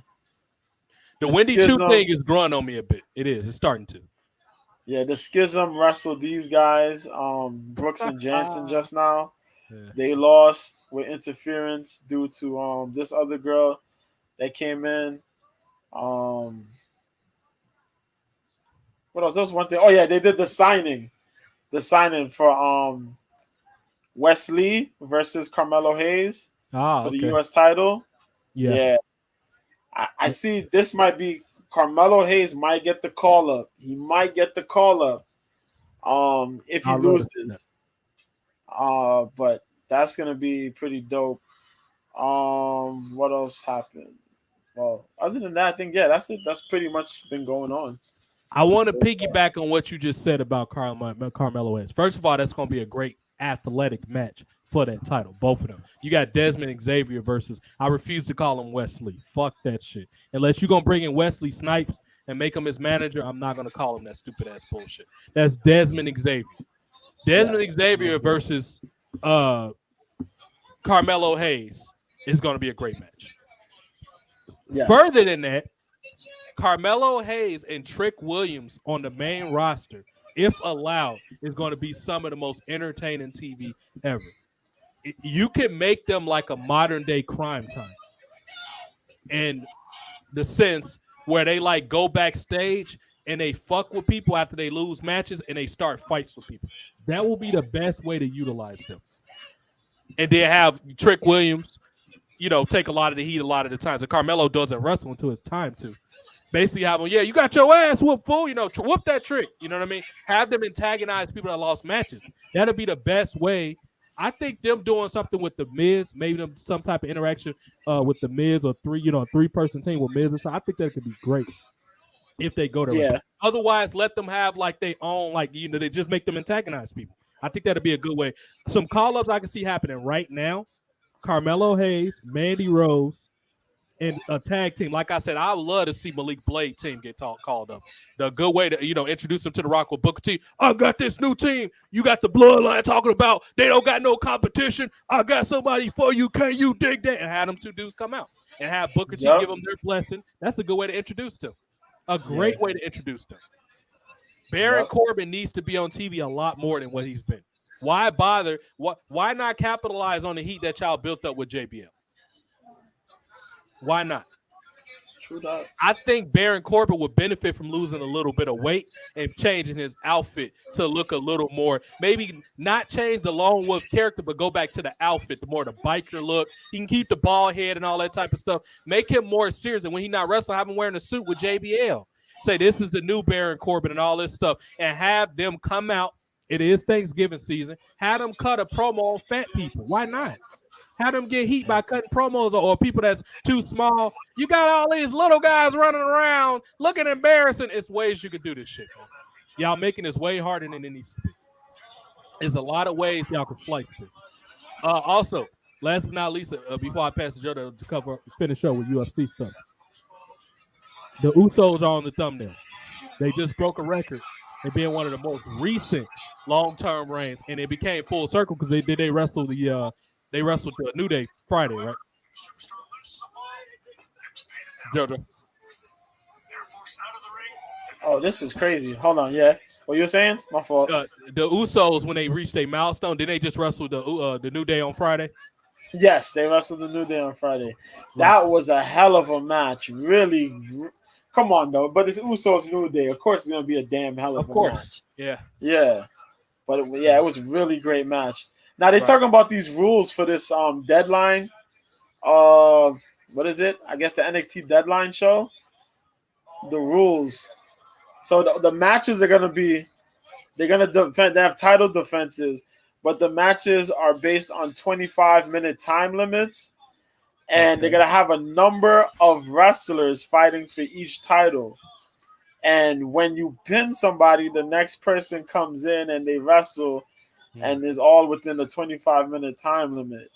A: The Wendy Chu thing is growing on me a bit. It is. It's starting to.
B: Yeah, the Schism wrestled these guys, Brooks and Jansen just now. Yeah. They lost with interference due to this other girl that came in. What else? There was one thing. Oh yeah, they did the signing. The signing for Wesley versus Carmelo Hayes for the U.S. title. Yeah. I see this might be Carmelo Hayes might get the call up. He might get the call up if he loses. But that's gonna be pretty dope. What else happened? Well, other than that, I think that's it. That's pretty much been going on.
A: I want to piggyback on what you just said about Carmelo Hayes. First of all, that's going to be a great athletic match for that title, both of them. You got Desmond Xavier versus, I refuse to call him Wesley. Fuck that shit. Unless you're going to bring in Wesley Snipes and make him his manager, I'm not going to call him that stupid ass bullshit. That's Desmond Xavier. Xavier versus Carmelo Hayes is going to be a great match.
B: Yes.
A: Further than that, Carmelo Hayes and Trick Williams on the main roster, if allowed, is going to be some of the most entertaining TV ever. You can make them like a modern day Crime Time in the sense where they like go backstage and they fuck with people after they lose matches and they start fights with people. That will be the best way to utilize them. And then have Trick Williams, take a lot of the heat a lot of the times. And Carmelo doesn't wrestle until it's time to. Basically have them, you got your ass whooped, fool. Whoop that Trick. You know what I mean? Have them antagonize people that lost matches. That'll be the best way. I think them doing something with the Miz, maybe them some type of interaction with the Miz or a 3-person team with Miz and stuff. I think that could be great if they go there. Otherwise, let them have like their own, they just make them antagonize people. I think that'd be a good way. Some call-ups I can see happening right now. Carmelo Hayes, Mandy Rose, and a tag team. Like I said, I would love to see Malik Blade team get called up. The good way to, introduce them to the Rock with Booker T. I got this new team. You got the Bloodline talking about they don't got no competition. I got somebody for you. Can you dig that? And have them two dudes come out and have Booker T give them their blessing. That's a good way to introduce them. A great way to introduce them. Baron Corbin needs to be on TV a lot more than what he's been. Why bother? Why not capitalize on the heat that y'all built up with JBL? Why not?
B: True that.
A: I think Baron Corbin would benefit from losing a little bit of weight and changing his outfit to look a little more, maybe not change the Lone Wolf character, but go back to the outfit, the biker look. He can keep the bald head and all that type of stuff. Make him more serious. And when he's not wrestling, have him wearing a suit with JBL. Say this is the new Baron Corbin and all this stuff. And have them come out. It is Thanksgiving season. Have them cut a promo on fat people. Why not? Have them get heat by cutting promos or people that's too small. You got all these little guys running around looking embarrassing. It's ways you could do this shit, man. Y'all making this way harder than it needs to be. There's a lot of ways y'all can slice this. Also, last but not least, before I pass the Joe to finish up with UFC stuff, the Usos are on the thumbnail. They just broke a record and being one of the most recent long-term reigns, and it became full circle because they wrestled the New Day Friday, right? Jojo.
B: Oh, this is crazy. Hold on, yeah. What you were saying? My fault.
A: The Usos, when they reached a milestone, did they just wrestle the New Day on Friday?
B: Yes, they wrestled the New Day on Friday. That was a hell of a match. Really, come on, though. But it's Usos New Day. Of course, it's going to be a damn hell of a match.
A: Yeah.
B: Yeah. But, it was a really great match. Now, they're talking about these rules for this deadline. What is it? I guess the NXT deadline show. The rules. So the matches are going to be, they're going to defend, they have title defenses, but the matches are based on 25-minute time limits. And they're going to have a number of wrestlers fighting for each title. And when you pin somebody, the next person comes in and they wrestle. And is all within the 25-minute time limit.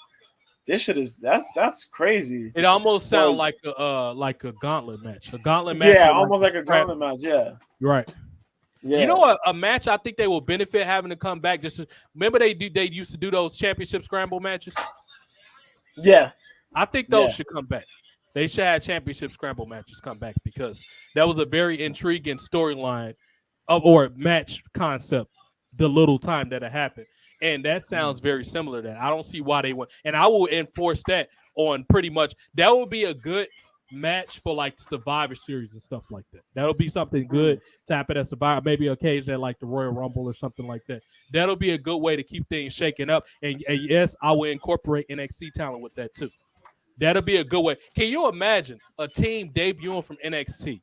B: This shit is that's crazy.
A: It almost sounds like a gauntlet match. A gauntlet match.
B: Yeah, almost like a gauntlet match. Yeah,
A: right. Yeah. You know a match I think they will benefit having to come back. Remember they used to do those championship scramble matches.
B: Yeah,
A: I think those should come back. They should have championship scramble matches come back because that was a very intriguing storyline or match concept. The little time that it happened. And that sounds very similar to that. I don't see why they went. And I will enforce that on pretty much. That would be a good match for like Survivor Series and stuff like that. That'll be something good to happen at Survivor. Maybe occasion at like the Royal Rumble or something like that. That'll be a good way to keep things shaking up. And yes, I will incorporate NXT talent with that too. That'll be a good way. Can you imagine a team debuting from NXT?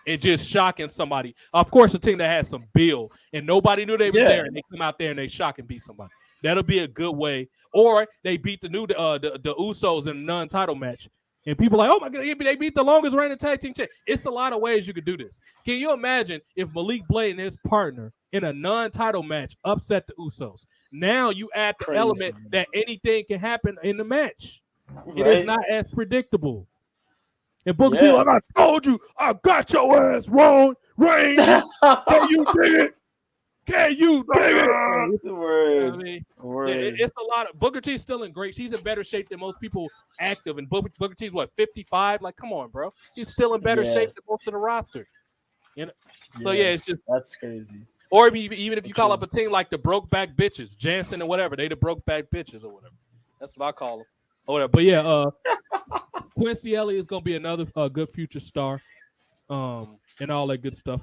A: And just shocking somebody. Of course, a team that has some bill and nobody knew they were there, and they come out there and they shock and beat somebody. That'll be a good way. Or they beat the Usos in a non-title match, and people are like, oh my god, they beat the longest reigning tag team champ. It's a lot of ways you could do this. Can you imagine if Malik Blade and his partner in a non-title match upset the Usos? Now you add the element that anything can happen in the match. Right. It is not as predictable. And Booker T, like I told you, I got your ass wrong. Rain, can you dig it? Can you dig it?
B: Word.
A: I mean, yeah,
B: Word.
A: it's a lot of Booker T's still in great. He's in better shape than most people active. And Booker T's what 55? Like, come on, bro. He's still in better
B: Yeah.
A: shape than most of the roster. You know. So yeah,
B: Yeah.
A: it's just.
B: That's crazy.
A: Or even if you call up
B: True.
A: a team like the Brokeback Bitches, Jansen or whatever, they the Brokeback Bitches or whatever. That's what I call them. Or whatever. But yeah, Quincy Elliott is gonna be another good future star, and all that good stuff.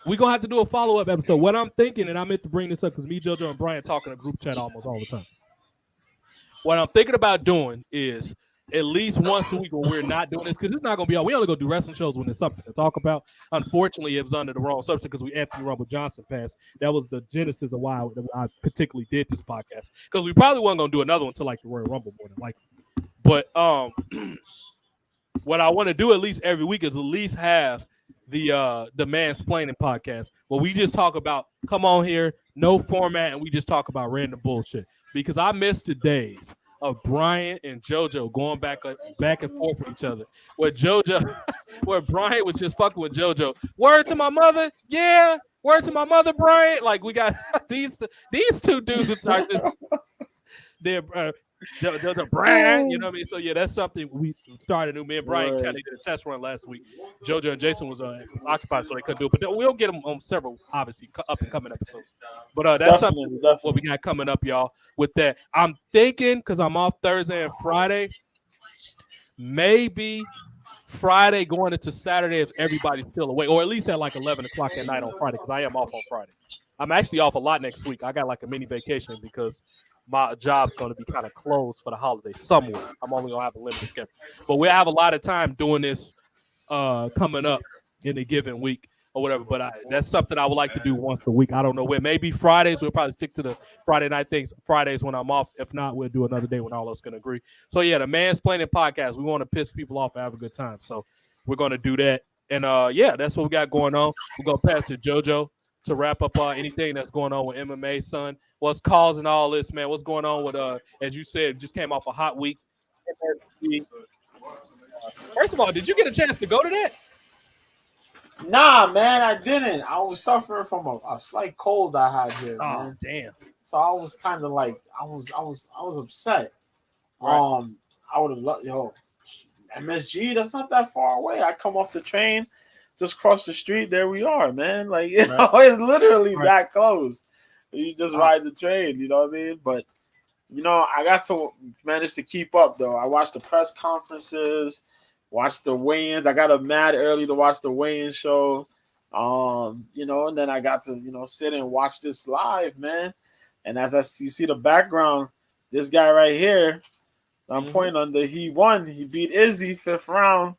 A: We're gonna have to do a follow up episode. What I'm thinking, and I meant to bring this up because me, JoJo, and Brian talk in a group chat almost all the time. What I'm thinking about doing is at least once a week when we're not doing this, because it's not gonna be all. We only go do wrestling shows when there's something to talk about. Unfortunately, it was under the wrong subject because we Anthony Rumble Johnson passed. That was the genesis of why I particularly did this podcast, because we probably weren't gonna do another one until like the Royal Rumble more than likely. But what I want to do at least every week is at least have the mansplaining podcast where we just talk about come on here, no format, and we just talk about random bullshit. Because I miss the days of Brian and JoJo going back and forth with each other. Where JoJo, where Brian was just fucking with JoJo. Word to my mother, yeah. Word to my mother, Brian. Like we got these two dudes are just they're the brand, you know what I mean? So yeah, that's something we started new. Me and Brian kind of did a test run last week. JoJo and Jason was occupied, so they couldn't do it. But we'll get them on several, obviously, up and coming episodes. But that's something what we got coming up, y'all. With that, I'm thinking because I'm off Thursday and Friday, maybe Friday going into Saturday if everybody's still awake, or at least at like 11 o'clock at night on Friday because I am off on Friday. I'm actually off a lot next week. I got like a mini vacation because my job's going to be kind of closed for the holidays somewhere. I'm only going to have a limited schedule. But we'll have a lot of time doing this coming up in a given week or whatever. But that's something I would like to do once a week. I don't know when. Maybe Fridays. We'll probably stick to the Friday night things. Fridays when I'm off. If not, we'll do another day when all of us can agree. So, yeah, the Mansplaining Podcast. We want to piss people off and have a good time. So we're going to do that. And, yeah, that's what we got going on. We're going to pass to JoJo to wrap up anything that's going on with MMA, son. What's causing all this, man? What's going on with, as you said, just came off a hot week. First of all, did you get a chance to go to that?
B: Nah, man, I didn't. I was suffering from a slight cold I had here, man.
A: Damn.
B: So I was kind of like, I was upset. Right. I would have loved, MSG, that's not that far away. I come off the train, just cross the street, there we are, man. Like, you know, it's literally that close. You just ride the train, you know what I mean? But, you know, I got to manage to keep up, though. I watched the press conferences, watched the weigh-ins. I got up mad early to watch the weigh-in show, you know, and then I got to, you know, sit and watch this live, man. And as you see the background, this guy right here, I'm pointing under, he won. He beat Izzy 5th round.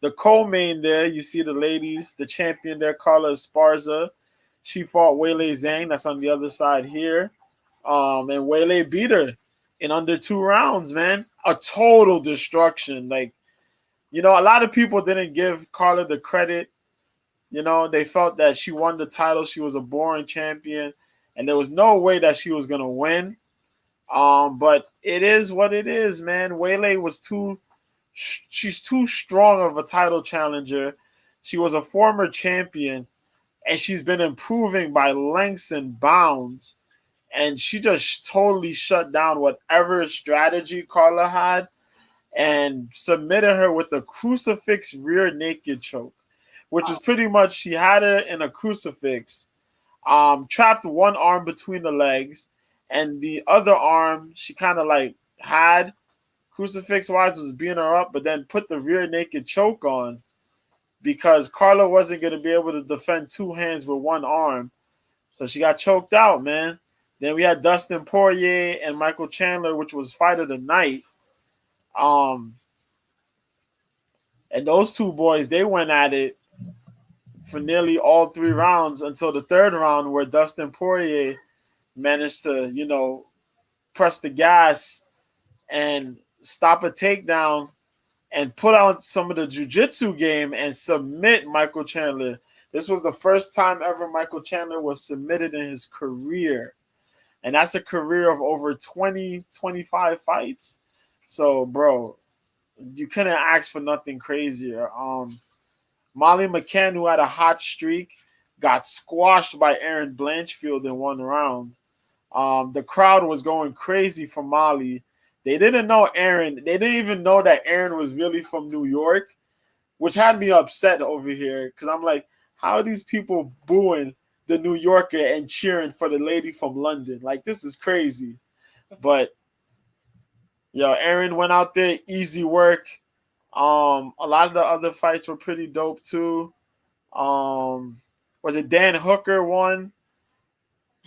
B: The co-main there, you see the ladies, the champion there, Carla Esparza. She fought Weili Zhang. That's on the other side here. And Weili beat her in under 2 rounds, man. A total destruction. Like, you know, a lot of people didn't give Carla the credit. You know, they felt that she won the title. She was a boring champion. And there was no way that she was going to win. But it is what it is, man. Weili was she's too strong of a title challenger. She was a former champion, and she's been improving by lengths and bounds. And she just totally shut down whatever strategy Carla had and submitted her with a crucifix rear naked choke, which is pretty much she had her in a crucifix, trapped one arm between the legs, and the other arm she kind of like had crucifix-wise was beating her up, but then put the rear naked choke on because Carla wasn't going to be able to defend 2 hands with one arm. So she got choked out, man. Then we had Dustin Poirier and Michael Chandler, which was fight of the night. And those 2 boys, they went at it for nearly all 3 rounds until the 3rd round where Dustin Poirier managed to, you know, press the gas and stop a takedown and put out some of the jiu-jitsu game and submit Michael Chandler. This was the first time ever Michael Chandler was submitted in his career. And that's a career of over 20, 25 fights. So, bro, you couldn't ask for nothing crazier. Molly McCann, who had a hot streak, got squashed by Aaron Blanchfield in one round. The crowd was going crazy for Molly. They didn't know Aaron. They didn't even know that Aaron was really from New York, which had me upset over here because I'm like, how are these people booing the New Yorker and cheering for the lady from London? Like, this is crazy. But Aaron went out there, easy work. A lot of the other fights were pretty dope too. Was it Dan Hooker won?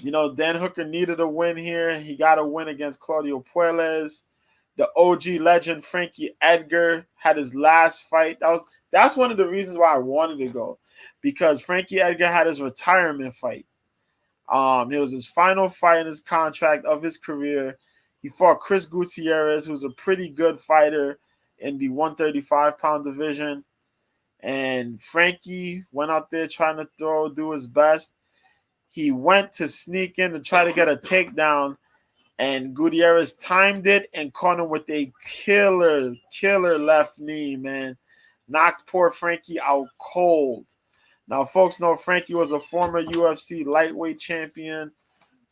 B: Dan Hooker needed a win here. He got a win against Claudio Puelles. The OG legend Frankie Edgar had his last fight. That's one of the reasons why I wanted to go, because Frankie Edgar had his retirement fight. It was his final fight in his contract of his career. He fought Chris Gutierrez, who's a pretty good fighter in the 135-pound division. And Frankie went out there trying to do his best. He went to sneak in to try to get a takedown, and Gutierrez timed it and caught him with a killer left knee, man. Knocked poor Frankie out cold. Now, folks know Frankie was a former UFC lightweight champion,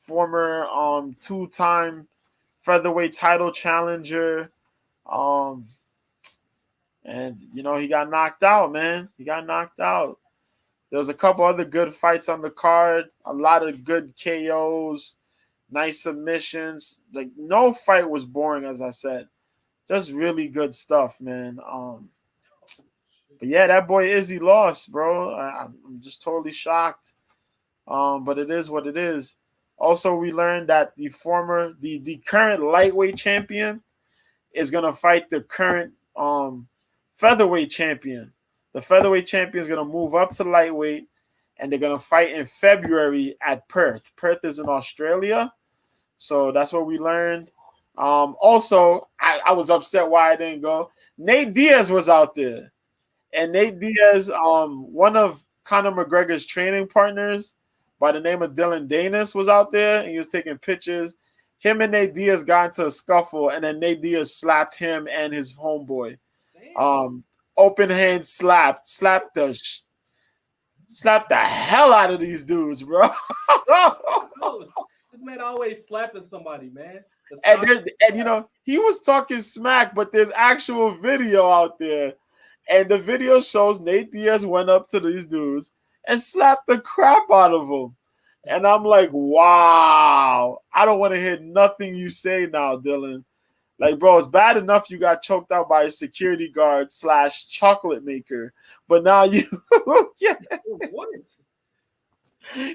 B: former two-time featherweight title challenger. And he got knocked out, man. He got knocked out. There was a couple other good fights on the card, a lot of good KOs, nice submissions. Like, no fight was boring, as I said. Just really good stuff, man. But yeah, that boy Izzy lost, bro. I'm just totally shocked. But it is what it is. Also, we learned that the current lightweight champion is gonna fight the current featherweight champion. The featherweight champion is gonna move up to lightweight, and they're gonna fight in February at Perth. Perth is in Australia, so that's what we learned. Also, I was upset why I didn't go. Nate Diaz was out there. And Nate Diaz, one of Conor McGregor's training partners by the name of Dylan Danis, was out there, and he was taking pictures. Him and Nate Diaz got into a scuffle, and then Nate Diaz slapped him and his homeboy. Open hand slapped the hell out of these dudes, bro.
C: This man always slapping somebody, man.
B: And he was talking smack, but there's actual video out there. And the video shows Nate Diaz went up to these dudes and slapped the crap out of them. And I'm like, wow. I don't want to hear nothing you say now, Dylan. Like, bro, it's bad enough you got choked out by a security guard / chocolate maker. But now you...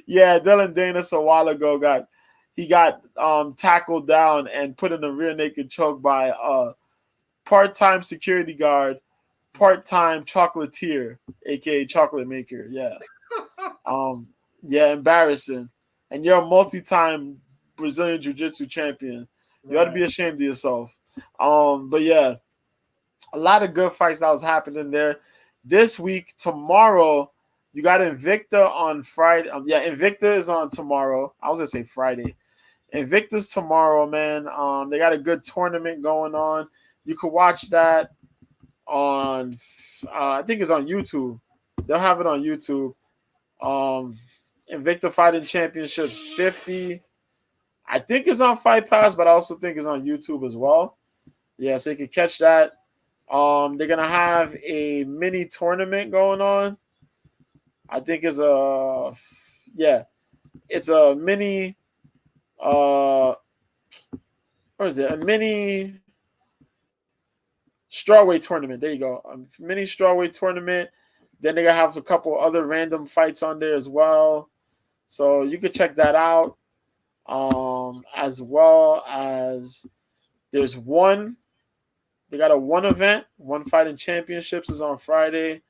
B: Yeah, Dylan Danis a while ago got tackled down and put in a rear naked choke by a part-time security guard, part-time chocolatier, aka chocolate maker. Yeah. Embarrassing. And you're a multi-time Brazilian Jiu-Jitsu champion. You ought to be ashamed of yourself. But yeah, a lot of good fights that was happening there. This week, tomorrow, you got Invicta on Friday. Invicta is on tomorrow. I was gonna say Friday. Invicta's tomorrow, man. They got a good tournament going on. You can watch that on, I think it's on YouTube. They'll have it on YouTube. Invicta Fighting Championships 50. I think it's on Fight Pass, but I also think it's on YouTube as well. Yeah, so you can catch that. They're gonna have a mini tournament going on. I think it's a mini. What is it? A mini strawweight tournament. There you go. A mini strawweight tournament. Then they're gonna have a couple other random fights on there as well. So you can check that out. As well as there's one. They got a one event. One Fighting Championships is on Friday.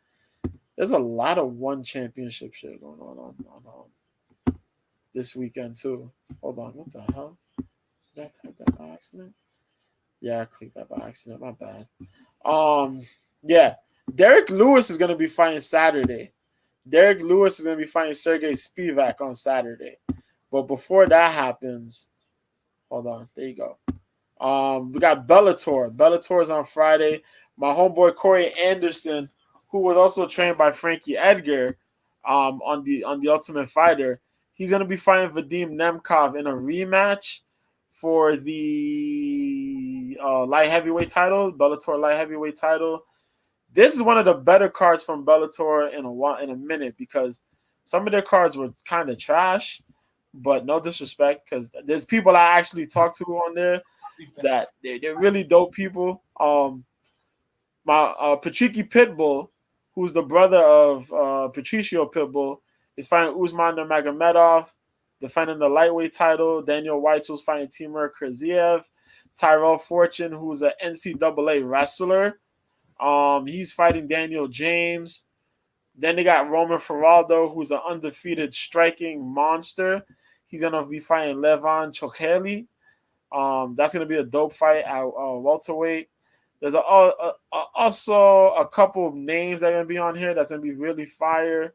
B: There's a lot of one championship shit going on this weekend too. Hold on, what the hell? Did I type that by accident? Yeah, I clicked that by accident. My bad. Derek Lewis is gonna be fighting Saturday. Derek Lewis is gonna be fighting Sergey Spivak on Saturday. But before that happens, hold on. There you go. We got Bellator. Bellator is on Friday. My homeboy Corey Anderson, who was also trained by Frankie Edgar, on the Ultimate Fighter. He's gonna be fighting Vadim Nemkov in a rematch for the light heavyweight title, Bellator light heavyweight title. This is one of the better cards from Bellator in a minute because some of their cards were kind of trash, but no disrespect because there's people I actually talked to on there that they're really dope people. My Patricky Pitbull, who's the brother of Patricio Pitbull, is fighting Usman Nurmagomedov, defending the lightweight title. Daniel Weichsel's fighting Timur Kraziev. Tyrell Fortune, who's an NCAA wrestler, he's fighting Daniel James. Then they got Roman Feraldo, who's an undefeated striking monster. He's gonna be fighting Levan Chokheli. That's gonna be a dope fight at welterweight. There's also a couple of names that are gonna be on here that's gonna be really fire.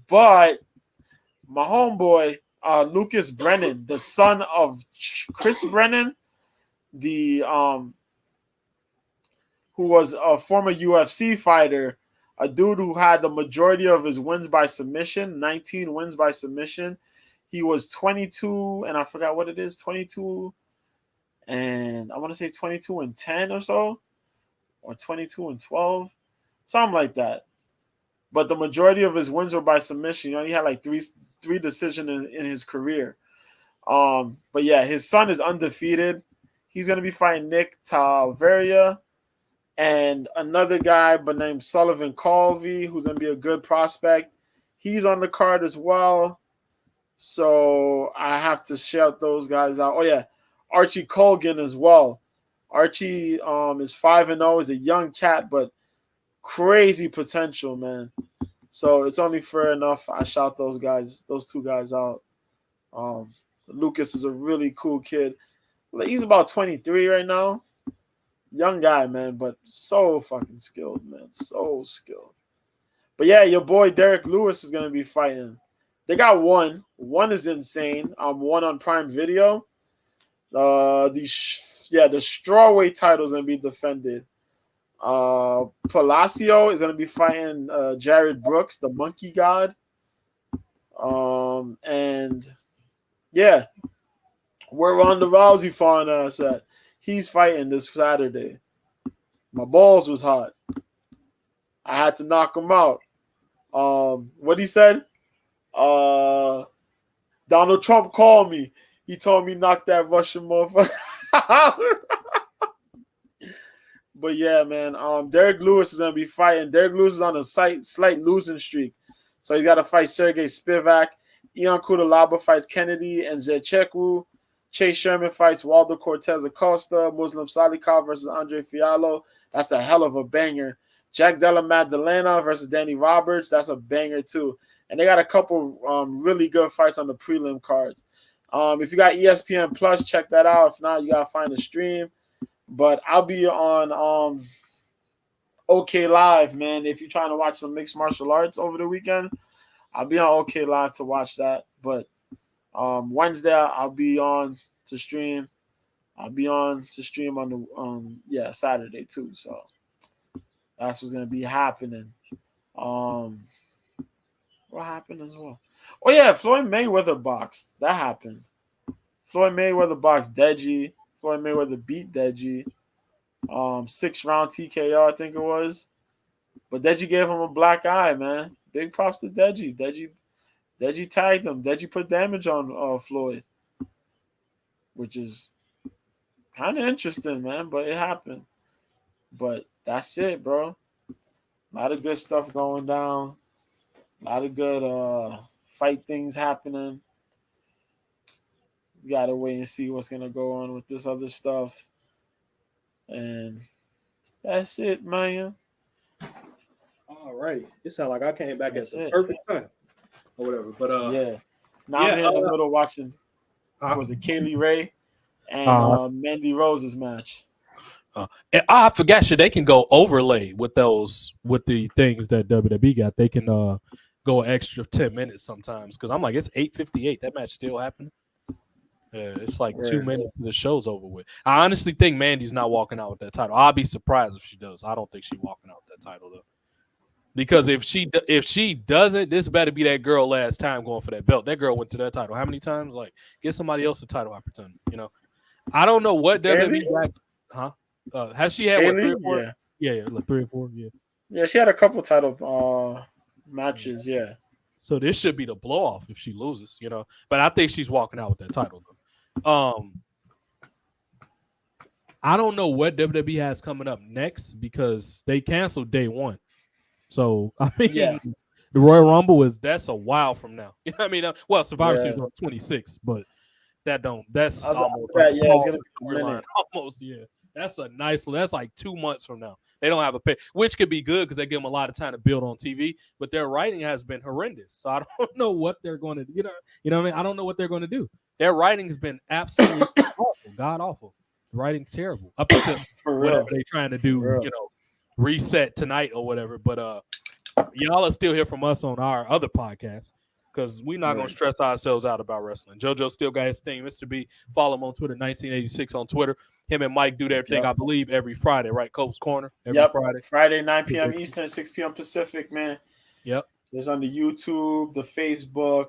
B: But my homeboy Lucas Brennan, the son of Chris Brennan, the who was a former UFC fighter, a dude who had the majority of his wins by submission, 19 wins by submission. He was 22, and I forgot what it is, 22, and I want to say 22-10 or so, or 22-12, something like that. But the majority of his wins were by submission. He only had like three decisions in his career. But yeah, his son is undefeated. He's gonna be fighting Nick Talveria and another guy but named Sullivan Colvey, who's gonna be a good prospect. He's on the card as well. So I have to shout those guys out. Oh yeah, Archie Colgan as well. Archie is 5-0, is a young cat, but crazy potential, man. So it's only fair enough I shout those two guys out. Lucas is a really cool kid. He's about 23 right now. Young guy, man, but so fucking skilled, man. So skilled. But yeah, your boy Derek Lewis is gonna be fighting. They got one. One is insane. One on Prime Video. The strawweight title is gonna be defended. Palacio is gonna be fighting Jared Brooks, the Monkey God. And yeah, where Ronda Rousey fought us at. He's fighting this Saturday. My balls was hot. I had to knock him out. What he said? Donald Trump called me. He told me knock that Russian motherfucker out. But yeah, man. Derek Lewis is gonna be fighting. Derek Lewis is on a slight losing streak, so he's got to fight Sergey Spivak. Ion Kudalaba fights Kennedy and Zechekwu. Chase Sherman fights Waldo Cortez Acosta. Muslim Salikov versus Andre Fiallo. That's a hell of a banger. Jack Della Maddalena versus Danny Roberts. That's a banger too. And they got a couple really good fights on the prelim cards. If you got ESPN Plus, check that out. If not, you gotta find a stream. But I'll be on OK Live, man. If you're trying to watch some mixed martial arts over the weekend, I'll be on OK Live to watch that. But Wednesday I'll be on to stream. I'll be on to stream on the Saturday too. So that's what's gonna be happening. What happened as well? Oh yeah, Floyd Mayweather boxed. That happened. Floyd Mayweather boxed Deji. Floyd Mayweather beat Deji. 6-round TKO, I think it was. But Deji gave him a black eye, man. Big props to Deji. Deji tagged him. Deji put damage on Floyd, which is kind of interesting, man. But it happened. But that's it, bro. A lot of good stuff going down. A lot of good fight things happening. We gotta wait and see what's gonna go on with this other stuff. And that's it, man.
C: All right. It sounds like I came back
B: That's
C: at the
B: it.
C: perfect time. Or whatever. But
B: yeah. Now I'm here in the middle watching was it Kaylee Ray and Mandy Rose's match.
A: And I forgot shit. They can go overlay with the things that WWE got. They can go an extra 10 minutes sometimes. Because I'm like, it's 8:58. That match still happening. Yeah, it's like 2 minutes and the show's over with. I honestly think Mandy's not walking out with that title. I'll be surprised if she does. I don't think she's walking out with that title though. Because if she doesn't, this better be that girl last time going for that belt. That girl went to that title how many times? Like, get somebody else a title opportunity. I don't know what WWE back, huh? Has she had what 3 or 4? Yeah, like 3 or 4. Yeah.
B: Yeah, she had a couple title matches. Yeah.
A: So this should be the blow off if she loses. But I think she's walking out with that title though. I don't know what WWE has coming up next because they canceled day 1. So I mean, the Royal Rumble that's a while from now. You know what I mean? Well, Survivor Series on 26, but that's almost like
B: it's gonna be a minute.
A: Almost, yeah. That's like 2 months from now. They don't have a pay, which could be good because they give them a lot of time to build on TV. But their writing has been horrendous, so I don't know what they're going to. You know what I mean? I don't know what they're going to do. Their writing has been absolutely awful, god awful. The writing's terrible up until whatever they're trying to do. Reset tonight or whatever. But y'all are still hear from us on our other podcast because we're not going to stress ourselves out about wrestling. JoJo still got his thing. Mr. B, follow him on Twitter, 1986 on Twitter. Him and Mike do their thing, I believe, every Friday, right? Cope's Corner every Friday.
B: Friday, 9 p.m. Eastern, 6 p.m. Pacific, man.
A: Yep.
B: There's on the YouTube, the Facebook,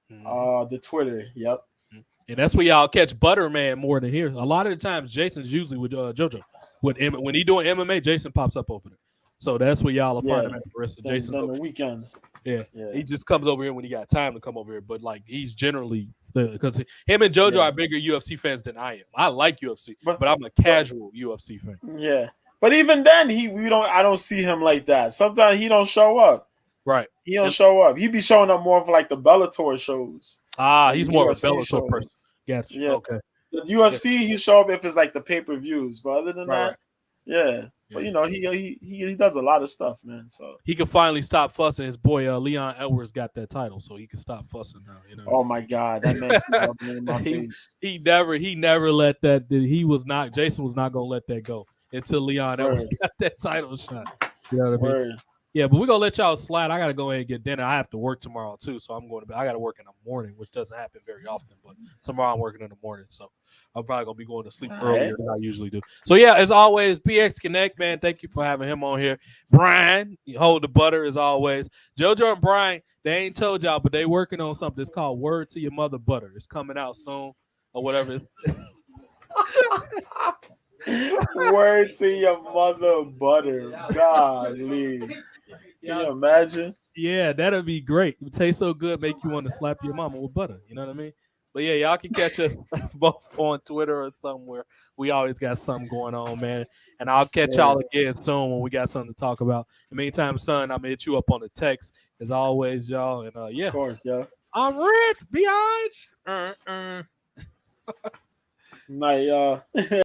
B: the Twitter. Yep.
A: And that's where y'all catch Butterman more than here. A lot of the times, Jason's usually with JoJo. When he doing MMA, Jason pops up over there. So that's where y'all will find him at the rest of Jason's
B: on the weekends.
A: Yeah, he just comes over here when he got time to come over here. But like he's generally because him and JoJo are bigger UFC fans than I am. I like UFC, but I'm a casual UFC fan.
B: Yeah, but even then, I don't see him like that. Sometimes he don't show up.
A: Right,
B: he don't show up. He be showing up more for like the Bellator shows.
A: He's more of a Bellator person. Gotcha.
B: Yeah.
A: Okay.
B: The UFC, he show up if it's like the pay-per-views, but other than that, yeah. But he does a lot of stuff, man. So
A: he can finally stop fussing. His boy Leon Edwards got that title, so he can stop fussing now.
B: Oh my God, that man!
A: he never let that. Jason was not gonna let that go until Leon Edwards got that title shot. You know what I mean? Yeah, but we're gonna let y'all slide. I gotta go ahead and get dinner. I have to work tomorrow too, so I'm going to. I gotta work in the morning, which doesn't happen very often. But tomorrow I'm working in the morning, so I'm probably gonna be going to sleep earlier than I usually do. So yeah, as always, PX Connect, man. Thank you for having him on here. Brian, you hold the butter as always. JoJo and Brian, they ain't told y'all, but they working on something. It's called Word to Your Mother Butter. It's coming out soon or whatever.
B: Word to your mother butter. Golly. Can you imagine?
A: Yeah, that'd be great. It would taste so good, make you want to slap your mama with butter. You know what I mean? But yeah, y'all can catch us both on Twitter or somewhere. We always got something going on, man. And I'll catch y'all again soon when we got something to talk about. In the meantime, son, I'm gonna hit you up on the text as always, y'all. And
B: of course, yo.
A: I'm Rich, biatch.
B: Night, y'all.